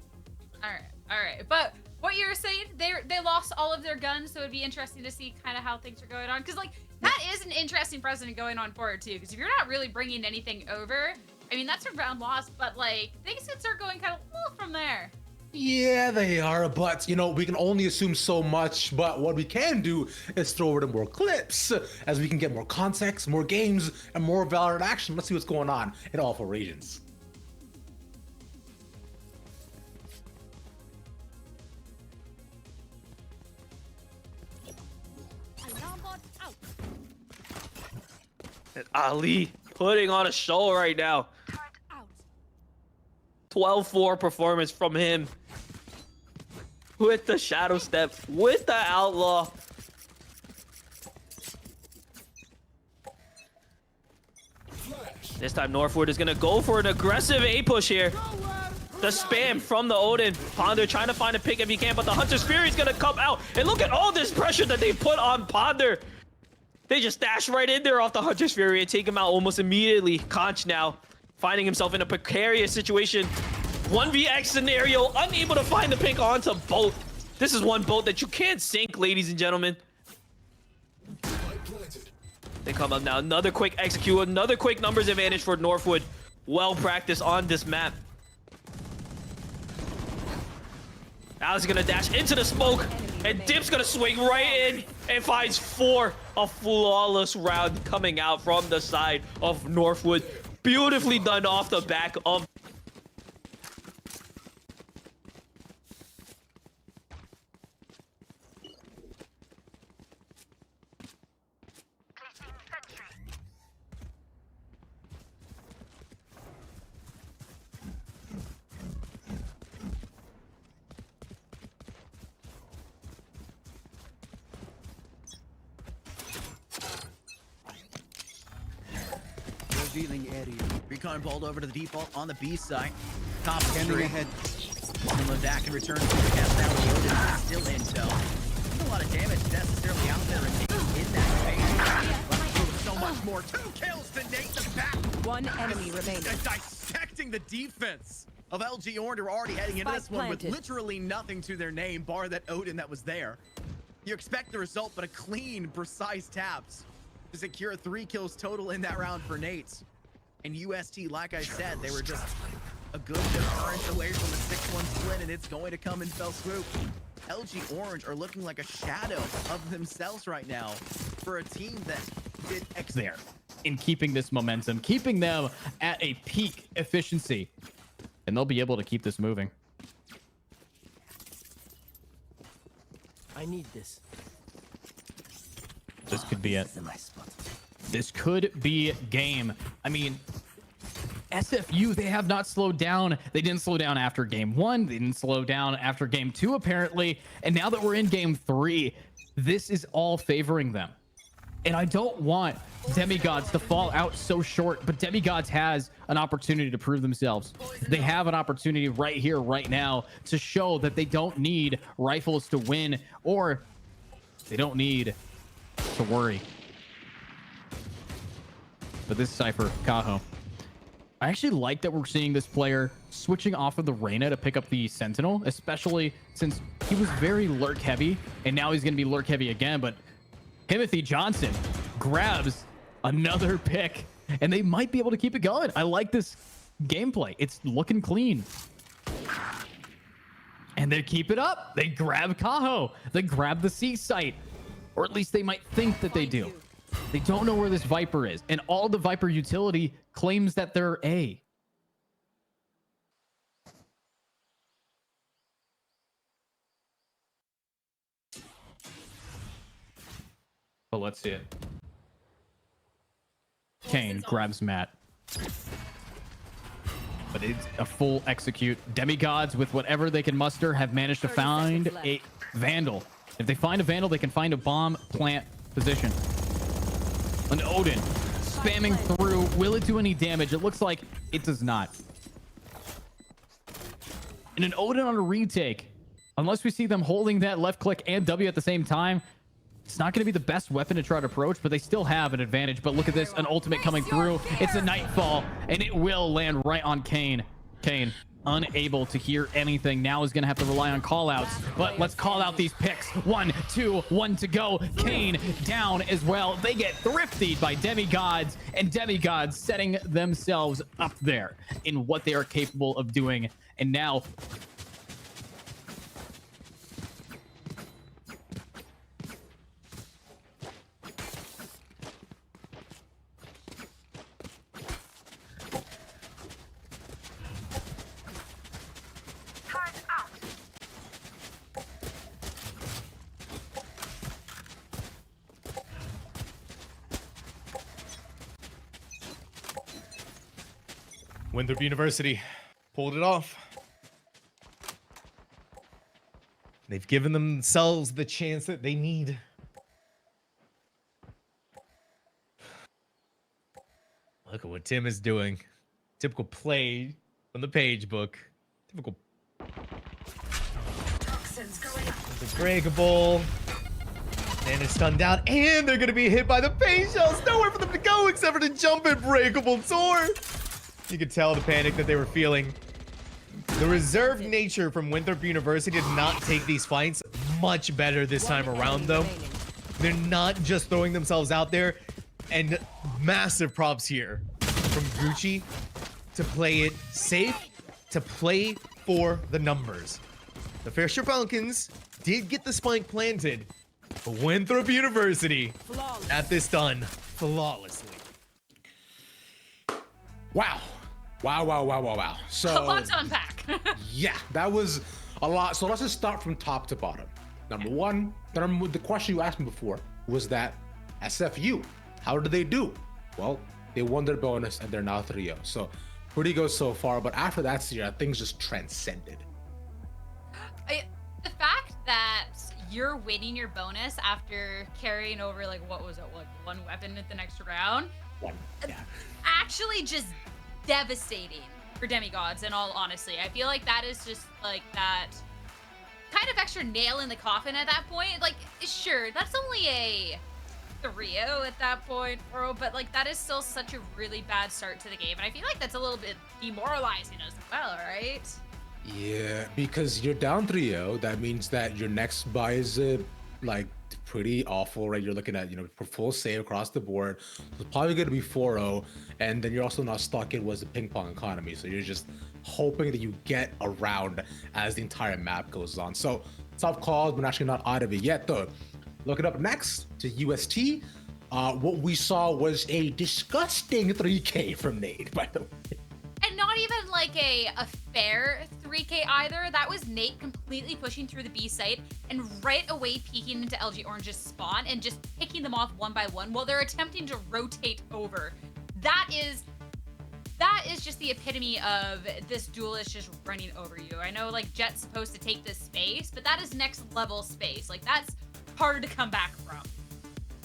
All right. But what you were saying, they lost all of their guns, so it'd be interesting to see kind of how things are going on. Because like that is an interesting precedent going on forward too. Because if you're not really bringing anything over, I mean that's a round loss, but like things could start going kind of from there. Yeah, they are, but you know, we can only assume so much, but what we can do is throw over to more clips as we can get more context, more games, and more Valorant action. Let's see what's going on in all 4 regions. And Ali putting on a show right now. 12-4 performance from him. With the shadow step, with the outlaw. This time Northwood is gonna go for an aggressive A push here. The spam from the Odin. Ponder trying to find a pick if he can, but the Hunter's Fury is gonna come out. And look at all this pressure that they put on Ponder. They just dash right in there off the Hunter's Fury and take him out almost immediately. Conch now finding himself in a precarious situation. 1vx scenario, unable to find the pick onto boat. This is one boat that you can't sink, ladies and gentlemen. They come up now. Another quick execute, another quick numbers advantage for Northwood. Well practiced on this map. Alex is gonna dash into the smoke, and Dip's gonna swing right in and finds 4. A flawless round coming out from the side of Northwood. Beautifully done off the back of revealing area. Recon balled over to the default on the B side. Top scanning ahead. Lodak can return to the cast now. Odin is still intel. Not a lot of damage necessarily out there in that phase. So much more. 2 kills to Nate the back. One enemy remaining. Dissecting the defense of LG Orange are already heading into this one with literally nothing to their name, bar that Odin that was there. You expect the result, but a clean, precise taps to secure 3 kills total in that round for Nate. And UST, like I said, they were just a good deterrent away from a 6-1 split, and it's going to come in fell swoop. LG Orange are looking like a shadow of themselves right now for a team that did there in keeping this momentum, keeping them at a peak efficiency, and they'll be able to keep this moving. I need this. This could be it. This is my spot. This could be game. I mean, SFU, they have not slowed down. They didn't slow down after game 1. They didn't slow down after game 2, apparently. And now that we're in game 3, this is all favoring them. And I don't want Demigods to fall out so short, but Demigods has an opportunity to prove themselves. They have an opportunity right here, right now, to show that they don't need rifles to win, or they don't need to worry. but this Cypher, Kaho. I actually like that we're seeing this player switching off of the Reyna to pick up the Sentinel, especially since he was very lurk heavy, and now he's going to be lurk heavy again. But Timothy Johnson grabs another pick, and they might be able to keep it going. I like this gameplay. It's looking clean. And they keep it up. They grab Kaho. They grab the C site, or at least they might think that they do. They don't know where this Viper is, and all the Viper utility claims that they're A. But let's see it. Kane grabs Matt. But it's a full execute. Demigods, with whatever they can muster, have managed to find a Vandal. If they find a Vandal, they can find a bomb plant position. An Odin spamming through. Will it do any damage? It looks like it does not. And an Odin on a retake, unless we see them holding that left click and W at the same time, it's not going to be the best weapon to try to approach, but they still have an advantage. But look at this, an ultimate coming through. It's a Nightfall, and it will land right on Kane. Kane, unable to hear anything, now is going to have to rely on callouts. But let's call out these picks. 1, 2, 1 to go. Kane down as well. They get thriftied by Demigods, and Demigods setting themselves up there in what they are capable of doing. And now Winthrop University pulled it off. They've given themselves the chance that they need. Look at what Tim is doing. Typical play from the page book. Typical. The breakable. And it's stunned down. And they're going to be hit by the pain shells. Nowhere for them to go except for the jump and breakable door. You could tell the panic that they were feeling. The reserved nature from Winthrop University did not take these fights much better this time around, though. They're not just throwing themselves out there. And massive props here from Gucci to play it safe, to play for the numbers. The Fairshire Falcons did get the spike planted, but Winthrop University got this done flawlessly. Wow. Wow. So A lot to unpack. yeah, that was a lot. So let's just start from top to bottom. Number one, the question you asked me before was that SFU, how did they do? Well, they won their bonus and they're now 3-0. So pretty good so far. But after that, Sierra, things just transcended. The fact that you're winning your bonus after carrying over, like, what was it, like one weapon at the next round? Yeah. Actually just devastating for Demigods, in all honesty. I feel like that is just like that kind of extra nail in the coffin at that point. Like, sure, that's only a 3-0 at that point, bro, but like that is still such a really bad start to the game, and I feel like that's a little bit demoralizing as well, right? Yeah, because you're down 3-0. That means that your next buy is like pretty awful, right? You're looking at, for full save across the board. It's probably going to be 4-0, and then you're also not stuck in was the ping pong economy. So you're just hoping that you get around as the entire map goes on. So tough calls, but actually not out of it yet, though. Looking up next to UST, what we saw was a disgusting 3K from Nate, by the way. And not even like a fair 3K either. That was Nate completely pushing through the B site and right away peeking into LG Orange's spawn and just picking them off one by one while they're attempting to rotate over. That is just the epitome of this duelist just running over you. I know like Jet's supposed to take this space, but that is next level space. Like that's hard to come back from.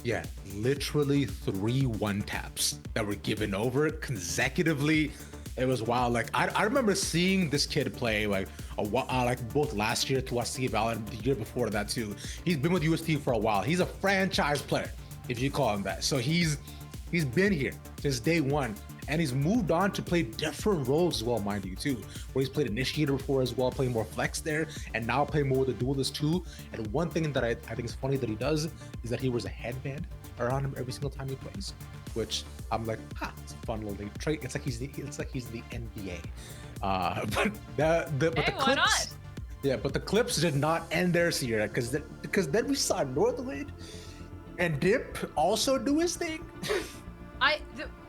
Yeah, literally 3 1-taps that were given over consecutively. It was wild. Like I remember seeing this kid play like both last year to UST VALORANT, the year before that too. He's been with UST for a while. He's a franchise player, if you call him that. So he's He's been here since day one, and he's moved on to play different roles as well, mind you, too. Where he's played initiator before as well, playing more flex there, and now playing more with the duelist too. And one thing that I think is funny that he does is that he wears a headband around him every single time he plays, which I'm like, it's a fun little trait. It's like he's the NBA. But the Hey, why clips, not? yeah, but the clips did not end there, Sierra, because then we saw Northwind and Dip also do his thing.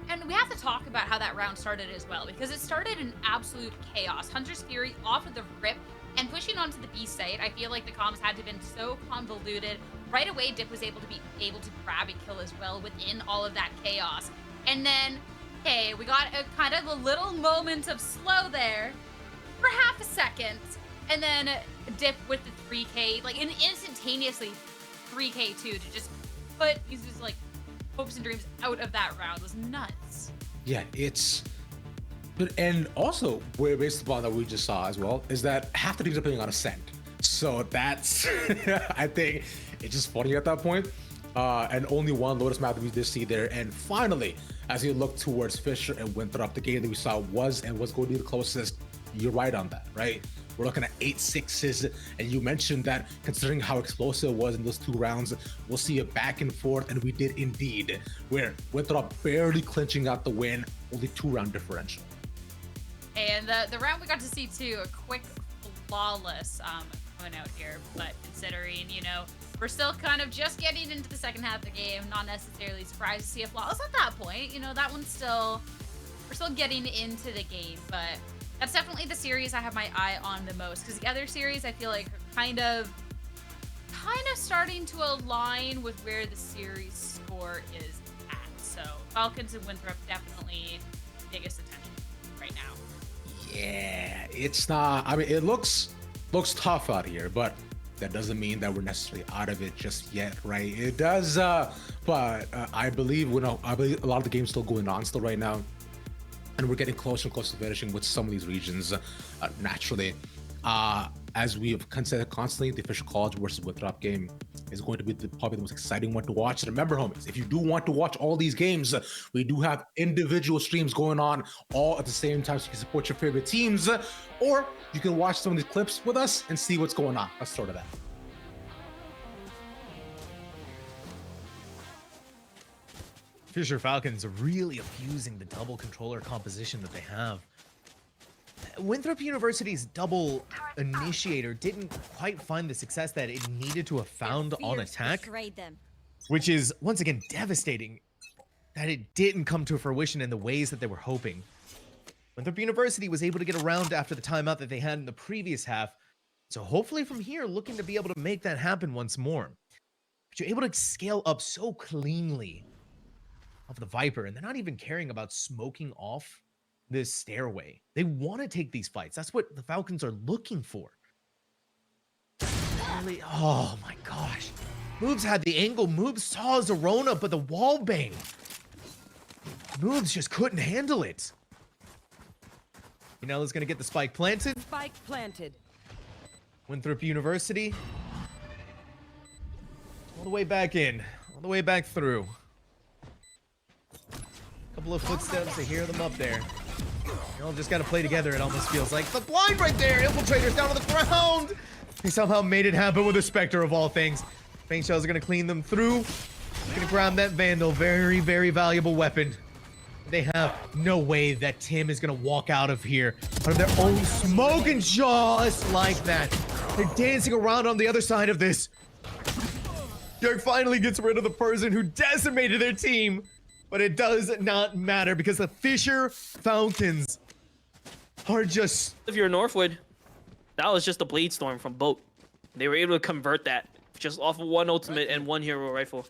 And we have to talk about how that round started as well, because it started in absolute chaos. Hunter's Fury off of the rip and pushing onto the B site. I feel like the comms had to have been so convoluted. Right away, Dip was able to grab a kill as well within all of that chaos. And then, hey, we got a kind of a little moment of slow there for half a second. And then Dip with the 3K, like, and instantaneously 3K too, to just put these like hopes and dreams out of that round was nuts. Yeah, and also where based upon that we just saw as well is that half the teams are playing on Ascent. So that's I think it's just funny at that point. And only one Lotus map that we did see there. And finally, as you look towards Fisher and Winthrop, the game that we saw was going to be the closest. You're right on that, right? We're looking at 8-6s, and you mentioned that considering how explosive it was in those 2 rounds, we'll see a back and forth, and we did indeed, where Winthrop barely clinching out the win, only 2-round differential. And the round we got to see too, a quick, flawless coming out here, but considering, you know, we're still kind of just getting into the second half of the game, not necessarily surprised to see a flawless at that point. You know, that one's still, we're still getting into the game, but that's definitely the series I have my eye on the most, because the other series I feel like are kind of starting to align with where the series score is at. So Falcons and Winthrop definitely biggest attention right now. Yeah, it's not. I mean, it looks tough out here, but that doesn't mean that we're necessarily out of it just yet, right? It does, but I believe a lot of the game's still going on still right now. And we're getting closer and closer to finishing with some of these regions naturally. As we have considered constantly, the official college versus Winthrop game is going to be probably the most exciting one to watch. And remember, homies, if you do want to watch all these games, we do have individual streams going on all at the same time, so you can support your favorite teams, or you can watch some of these clips with us and see what's going on. Let's start with that. Fisher Falcons really abusing the double controller composition that they have. Winthrop University's double initiator didn't quite find the success that it needed to have found on attack, which is once again devastating that it didn't come to fruition in the ways that they were hoping. Winthrop University was able to get around after the timeout that they had in the previous half, so hopefully from here looking to be able to make that happen once more. But you're able to scale up so cleanly of the Viper, and they're not even caring about smoking off this stairway. They want to take these fights. That's what the Falcons are looking for. Really? Oh my gosh. Moves had the angle. Moves saw Zerona, but the wall bang. Moves just couldn't handle it. Yanella's gonna get the spike planted. Spike planted. Winthrop University. All the way back in. All the way back through. Couple of footsteps to hear them up there. They all just got to play together, it almost feels like. The blind right there! Infiltrator's down on the ground! They somehow made it happen with a Spectre of all things. Faint Shells are going to clean them through. Going to grab that Vandal. Very, very valuable weapon. They have no way that Tim is going to walk out of here out of their own smoke, and just like that. They're dancing around on the other side of this. Dirk finally gets rid of the person who decimated their team. But it does not matter because the Fisher Falcons are just... If you're Northwood, that was just a Blade Storm from Boat. They were able to convert that just off of one ultimate and one hero rifle.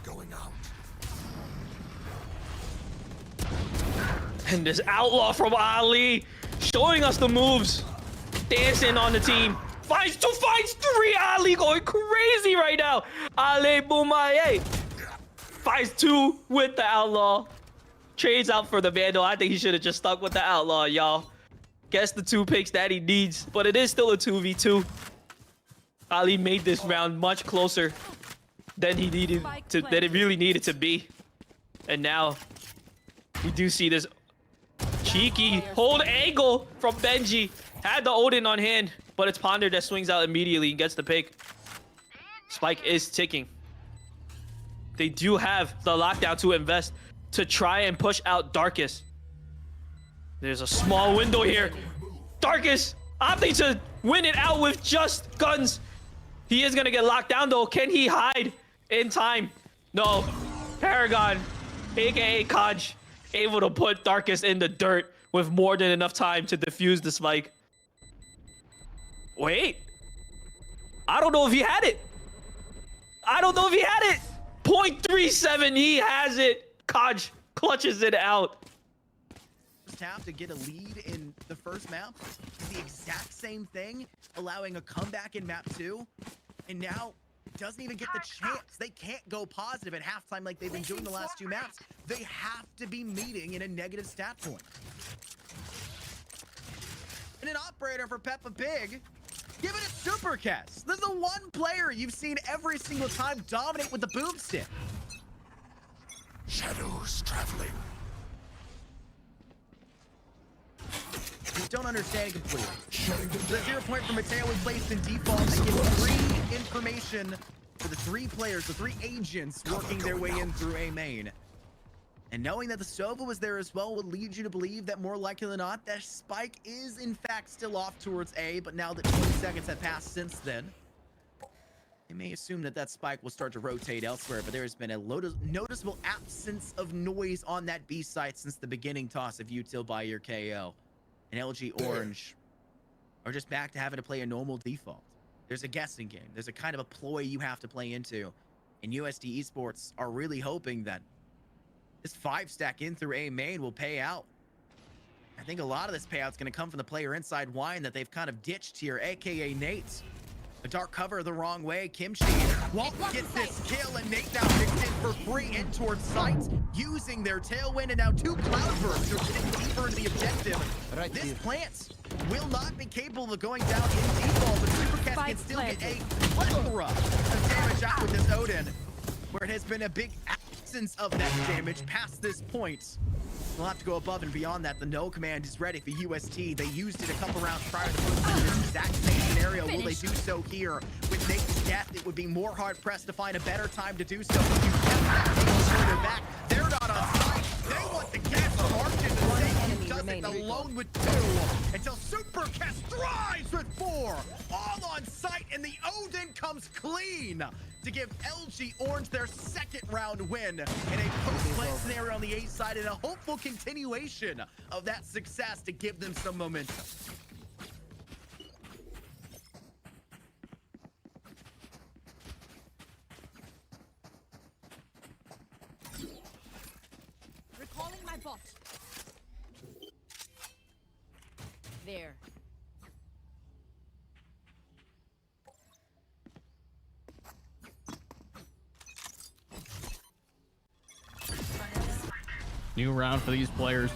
Going out. And this outlaw from Ali showing us the moves, dancing on the team. Finds 2, finds 3. Ali going crazy right now. Ali Boumaye. Finds 2 with the Outlaw. Trades out for the Vandal. I think he should have just stuck with the Outlaw, y'all. Gets the 2 picks that he needs, but it is still a 2v2. Ali made this round much closer than he needed to, than it really needed to be. And now we do see this cheeky hold angle from Benji. Had the Odin on hand, but it's Ponder that swings out immediately and gets the pick. Spike is ticking. They do have the lockdown to invest to try and push out Darkus. There's a small window here. Darkus opting to win it out with just guns. He is gonna get locked down though. Can he hide in time? No. Paragon, aka Kaj, able to put Darkus in the dirt with more than enough time to defuse the spike. Wait. I don't know if he had it. I don't know if he had it. 0.37, he has it. Kaj clutches it out. Have to get a lead in the first map. The exact same thing, allowing a comeback in map 2, and now doesn't even get the chance. They can't go positive at halftime like they've been doing the last 2 maps. They have to be meeting in a negative stat point. And an operator for Peppa Pig, give it a super cast. This is the one player you've seen every single time dominate with the boomstick. Shadows traveling. Don't understand completely. The 0 point for Mateo was placed in default. They give 3 information for the 3 players, the 3 agents working their way in through A main. And knowing that the Sova was there as well would lead you to believe that more likely than not, that Spike is in fact still off towards A, but now that 20 seconds have passed since then, they may assume that that Spike will start to rotate elsewhere, but there has been a noticeable absence of noise on that B site since the beginning toss of Util by your KO. And LG Orange are just back to having to play a normal default. There's a guessing game. There's a kind of a ploy you have to play into. And USD Esports are really hoping that this 5-stack in through A main will pay out. I think a lot of this payout's going to come from the player inside Wine that they've kind of ditched here, aka Nate. A dark cover the wrong way. Kimchi won't get this kill, and Nate now picks in for free in towards sight, using their tailwind, and now 2 cloudbursts are getting deeper into the objective. This plant will not be capable of going down in default, but Supercast can still get a plethora of damage out with this Odin, where it has been a big absence of that damage past this point. We'll have to go above and beyond that. The no command is ready for UST. They used it a couple rounds prior to posting this exact same scenario. Will they do so here? With Nate's death, it would be more hard-pressed to find a better time to do so. If you kept that angle further back, they're not on site. They want the gas from Arkin to say he does it alone with 2 until Supercast thrives with 4. All on site, and the Odin comes clean to give LG Orange their 2nd round win in a post-play scenario on the A side, and a hopeful continuation of that success to give them some momentum. Recalling my bot. There. New round for these players.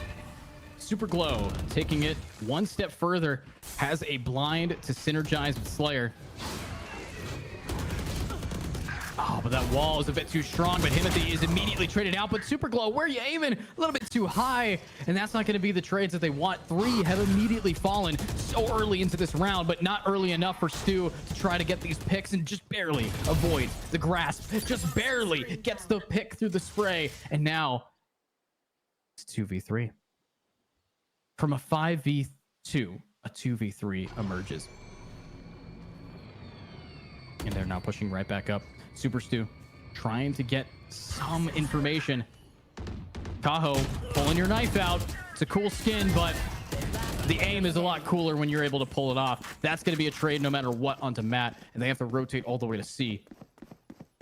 Super Glow taking it one step further, has a blind to synergize with Slayer. Oh, but that wall is a bit too strong, but Himothy is immediately traded out. But Super Glow, where are you aiming? A little bit too high, and that's not going to be the trades that they want. 3 have immediately fallen so early into this round, but not early enough for Stu to try to get these picks, and just barely avoids the grasp. Just barely gets the pick through the spray, and now it's 2v3. From a 5v2, a 2v3 emerges. And they're now pushing right back up. Super Stu trying to get some information. Tahoe pulling your knife out. It's a cool skin, but the aim is a lot cooler when you're able to pull it off. That's going to be a trade no matter what onto Matt, and they have to rotate all the way to C.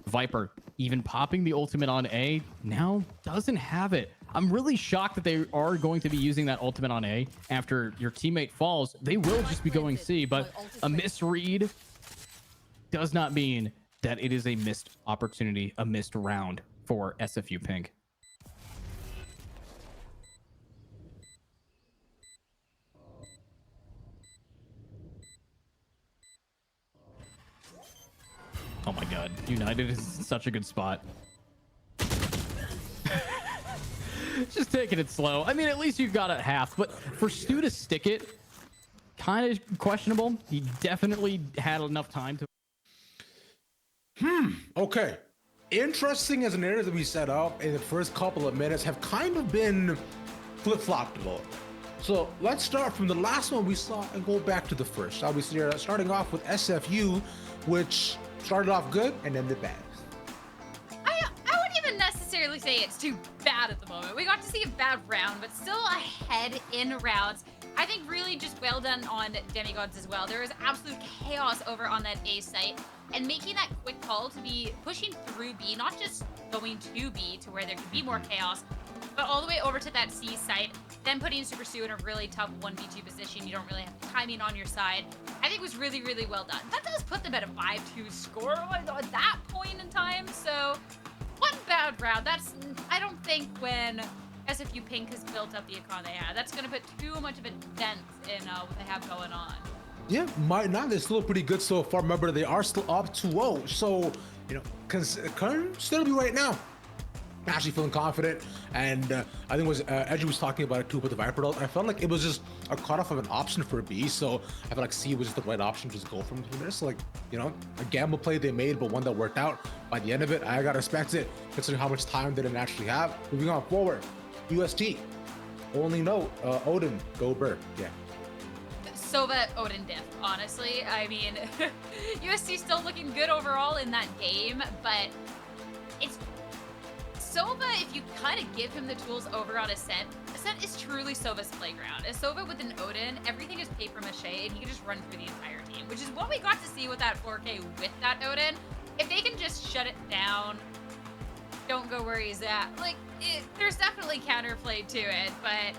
Viper even popping the ultimate on A now doesn't have it I'm really shocked that they are going to be using that ultimate on A after your teammate falls. They will just be going C, but a misread does not mean that it is a missed opportunity, a missed round for SFU Pink. Oh my god, United is such a good spot. Just taking it slow. I mean, at least you've got a half, but for Stu to stick it, kind of questionable. He definitely had enough time to. Okay. Interesting as an area that we set up in the first couple of minutes have kind of been flip-flopped a little. So let's start from the last one we saw and go back to the first. Obviously, starting off with SFU, which started off good and ended bad. I wouldn't even necessarily say it's too bad at the moment. We got to see a bad round, but still ahead in rounds. I think really just well done on Demigods as well. There was absolute chaos over on that A site, and making that quick call to be pushing through B, not just going to B to where there could be more chaos, but all the way over to that C site, then putting Super Stu in a really tough 1v2 position. You don't really have timing on your side. I think it was really, really well done. That does put them at a 5-2 score at that point in time. So one bad round. I don't think when SFU Pink has built up the econ they have, that's going to put too much of a dent in what they have going on. Yeah, might not. They're still pretty good so far. Remember, they are still up 2-0. So, can still be right now. Actually feeling confident, and I think it was Edgy was talking about it too with the Viper ult. I felt like it was just a cutoff of an option for B, so I felt like C was just the right option to just go from there. So, like, a gamble play they made, but one that worked out. By the end of it, I gotta respect it, considering how much time they didn't actually have. Moving on forward, UST. Only note, Odin, go Burr. Yeah. Sova, Odin diff, honestly. I mean, UST still looking good overall in that game, but it's Sova, if you kind of give him the tools over on Ascent is truly Sova's playground. As Sova with an Odin, everything is paper mache, and he can just run through the entire team, which is what we got to see with that 4K with that Odin. If they can just shut it down, don't go where he's at. Like, there's definitely counterplay to it, but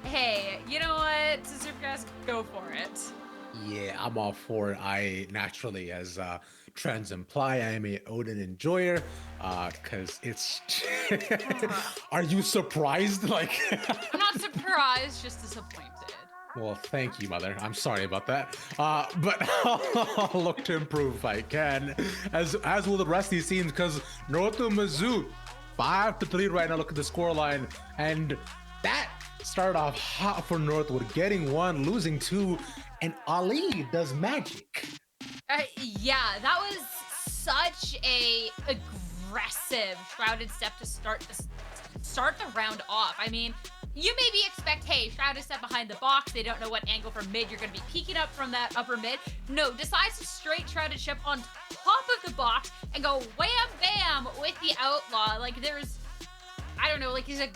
hey, you know what? Supercast, go for it. Yeah, I'm all for it. I naturally, as trends imply, I am a Odin enjoyer, because it's... Are you surprised? Like... I'm not surprised, just disappointed. Well, thank you, mother. I'm sorry about that. But I'll look to improve if I can, as will the rest of these teams, because Northwood Mizzou, 5-3 right now. Look at the scoreline, and that started off hot for Northwood, getting 1, losing 2, and Ali does magic. Yeah, that was such a aggressive Shrouded step to start the round off. I mean, you maybe expect, hey, Shrouded step behind the box. They don't know what angle from mid you're going to be peeking up from that upper mid. No, decides to straight Shrouded step on top of the box and go wham bam with the outlaw. Like there's, I don't know, like he's a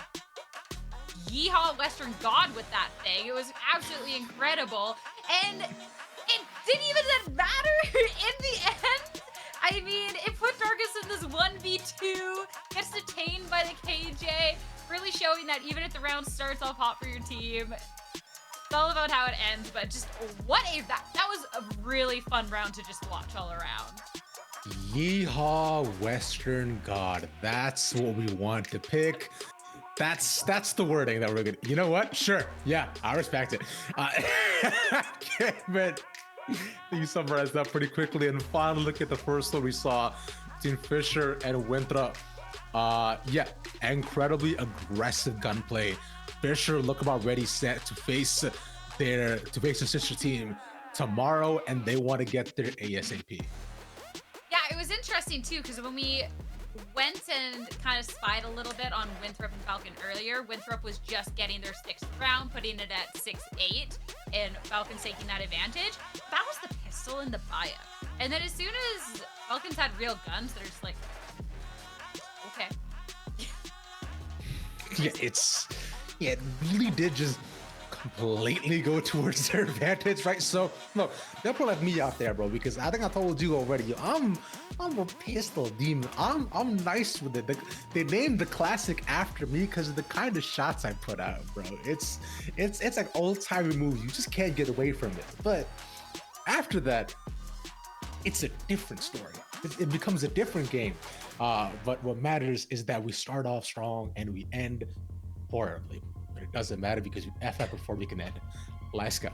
yeehaw Western god with that thing. It was absolutely incredible. And it didn't even matter in the end. I mean, it put Darkus in this 1v2, gets detained by the KJ, really showing that even if the round starts off hot for your team, it's all about how it ends. But just that was a really fun round to just watch all around. Yeehaw Western God. That's what we want to pick. That's the wording that we're gonna. You know what? Sure. Yeah, I respect it. But you summarized that pretty quickly. And finally, look at the first one we saw between Fisher and Winthrop. Yeah, incredibly aggressive gunplay. Fisher look about ready, set to face their sister team tomorrow, and they want to get their ASAP. Yeah, it was interesting too, because when we went and kind of spied a little bit on Winthrop and Falcon earlier, Winthrop was just getting their 6th round, putting it at 6-8, and Falcon's taking that advantage. That was the pistol in the bio. And then as soon as Falcons had real guns, they're just like, okay. Yeah, it really did just completely go towards their advantage, right? So, look, they'll probably have me out there, bro, because I think I told you already, I'm I'm a pistol demon. I'm nice with it. They named the classic after me because of the kind of shots I put out, bro. It's like old timey moves. You just can't get away from it. But after that, it's a different story. It becomes a different game. But what matters is that we start off strong and we end horribly. But it doesn't matter because we F up before we can end. Let's go.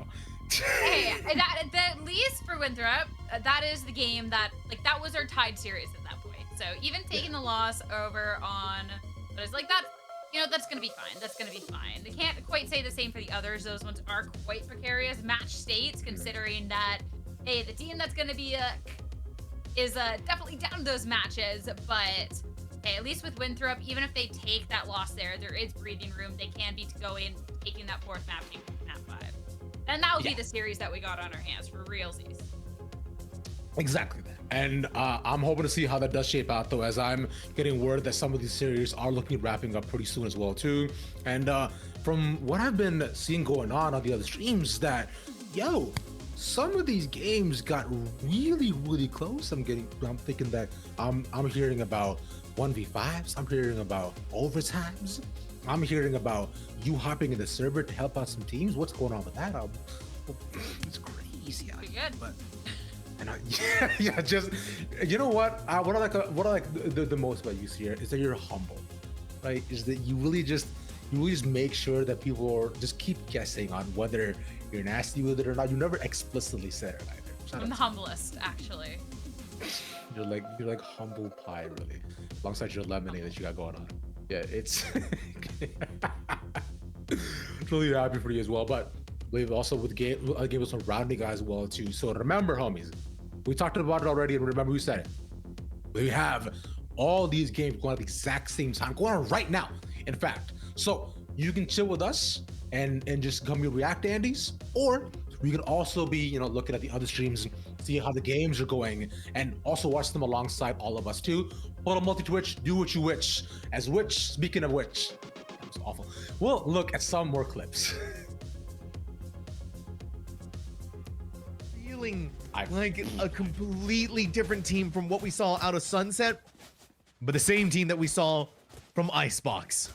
Hey, at least for Winthrop, that is the game that, like, that was our tied series at that point. So even taking the loss over on, but it's like that, you know, that's gonna be fine. That's gonna be fine. They can't quite say the same for the others. Those ones are quite precarious match states, considering that, hey, the team that's gonna be is definitely down to those matches. But hey, at least with Winthrop, even if they take that loss there is breathing room. They can be going, taking that fourth map, taking map 5. And that would be the series that we got on our hands for realsies. Exactly that. And I'm hoping to see how that does shape out, though, as I'm getting word that some of these series are looking wrapping up pretty soon as well, too. And from what I've been seeing going on the other streams, that, yo, some of these games got really, really close. I'm thinking that I'm hearing about 1v5s. I'm hearing about overtimes. I'm hearing about you hopping in the server to help out some teams. What's going on with that? It's crazy. Pretty good. But, and yeah, just, you know what? What I like the most about you here is that you're humble, right? Is that you really just make sure that people are just keep guessing on whether you're nasty with it or not. You never explicitly said it either. I'm the humblest, actually. You're like humble pie, really, alongside your lemonade that you got going on. Yeah, it's really happy for you as well. But we've also gave us some rounding guys as well too. So remember, homies, we talked about it already, and remember we said it. We have all these games going at the exact same time, going on right now. In fact, so you can chill with us and just come here react to Andy's, or we can also be looking at the other streams and see how the games are going, and also watch them alongside all of us too. Hold on, multi-twitch, do what you wish. As which, speaking of which, that was awful. We'll look at some more clips. Feeling like a completely different team from what we saw out of Sunset, but the same team that we saw from Icebox.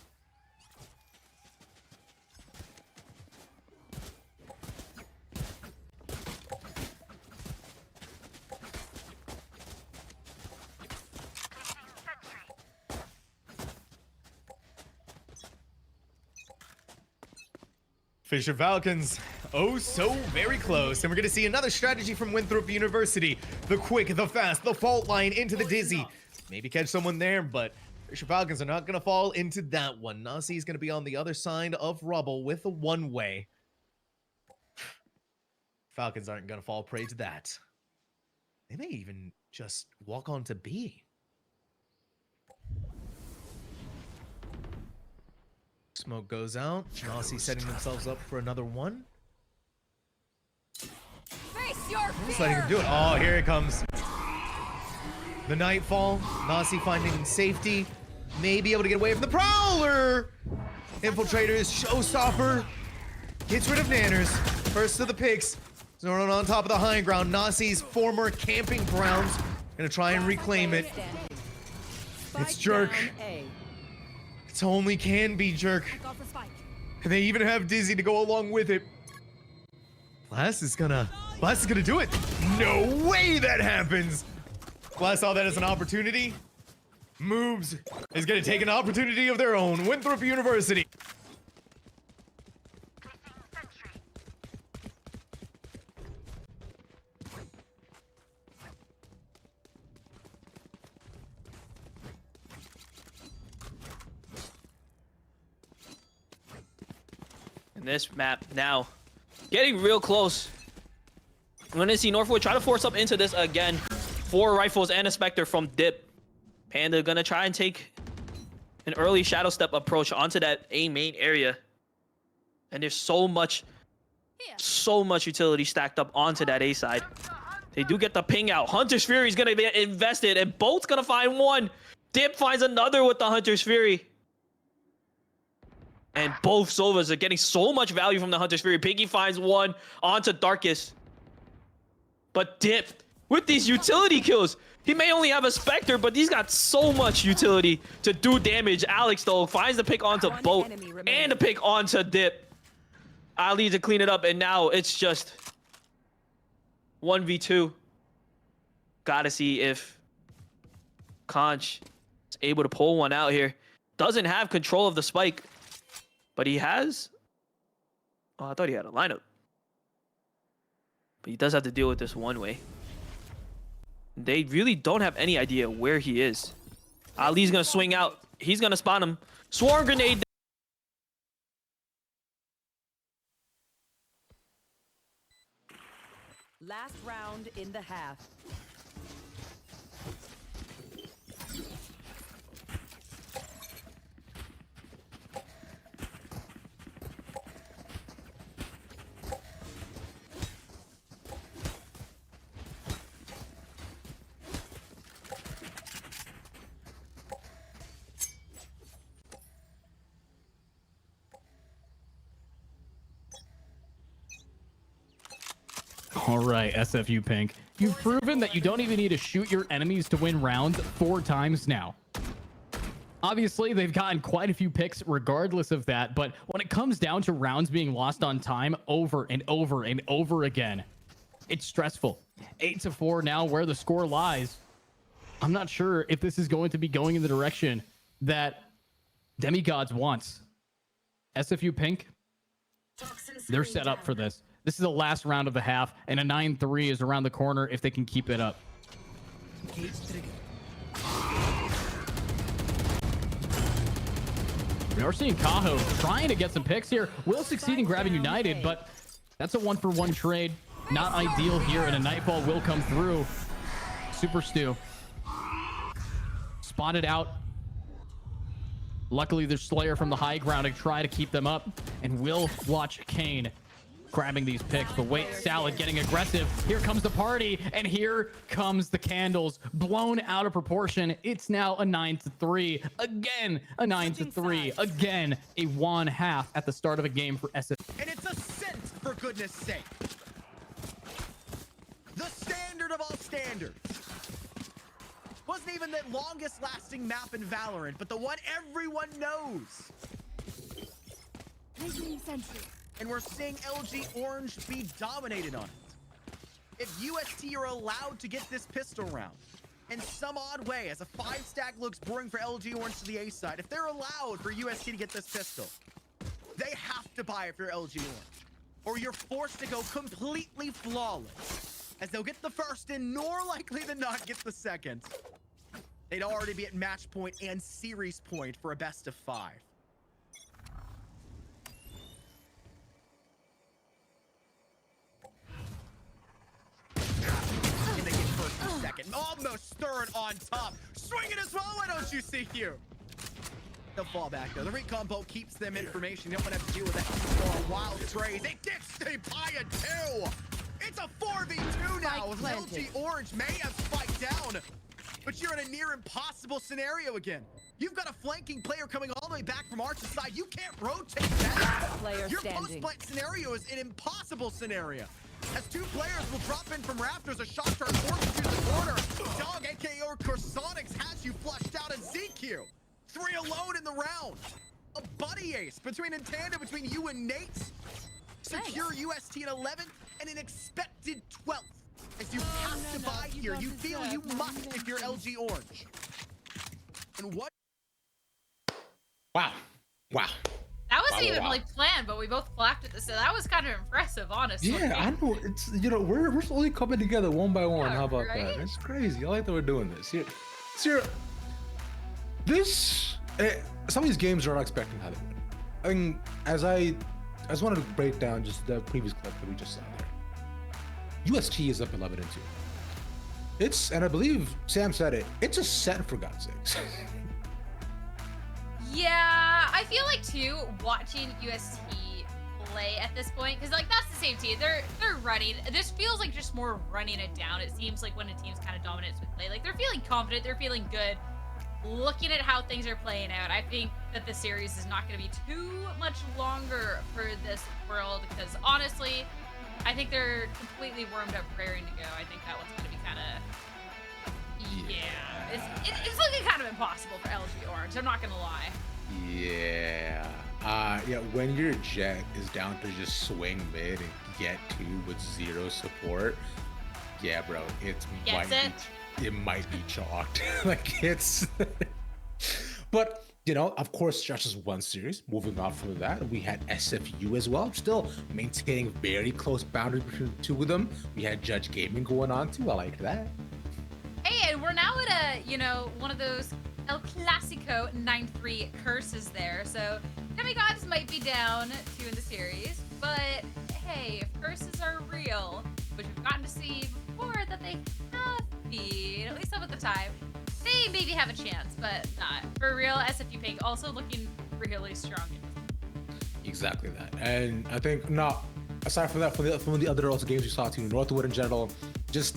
Fisher Falcons, oh so very close. And we're gonna see another strategy from Winthrop University. The quick, the fast, the fault line into the dizzy. Maybe catch someone there, but Fisher Falcons are not gonna fall into that one. Nasi is gonna be on the other side of rubble with a one-way. Falcons aren't gonna fall prey to that. They may even just walk on to B. Smoke goes out. Nasi setting themselves up for another one. Face your Just letting him do it. Oh, here it comes. The Nightfall. Nasi finding safety. May be able to get away from the Prowler. Infiltrators. Showstopper. Gets rid of Nanners. First of the picks. Zoran on top of the high ground. Nasi's former camping grounds. Gonna try and reclaim it. It's Jerk. It's only can be Jerk. And they even have Dizzy to go along with it. Blast is gonna do it. No way that happens. Blast saw that as an opportunity. Moves is gonna take an opportunity of their own. Winthrop University. This map now getting real close. I'm gonna see Northwood try to force up into this again. 4 rifles and a Spectre from Dip. Panda gonna try and take an early shadow step approach onto that A main area. And there's so much utility stacked up onto that A side. They do get the ping out. Hunter's Fury is gonna be invested, and Bolt's gonna find one. Dip finds another with the Hunter's Fury. And both Sovas are getting so much value from the Hunter's Fury. Piggy finds one onto Darkest. But Dip, with these utility kills, He may only have a Spectre, but he's got so much utility to do damage. Alex, though, finds the pick onto Boat and a pick onto Dip. Ali to clean it up, and now it's just 1v2. Gotta see if Conch is able to pull one out here. Doesn't have control of the spike, but he has... Oh, I thought he had a lineup. But he does have to deal with this one way. They really don't have any idea where he is. Ali's gonna swing out. He's gonna spot him. Swarm grenade. Last round in the half. All right, SFU Pink. You've proven that you don't even need to shoot your enemies to win rounds 4 times now. Obviously, they've gotten quite a few picks regardless of that, but when it comes down to rounds being lost on time over and over and over again, it's stressful. 8-4 now where the score lies. I'm not sure if this is going to be going in the direction that Demigods wants. SFU Pink, they're set up for this. This is the last round of the half, and a 9-3 is around the corner if they can keep it up. We are seeing Kaho trying to get some picks here. Will succeed in grabbing United, but that's a 1-for-1 trade. Not ideal here, and a Nightfall will come through. Super Stew. Spotted out. Luckily, there's Slayer from the high ground to try to keep them up, and we'll watch Kane grabbing these picks. But wait, Salad getting aggressive. Here comes the party, and here comes the candles blown out of proportion. It's now a 9-3. Again, a 9-3. Again, a 1-half at the start of a game for SF. And it's a cent, for goodness sake. The standard of all standards. Wasn't even the longest lasting map in Valorant, but the one everyone knows. And we're seeing LG Orange be dominated on it. If UST are allowed to get this pistol round in some odd way, as a 5-stack looks boring for LG Orange to the A side, if they're allowed for UST to get this pistol, they have to buy if you're LG Orange, or you're forced to go completely flawless, as they'll get the first and more likely than not get the second. They'd already be at match point and series point for a best of 5. And they get first and second. Almost third on top. Swing it as well, why don't you, CQ? They'll fall back though. The recon bolt keeps them information. You don't want to have to deal with that for a wild trade. They did stay by a 2. It's a 4v2 now. LG Orange may have spiked down, but you're in a near impossible scenario again. You've got a flanking player coming all the way back from Arch's side. You can't rotate that. Your post-plant scenario is an impossible scenario, as 2 players will drop in from rafters. A shot turn forces you to the corner. Dog, aka Corsonics, has you flushed out. And ZQ, 3 alone in the round. A buddy ace between in tandem between you and Nate. Secure UST at 11 and an expected 12th. As you have to buy here, you feel you must if you're LG Orange. And what? Wow. Wow. That wasn't even really planned, but we both clapped at this. So that was kind of impressive, honestly. Yeah, I know. It's, you know, we're slowly coming together one by one. How about right? that? It's crazy. I like that we're doing this. Here, some of these games are unexpected how they win. I mean, I just wanted to break down just the previous clip that we just saw there. UST is up 11-2. It's, and I believe Sam said it, it's a set for God's sakes. Yeah, I feel like too, watching UST play at this point, because like that's the same team. They're running. This feels like just more running it down. It seems like when a team's kind of dominant with play, like they're feeling confident, they're feeling good. Looking at how things are playing out, I think that the series is not going to be too much longer for this world, because honestly, I think they're completely warmed up, raring to go. I think that one's going to be kind of Yeah, it's looking kind of impossible for LG Orange. I'm not gonna lie. Yeah. Yeah, when your Jet is down to just swing mid and get 2 with 0 support, yeah, bro, it might be chalked. Like, it's... But, you know, of course, just as one series. Moving on from that, we had SFU as well, still maintaining very close boundary between the two of them. We had Judge Gaming going on too. I like that. Hey, and we're now at a, you know, one of those El Clasico 9-3 curses there. So Demigods might be down 2 in the series, but hey, if curses are real, which we've gotten to see before that they have been, at least some of the time, they maybe have a chance, but not. For real, SFU Pink also looking really strong. Exactly that. And I think, no, aside from that, from the other games we saw too, Northwood in general, just,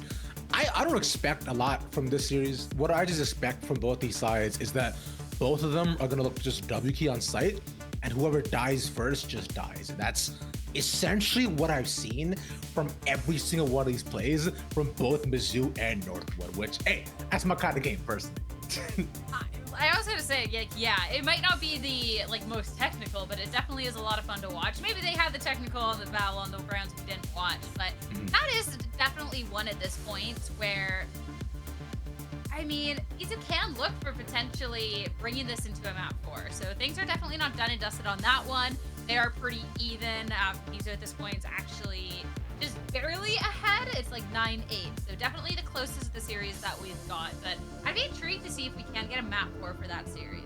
I don't expect a lot from this series. What I just expect from both these sides is that both of them are going to look just W key on site, and whoever dies first just dies. And that's essentially what I've seen from every single one of these plays from both Mizzou and Northwood, which, hey, that's my kind of game personally. I was gonna say, yeah, it might not be the most technical, but it definitely is a lot of fun to watch. Maybe they had the technical on the battle on the rounds we didn't watch, but that is definitely one at this point where, I mean, Izu can look for potentially bringing this into a map 4. So things are definitely not done and dusted on that one. They are pretty even. Izu at this point is actually just barely ahead. It's like 9-8. So definitely the closest of the series that we've got. But I'd be intrigued to see if we can get a map 4 for that series.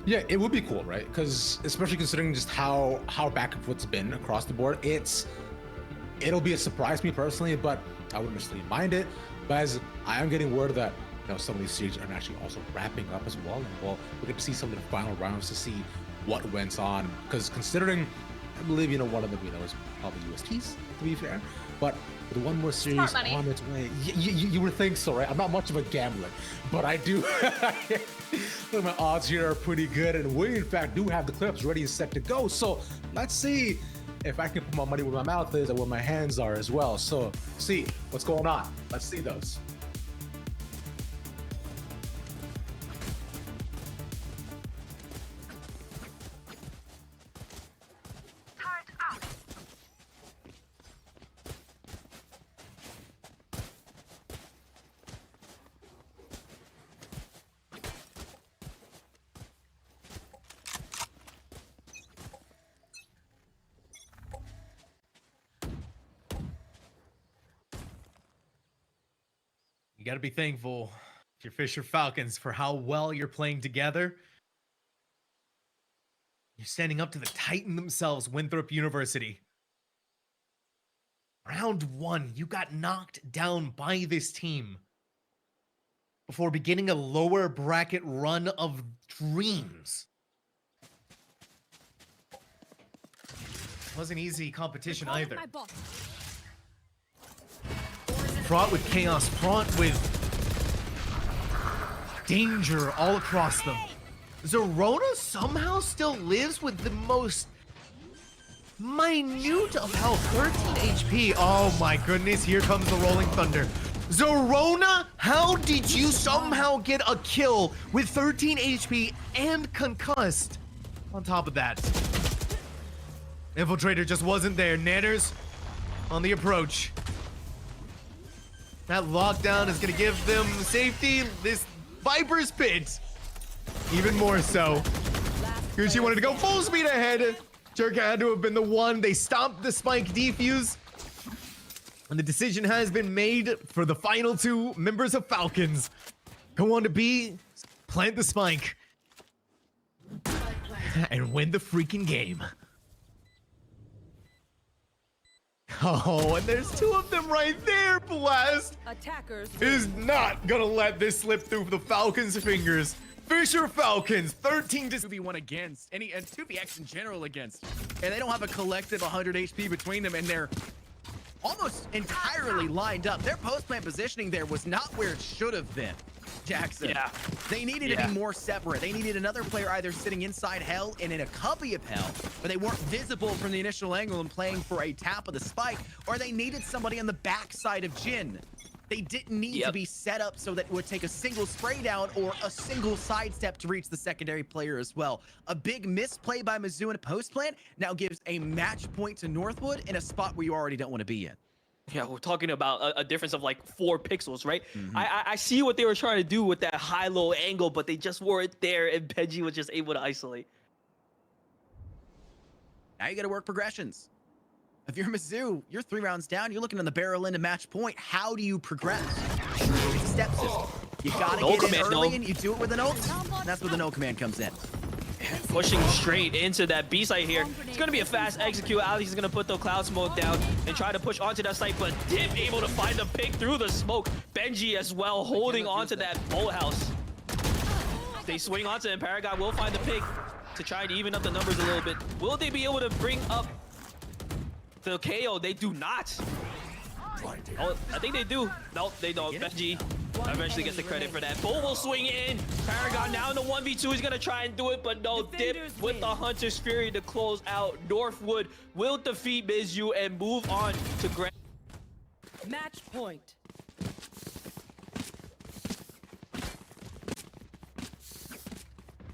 Yeah, it would be cool, right? Because especially considering just how back and forth's been across the board, it'll be a surprise to me personally, but I wouldn't necessarily mind it. But as I am getting word that, you know, some of these series are actually also wrapping up as well, and we'll get to see some of the final rounds to see what went on. Because considering, I believe, you know, one of them, you know, is probably USTs, to be fair. But with one more series on its way, you would think so, right? I'm not much of a gambler, but I do. Look, my odds here are pretty good, and we in fact do have the clips ready and set to go. So let's see if I can put my money where my mouth is and where my hands are as well. So see what's going on. Let's see those. You got to be thankful to your Fisher Falcons for how well you're playing together. You're standing up to the Titan themselves, Winthrop University. Round 1, you got knocked down by this team before beginning a lower bracket run of dreams. Wasn't easy competition either. Fraught with chaos, fraught with danger all across them. Zerona somehow still lives with the most minute of health, 13 HP. Oh my goodness, here comes the Rolling Thunder. Zerona, how did you somehow get a kill with 13 HP and concussed? On top of that, Infiltrator just wasn't there. Nanners on the approach. That lockdown is going to give them safety. This Viper's Pit, even more so. Gucci wanted to go full speed ahead. Jerk had to have been the one. They stopped the spike defuse. And the decision has been made for the final 2 members of Falcons. Who want to plant the spike and win the freaking game. Oh, and there's 2 of them right there. Blast Attackers is not gonna let this slip through the Falcons' fingers. Fisher Falcons, 13 to 2v1 against, and 2vx in general against. And they don't have a collective 100 HP between them, and they're almost entirely lined up. Their post-plant positioning there was not where it should have been, Jackson. Yeah. They needed to be more separate. They needed another player either sitting inside Hell and in a cubby of Hell, where they weren't visible from the initial angle and playing for a tap of the spike, or they needed somebody on the backside of Jin. They didn't need to be set up so that it would take a single spray down or a single sidestep to reach the secondary player as well. A big misplay by Mizzou in a post plant now gives a match point to Northwood in a spot where you already don't want to be in. Yeah, we're talking about a difference of like 4 pixels, right? I see what they were trying to do with that high-low angle, but they just weren't there, and Benji was just able to isolate. Now you got to work progressions. If you're Mizzou, you're 3 rounds down. You're looking on the barrel into match point. How do you progress? It's a step system. You got to get in early, and you do it with an ult. And that's where the no command comes in. Pushing straight into that B site here. It's going to be a fast execute. Alex is going to put the cloud smoke down and try to push onto that site, but Dip able to find the pick through the smoke. Benji as well holding onto that boathouse. They swing onto him. Paragon will find the pick to try and even up the numbers a little bit. Will they be able to bring up the KO? They do not. Oh, I think they do. Nope, they don't. Benji eventually gets the credit for that. Bull will swing in. Paragon now in the 1v2. He's going to try and do it, but no. Dip with the Hunter's Fury to close out. Northwood will defeat Mizzou and move on to grand. Match point.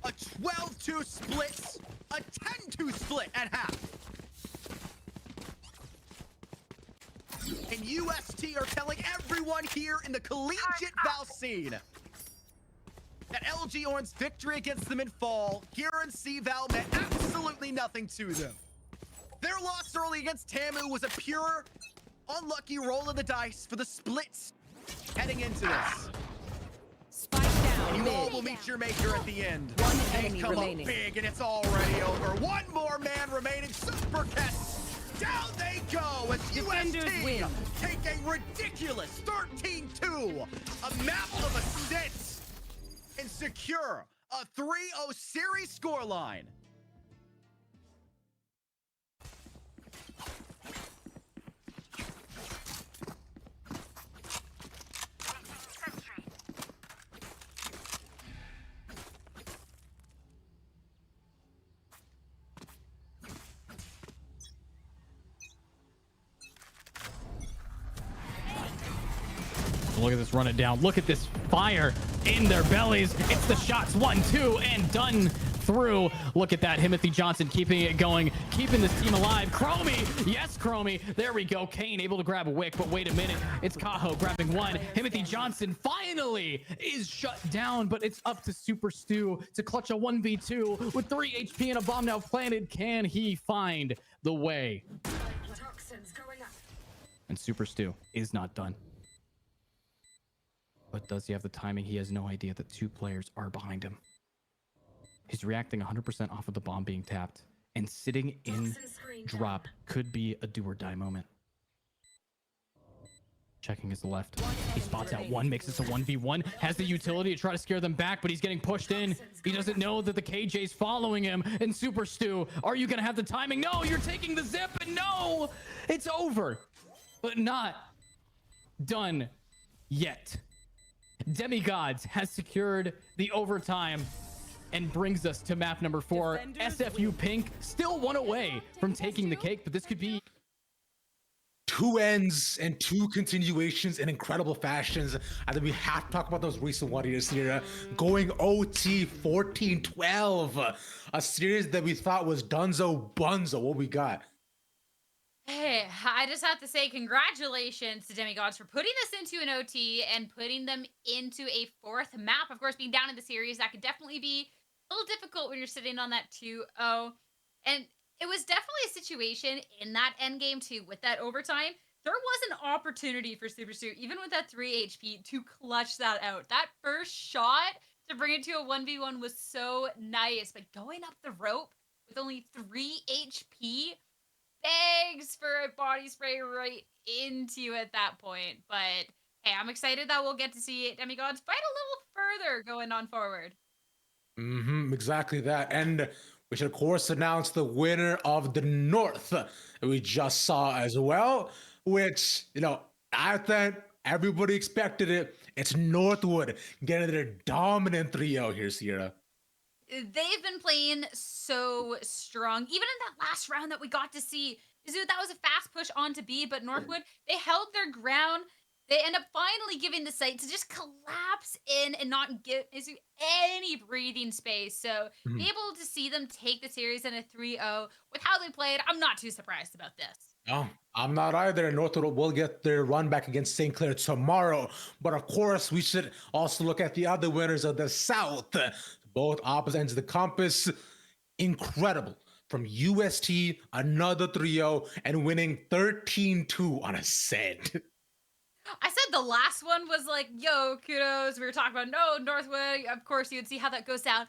A 12-2 split. A 10-2 split at half. And UST are telling everyone here in the collegiate Val scene that LG Orange's victory against them in fall here in C-Val meant absolutely nothing to them. Their loss early against Tamu was a pure, unlucky roll of the dice for the splits heading into this. Spike down. And you all will meet your maker at the end. One They enemy come remaining. up big and it's already over. One more man remaining. Super Cats. Down they go as Defenders UST win. take a ridiculous 13-2, a map of ascent, and secure a 3-0 series scoreline. Look at this, run it down. Look at this fire in their bellies. It's the shots, 1, 2, and done through. Look at that, Himothy Johnson keeping it going, keeping this team alive. Chromie, yes, Chromie. There we go. Kane able to grab a wick, but wait a minute. It's Kaho grabbing one. Himothy Johnson finally is shut down, but it's up to Super Stu to clutch a 1v2 with 3 HP and a bomb now planted. Can he find the way? And Super Stu is not done. But does he have the timing? He has no idea that 2 players are behind him. He's reacting 100% off of the bomb being tapped. And sitting in drop could be a do or die moment. Checking his left. He spots out one, makes this a 1v1. Has the utility to try to scare them back, but he's getting pushed in. He doesn't know that the KJ's following him. And Super Stu, are you going to have the timing? No, you're taking the zip, and no! It's over. But not done yet. Demigods has secured the overtime and brings us to map number 4. SFU Pink still 1 away from taking the cake, but this could be 2 ends and 2 continuations in incredible fashions. I think we have to talk about those recent one years here. Going OT 14-12, a series that we thought was Dunzo Bunzo. What we got? Hey, I just have to say congratulations to Demigods for putting this into an OT and putting them into a 4th map. Of course, being down in the series, that could definitely be a little difficult when you're sitting on that 2-0. And it was definitely a situation in that end game too, with that overtime. There was an opportunity for Super Stu, even with that 3 HP, to clutch that out. That first shot to bring it to a 1v1 was so nice. But going up the rope with only 3 HP begs for a body spray right into you at that point. But hey, I'm excited that we'll get to see Demigods fight a little further going on forward. Exactly that. And we should, of course, announce the winner of the North that we just saw as well, which, you know, I think everybody expected it. It's Northwood getting their dominant 3-0 here, Sierra. They've been playing so strong. Even in that last round that we got to see, that was a fast push onto B, but Northwood, they held their ground. they end up finally giving the site to just collapse in and not give Isu any breathing space. So Mhm. be able to see them take the series in a 3-0 with how they played, I'm not too surprised about this. No, I'm not either. Northwood will get their run back against St. Clair tomorrow. But of course, we should also look at the other winners of the South. Both opposite ends of the compass. Incredible. From UST, another 3-0, and winning 13-2 on Ascend. I said the last one was like, yo, kudos. We were talking about no, Northwood. Of course, you'd see how that goes down.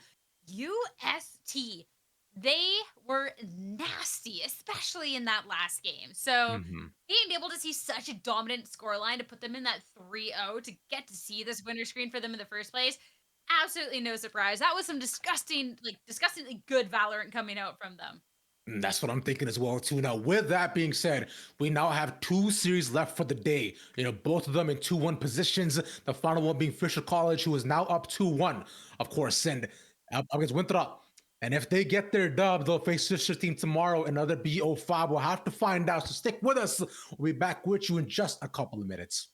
UST, they were nasty, especially in that last game. So being able to see such a dominant scoreline to put them in that 3-0 to get to see this winner screen for them in the first place, absolutely no surprise. That was some disgustingly good Valorant coming out from them. That's what I'm thinking as well, too. Now, with that being said, we now have 2 series left for the day. You know, both of them in 2-1 positions. The final one being Fisher College, who is now up 2-1, of course, and up against Winthrop. And if they get their dub, they'll face Fisher team tomorrow, another BO5. We'll have to find out, so stick with us. We'll be back with you in just a couple of minutes.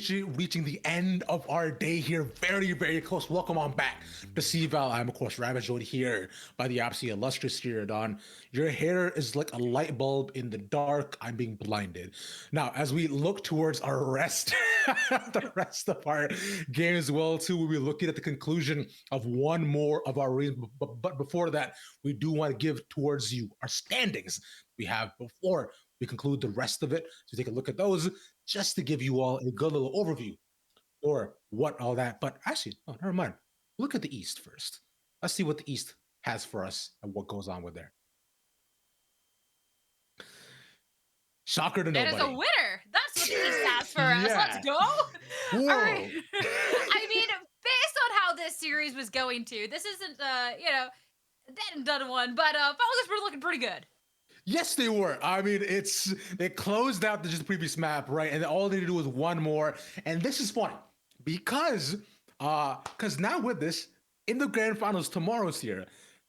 reaching the end of our day here. Very, very close. Welcome on back to C-Val. I'm, of course, Ravage, joined here by the absolutely illustrious here, Don. Your hair is like a light bulb in the dark. I'm being blinded. Now, as we look towards our rest, the rest of our game as well, too, we'll be looking at the conclusion of one more of our reasons. But before that, we do want to give towards you our standings we have before we conclude the rest of it. So take a look at those just to give you all a good little overview or what all that. But actually, oh, never mind. Look at the East first. Let's see what the East has for us and what goes on with there. Shocker to nobody. That is a winner. That's what the East has for us. Yeah. Let's go. Whoa. All right. I mean, based on how this series was going to, this isn't, dead and done one, but Falcons were looking pretty good. Yes, they were. I mean, they closed out the previous map, right? And all they need to do was one more. And this is funny because now with this, in the grand finals tomorrow's here,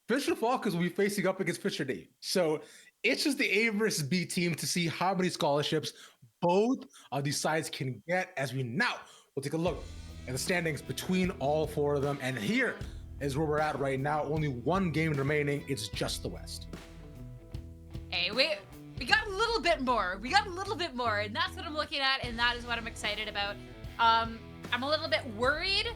Fisher Falcons will be facing up against Fisher Dave. So it's just the A versus B team to see how many scholarships both of these sides can get. As we now will take a look at the standings between all four of them. And here is where we're at right now. Only one game remaining. It's just the West. Hey, we got a little bit more. We got a little bit more, and that's what I'm looking at, and that is what I'm excited about. I'm a little bit worried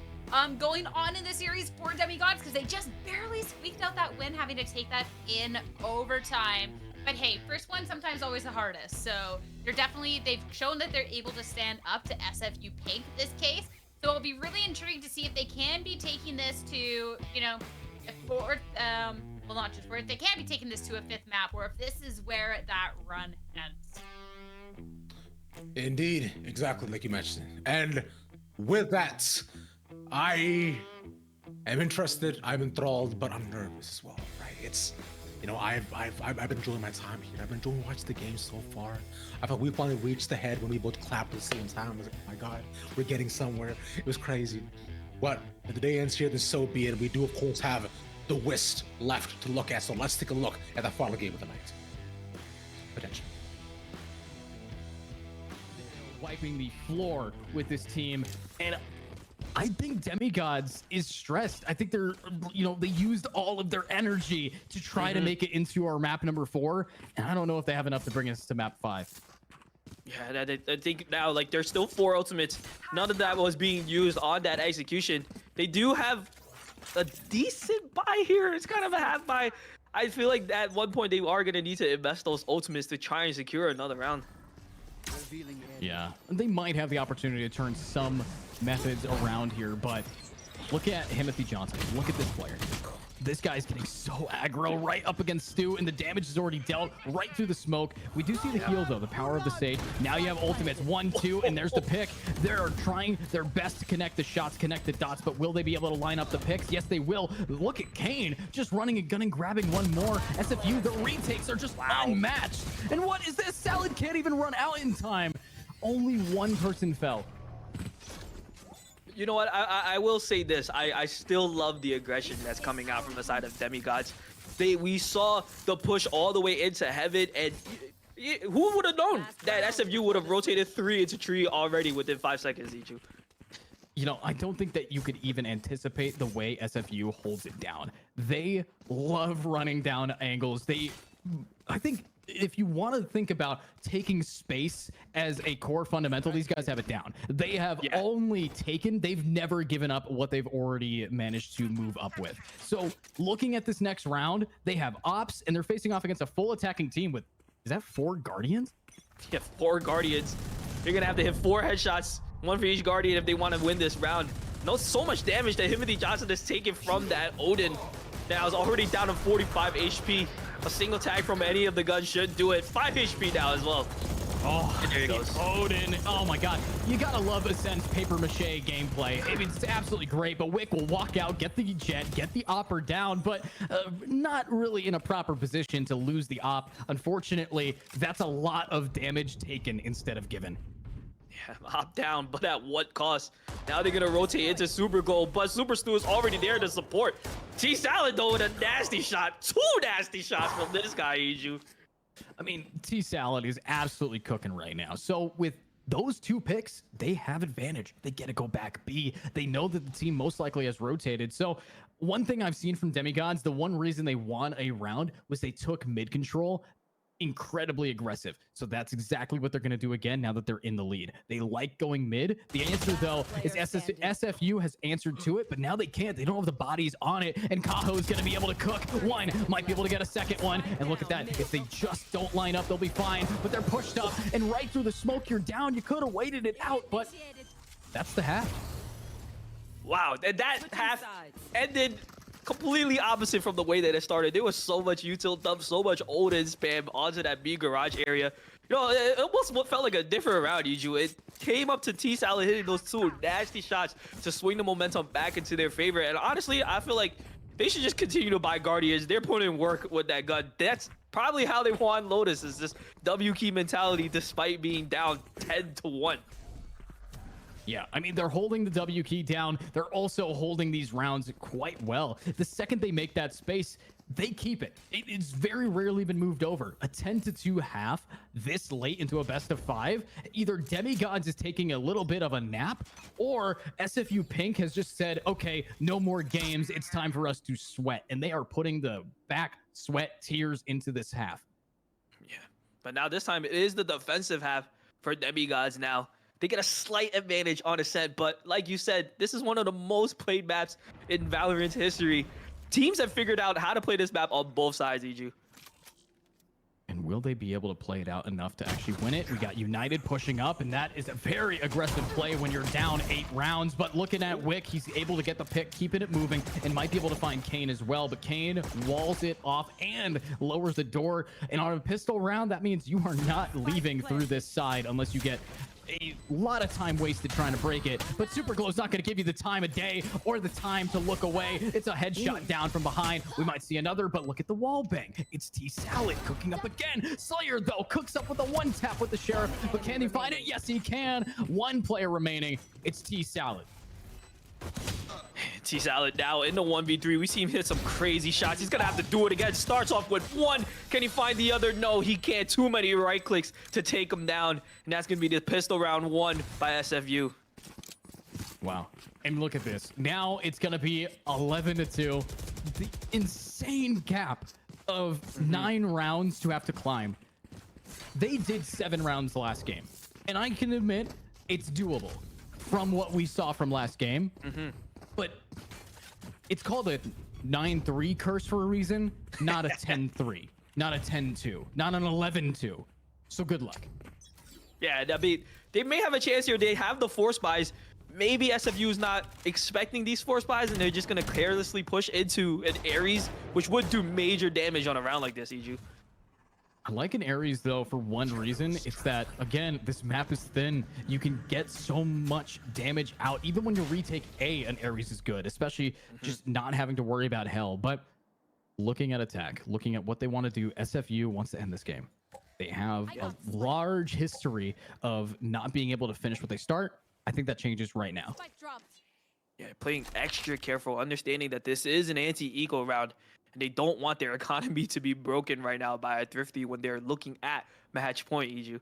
going on in the series for Demigods because they just barely squeaked out that win, having to take that in overtime. But hey, first one sometimes always the hardest. So they've shown that they're able to stand up to SFU Pink this case. So it'll be really intriguing to see if they can be taking this to, a fourth, well, not just where they can be taking this to a fifth map, or if this is where that run ends. Indeed, exactly like you mentioned. And with that, I am interested, I'm enthralled, but I'm nervous as well, right? It's, I've been enjoying my time here. I've been enjoying watching the game so far. I thought we finally reached the head when we both clapped at the same time. I was like, oh my God, we're getting somewhere. It was crazy. But if the day ends here, then so be it. We do, of course, have the West left to look at. So let's take a look at the final game of the night. Potentially. Wiping the floor with this team, and I think Demigods is stressed. I think they're, they used all of their energy to try to make it into our map number 4, and I don't know if they have enough to bring us to map 5. Yeah, I think now, there's still 4 ultimates. None of that was being used on that execution. They do have a decent buy here. It's kind of a half buy. I feel like at one point they are going to need to invest those ultimates to try and secure another round. Yeah, they might have the opportunity to turn some methods around here, but look at Himothy Johnson. Look at this player. This guy's getting so aggro right up against Stu, and the damage is already dealt right through the smoke. We do see the heal, though, the power of the Sage. Now you have ultimates, 1, 2, and there's the pick. They're trying their best to connect the shots, connect the dots, but will they be able to line up the picks? Yes, they will. Look at Kane just running and gunning, grabbing one more. SFU, the retakes are just unmatched. And what is this? Salad can't even run out in time. Only one person fell. You know what? I will say this. I still love the aggression that's coming out from the side of Demigods. We saw the push all the way into heaven, and who would have known that SFU would have rotated 3 into tree already within 5 seconds, Ichu? I don't think that you could even anticipate the way SFU holds it down. They love running down angles. I think if you want to think about taking space as a core fundamental, these guys have it down. They have only taken, they've never given up what they've already managed to move up with. So looking at this next round, they have ops, and they're facing off against a full attacking team with, is that 4 Guardians? Yeah, 4 Guardians. You're going to have to hit 4 headshots, 1 for each Guardian if they want to win this round. No, so much damage that Himothy Johnson has taken from that Odin. Now is already down to 45 HP. A single tag from any of the guns should do it. 5 HP now as well. Oh, and there he goes. Odin. Oh my God. You gotta love Ascent's paper mache gameplay. I mean, it's absolutely great, but Wick will walk out, get the jet, get the opper down, but not really in a proper position to lose the op. Unfortunately, that's a lot of damage taken instead of given. Yeah, hop down, but at what cost? Now they're gonna rotate into Super Gold, but Super Stu is already there to support. T-Salad though with a nasty shot. 2 nasty shots from this guy, Iju. I mean, T-Salad is absolutely cooking right now. So with those two picks, they have advantage. They get to go back B. They know that the team most likely has rotated. So one thing I've seen from Demigods, the one reason they won a round was they took mid control incredibly aggressive. So that's exactly what they're going to do again now that they're in the lead. They like going mid. The answer though is SFU has answered to it, but now they can't. They don't have the bodies on it, and Kaho is going to be able to cook one, might be able to get a second one. And look at that. If they just don't line up, they'll be fine, but they're pushed up and right through the smoke. You're down. You could have waited it out, but that's the half. Wow, and that half ended completely opposite from the way that it started. There was so much util dump, so much Odin spam onto that B garage area. You know, it almost felt like a different round, Yuju. It came up to T-Salad hitting those two nasty shots to swing the momentum back into their favor. And honestly, I feel like they should just continue to buy Guardians. They're putting in work with that gun. That's probably how they won Lotus, is this W key mentality despite being down 10-1. Yeah, I mean, they're holding the W key down. They're also holding these rounds quite well. The second they make that space, they keep it. It's very rarely been moved over. A 10-2 half this late into a best of 5. Either Demigods is taking a little bit of a nap, or SFU Pink has just said, okay, no more games. It's time for us to sweat. And they are putting the back sweat tears into this half. Yeah, but now this time it is the defensive half for Demigods now. They get a slight advantage on Ascent, but like you said, this is one of the most played maps in Valorant's history. Teams have figured out how to play this map on both sides, Iju. And will they be able to play it out enough to actually win it? We got United pushing up, and that is a very aggressive play when you're down 8 rounds. But looking at Wick, he's able to get the pick, keeping it moving, and might be able to find Kane as well. But Kane walls it off and lowers the door. And on a pistol round, that means you are not leaving through this side unless you get a lot of time wasted trying to break it. But Superglow's not going to give you the time of day or the time to look away. It's a headshot down from behind. We might see another, but look at the wall bang. It's T-Salad cooking up again. Slayer, though, cooks up with a 1-tap with the Sheriff. But can he find it? Yes, he can. 1 player remaining. It's T-Salad. T-Salad now in the 1v3. We see him hit some crazy shots. He's gonna have to do it again. Starts off with 1. Can he find the other? No, he can't. Too many right clicks to take him down. And that's gonna be the pistol round 1 by SFU. Wow. And look at this. Now it's gonna be 11-2. The insane gap of 9 rounds to have to climb. They did 7 rounds last game. And I can admit it's doable from what we saw from last game. But it's called a 9-3 curse for a reason, not a 10-3, not a 10-2, not an 11-2. So good luck. Yeah, I mean, they may have a chance here. They have the force buys. Maybe SFU is not expecting these force buys, and they're just going to carelessly push into an Ares, which would do major damage on a round like this, Iju. I like an Ares, though, for one reason. It's that, again, this map is thin. You can get so much damage out. Even when you retake A, an Ares is good, especially just not having to worry about hell. But looking at attack, looking at what they want to do, SFU wants to end this game. They have a large history of not being able to finish what they start. I think that changes right now. Yeah, playing extra careful, understanding that this is an anti-eco round. And they don't want their economy to be broken right now by a Thrifty when they're looking at match point, Iju.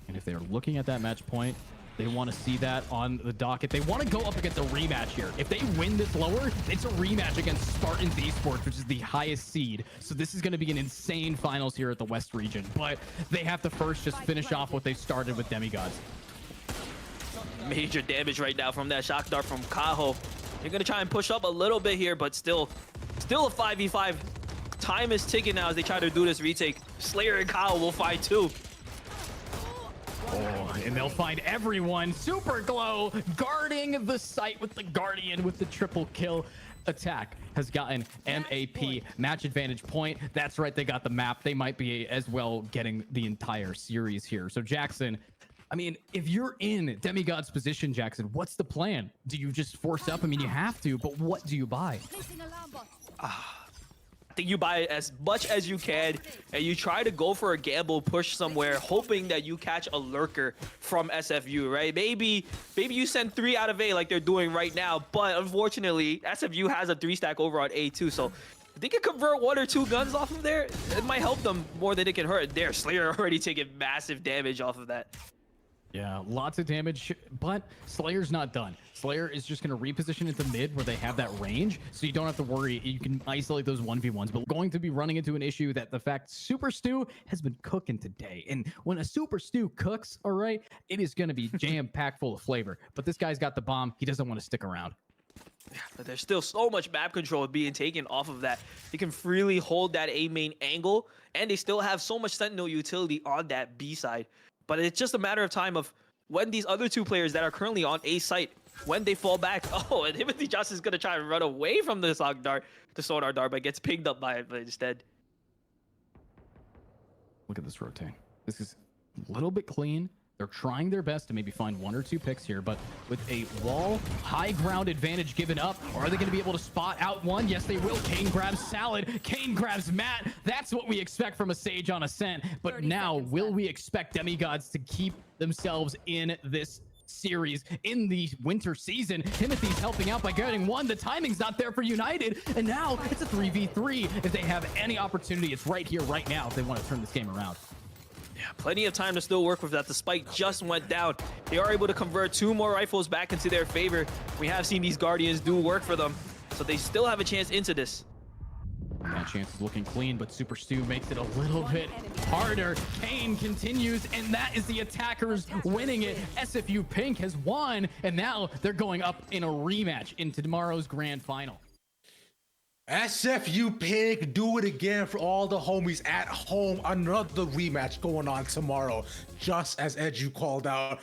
And if they're looking at that match point, they want to see that on the docket. They want to go up against a rematch here. If they win this lower, it's a rematch against Spartans Esports, which is the highest seed. So this is going to be an insane finals here at the West region. But they have to first just finish off what they started with Demigods. Major damage right now from that shock dart from Kaho. They're going to try and push up a little bit here, but still a 5v5. Time is ticking now as they try to do this retake. Slayer and Kyle will fight too. Oh, and they'll find everyone. Superglow guarding the site with the Guardian with the triple kill. Attack has gotten MAP, match advantage point. That's right, they got the map. They might be as well getting the entire series here. So Jackson, I mean, if you're in Demigod's position, Jackson, what's the plan? Do you just force up? I mean, you have to, but what do you buy? I think you buy as much as you can, and you try to go for a gamble push somewhere, hoping that you catch a lurker from SFU, right? Maybe you send 3 out of A like they're doing right now, but unfortunately, SFU has a 3-stack over on A too, so if they can convert 1 or 2 guns off of there, it might help them more than it can hurt. There, Slayer already taking massive damage off of that. Yeah, lots of damage, but Slayer's not done. Slayer is just going to reposition into mid where they have that range, so you don't have to worry. You can isolate those 1v1s, but going to be running into an issue that the fact Super Stew has been cooking today. And when a Super Stew cooks, all right, it is going to be jam-packed full of flavor. But this guy's got the bomb. He doesn't want to stick around. Yeah, but there's still so much map control being taken off of that. They can freely hold that A main angle, and they still have so much Sentinel utility on that B side. But it's just a matter of time of when these other 2 players that are currently on A site, when they fall back. Oh, and Timothy Johnson is going to try and run away from the sonar dart, but gets pinged up by it instead. Look at this rotate. This is a little bit clean. They're trying their best to maybe find 1 or 2 picks here, but with a wall, high ground advantage given up, are they going to be able to spot out one? Yes, they will. Kane grabs Salad. Kane grabs Matt. That's what we expect from a Sage on Ascent. But now, will we expect demigods to keep themselves in this series in the winter season? Timothy's helping out by getting 1. The timing's not there for United, and now it's a 3v3. If they have any opportunity, it's right here, right now, if they want to turn this game around. Yeah, plenty of time to still work with that. The spike just went down. They are able to convert 2 more rifles back into their favor. We have seen these Guardians do work for them, so they still have a chance into this. That chance is looking clean, but Super Stew makes it a little bit harder. Kane continues, and that is the attackers winning it. SFU Pink has won, and now they're going up in a rematch into tomorrow's grand final. SFU Pink, do it again for all the homies at home. Another rematch going on tomorrow, just as Edu called out.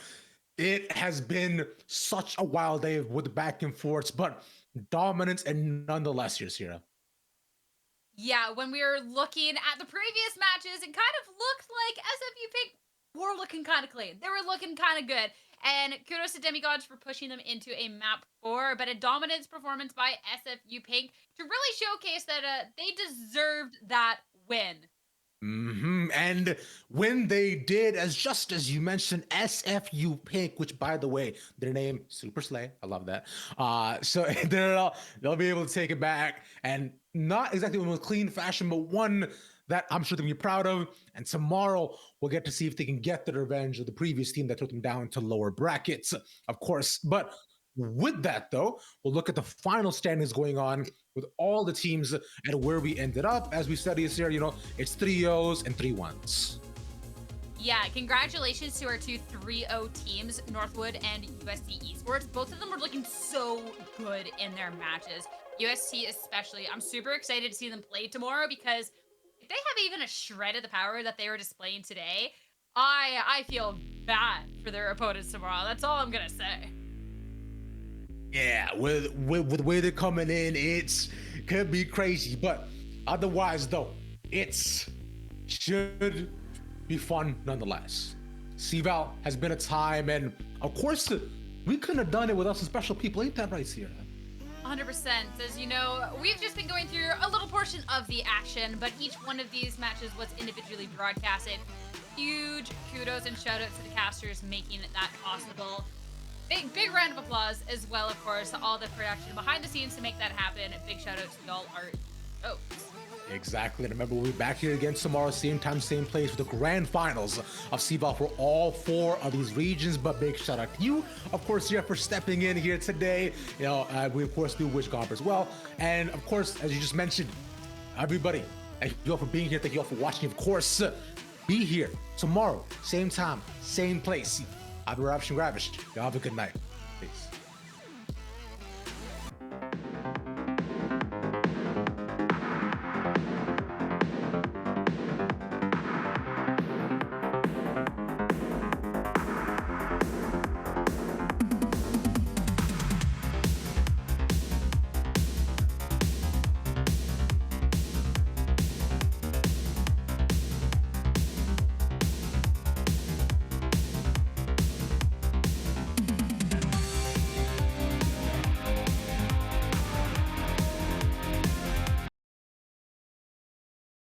It has been such a wild day with the back and forths, but dominance and nonetheless here, Sierra. Yeah, when we were looking at the previous matches, it kind of looked like SFU Pink were looking kind of clean. They were looking kind of good. And kudos to Demigods for pushing them into a map 4, but a dominance performance by SFU Pink to really showcase that they deserved that win. And when they did, just as you mentioned, SFU Pink, which by the way, their name Super Slay, I love that. So they'll be able to take it back, and not exactly in a clean fashion, but one that I'm sure they're gonna be proud of. And tomorrow we'll get to see if they can get the revenge of the previous team that took them down to lower brackets, of course. But with that, though, we'll look at the final standings going on with all the teams and where we ended up. As we said here, it's 3-0s and 3-1s. Yeah, congratulations to our 2 3-0 teams, Northwood and UST Esports. Both of them were looking so good in their matches. UST especially. I'm super excited to see them play tomorrow because if they have even a shred of the power that they were displaying today, I feel bad for their opponents tomorrow. That's all I'm gonna say. Yeah, with the way they're coming in, could be crazy. But otherwise, though, should be fun nonetheless. CVAL has been a time, and of course, we couldn't have done it without some special people. Ain't that right, Sierra? 100%. As you know, we've just been going through a little portion of the action, but each one of these matches was individually broadcasted. Huge kudos and shout out to the casters making that possible. Big round of applause as well, of course, all the production behind the scenes to make that happen. Big shout out to y'all our folks. Exactly. And remember, we'll be back here again tomorrow, same time, same place, for the grand finals of CVAL for all 4 of these regions. But big shout out to you, of course, here for stepping in here today. We of course do wish Gomp as well. And of course, as you just mentioned, everybody, thank you all for being here. Thank you all for watching. Of course, be here tomorrow, same time, same place. I'll be Ravish and Ravish. Y'all have a good night. Peace.